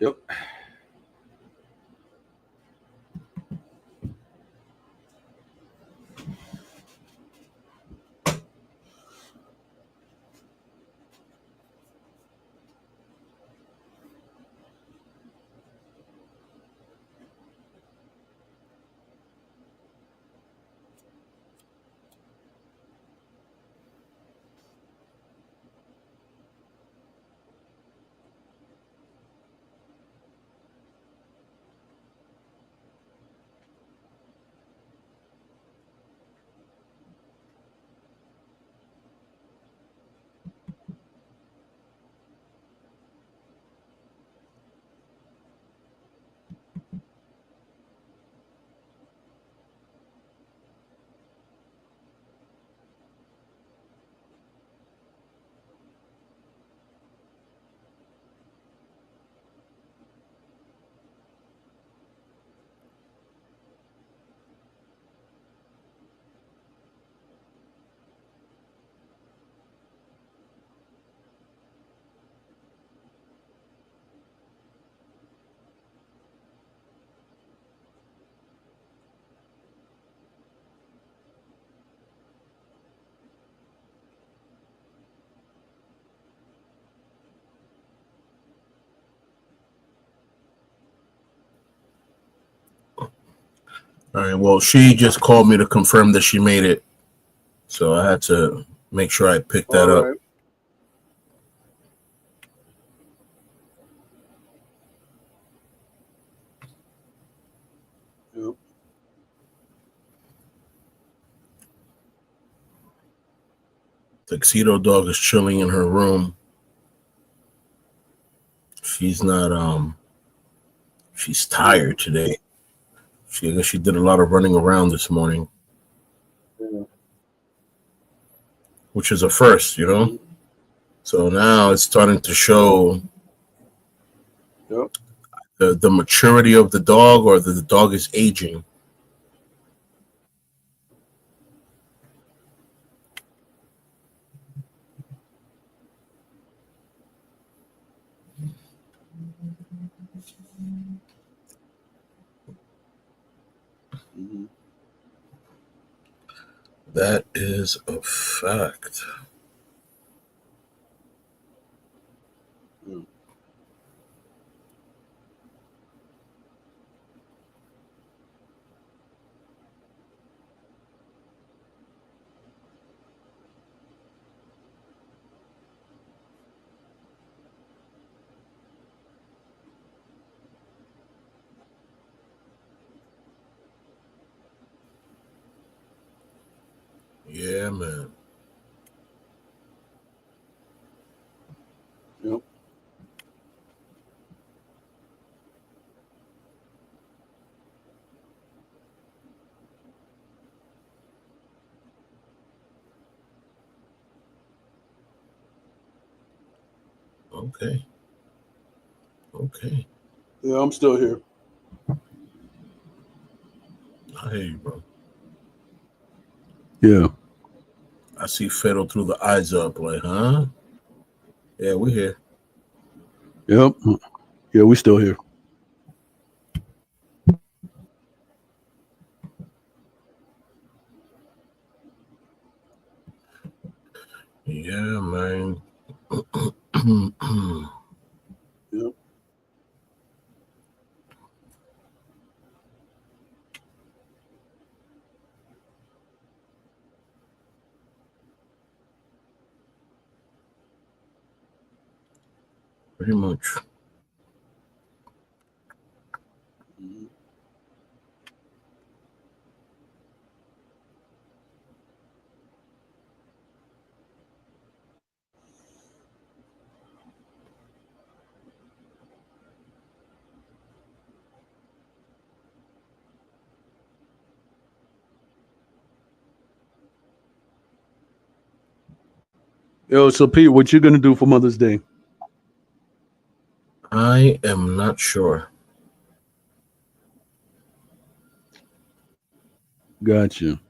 Yep. All right. Well, she just called me to confirm that she made it, so I had to make sure I picked that up. Yep. Tuxedo Dog is chilling in her room. She's not she's tired today. I guess she did a lot of running around this morning, Yeah. which is a first, you know. So now it's starting to show Yep. the maturity of the dog, or that the dog is aging. Mm-hmm. That is a fact. Yeah. Yeah, man. Yep. Okay. Okay. Yeah, I'm still here. I hear you, bro. Yeah. I see Fiddle through the eyes up, like, huh? Yeah, we here. Yep. Yeah, we still here. Yeah, man. Yep. Pretty much. Mm-hmm. Yo, so Pete, what you gonna do for Mother's Day? I am not sure. Gotcha.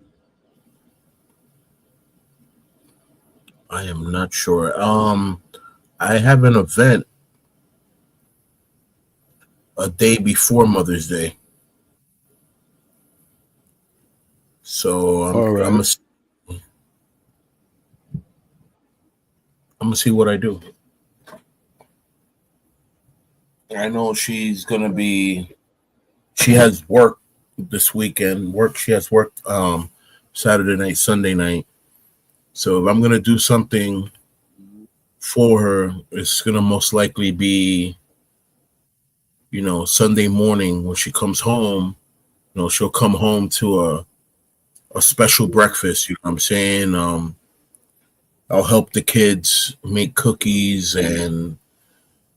I am not sure. I have an event a day before Mother's Day, so All right. I'm gonna see what I do. I know she's gonna be. She has work this weekend. She has work Saturday night, Sunday night. So if I'm gonna do something for her, it's gonna most likely be, Sunday morning when she comes home. She'll come home to a special breakfast. You know what I'm saying? I'll help the kids make cookies, and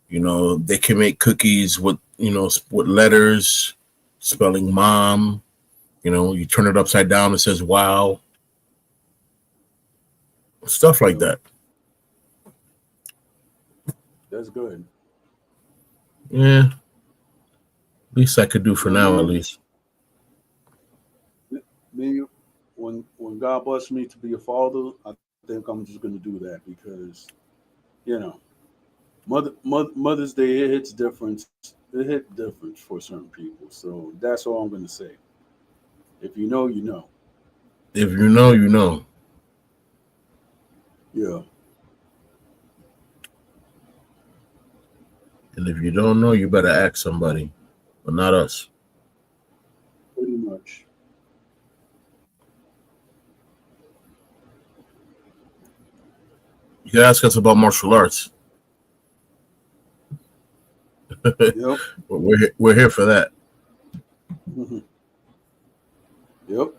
they can make cookies with with letters, spelling mom. You turn it upside down, it says wow, stuff like Yep. that. That's good. Yeah, least I could do for Yeah, now, at least. me, when God blessed me to be a father, I think I'm just gonna do that because you know, Mother's Day it hits different. It hit different for certain people. So that's all I'm gonna say. If you know, you know. If you know, you know. Yeah, And if you don't know, you better ask somebody, but not us. pretty much. You can ask us about martial arts. Yep. We're here for that. Yep.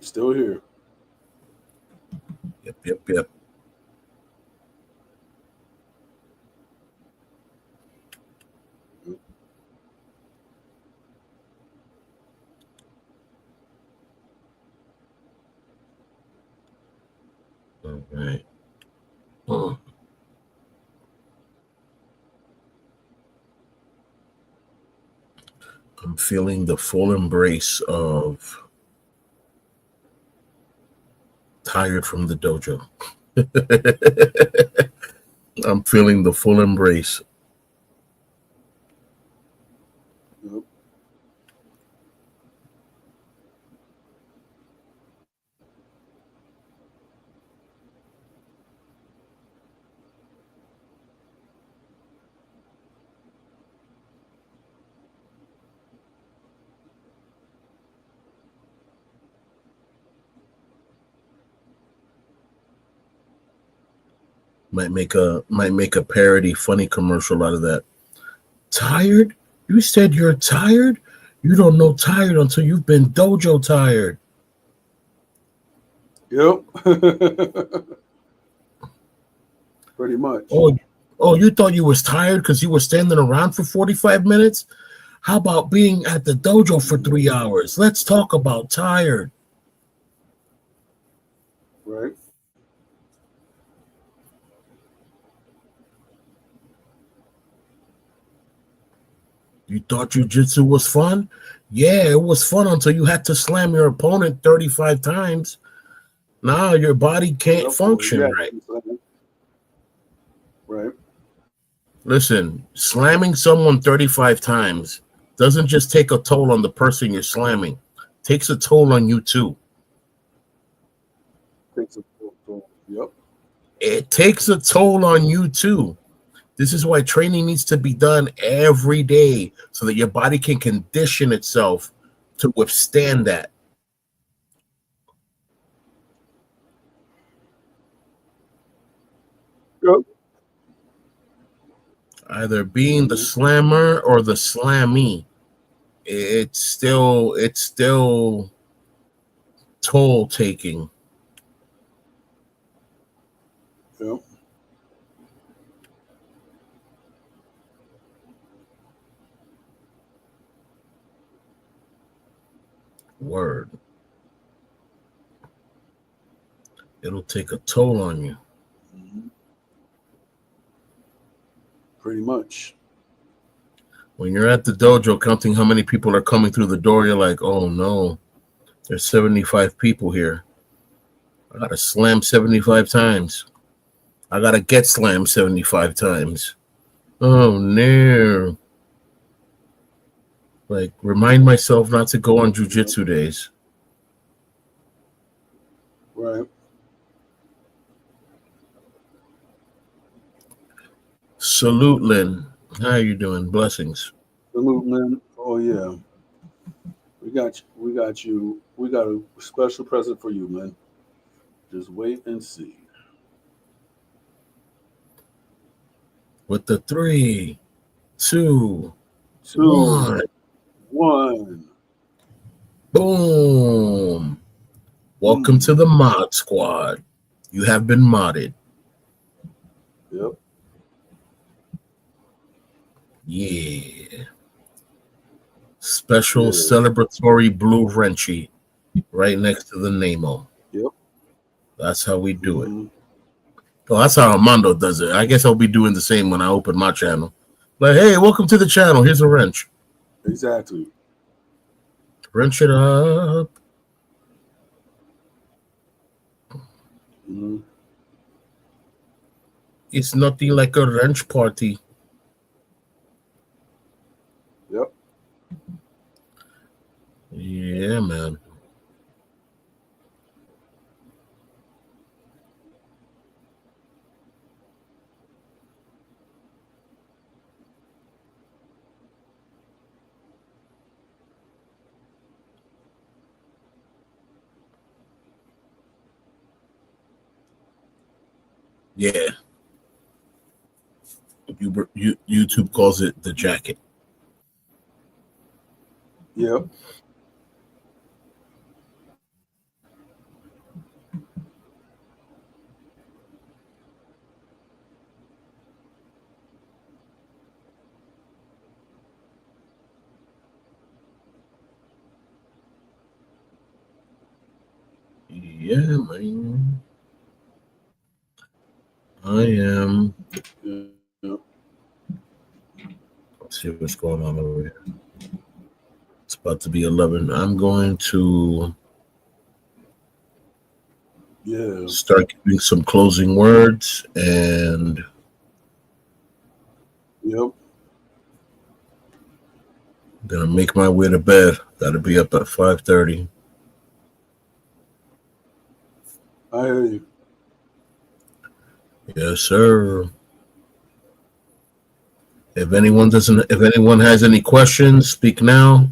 Still here. Yep. All right. I'm feeling the full embrace of tired from the dojo. I'm feeling the full embrace. Yep. Might make a parody funny commercial out of that. Tired? You said you're tired? You don't know tired until you've been dojo tired. Yep. Pretty much. Oh, you thought you was tired because you were standing around for 45 minutes? How about being at the dojo for 3 hours? Let's talk about tired. Right. You thought jiu-jitsu was fun? Yeah, it was fun until you had to slam your opponent 35 times. Now your body can't function right. Right. Listen, slamming someone 35 times doesn't just take a toll on the person you're slamming. It takes a toll on you too. Yep. It takes a toll on you too. This is why training needs to be done every day so that your body can condition itself to withstand that. Yep. Either being the slammer or the slammee, it's still toll taking. Yep. Word. It'll take a toll on you. Pretty much. When you're at the dojo counting how many people are coming through the door, you're like, oh no, there's 75 people here. I gotta slam 75 times. I gotta get slammed 75 times. Oh no. Like, remind myself not to go on jiu-jitsu days. Right. Salute, Lynn. How are you doing? Blessings. Salute, man. Oh yeah. We got you. We got you. We got a special present for you, man. Just wait and see. With the 3, 2, 2, 1. 1. Boom. Welcome to the mod squad. You have been modded. Yep. Yeah. Special celebratory blue wrenchy right next to the Nemo. Yep. That's how we do it. Oh, that's how Armando does it. I guess I'll be doing the same when I open my channel. Like, hey, welcome to the channel. Here's a wrench. Exactly. Wrench it up. It's nothing like a wrench party. Yep. Yeah, man. Yeah. YouTube calls it the jacket. Yep. Yeah, man. I am. Yeah. Let's see what's going on over here. It's about to be 11. I'm going to start giving some closing words and Yep. gonna make my way to bed. Gotta be up at 5:30. I hear you. Yes, sir. If anyone has any questions, speak now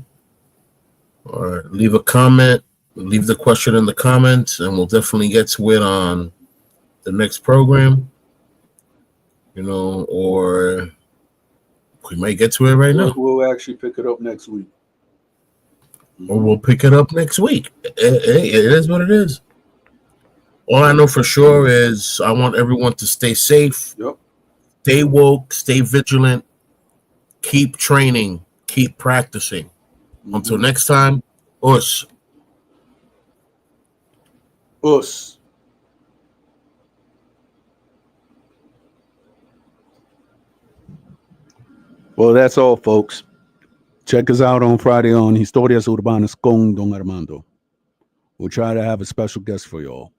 or leave a comment. Leave the question in the comments, and we'll definitely get to it on the next program. Or we might get to it right now. We'll actually pick it up next week. Or we'll pick it up next week. It is what it is. All I know for sure is I want everyone to stay safe, stay woke, stay vigilant, keep training, keep practicing. Until next time, us. Us. Well, that's all, folks. Check us out on Friday on Historias Urbanas con Don Armando. We'll try to have a special guest for y'all.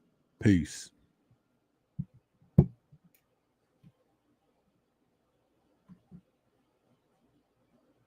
Peace.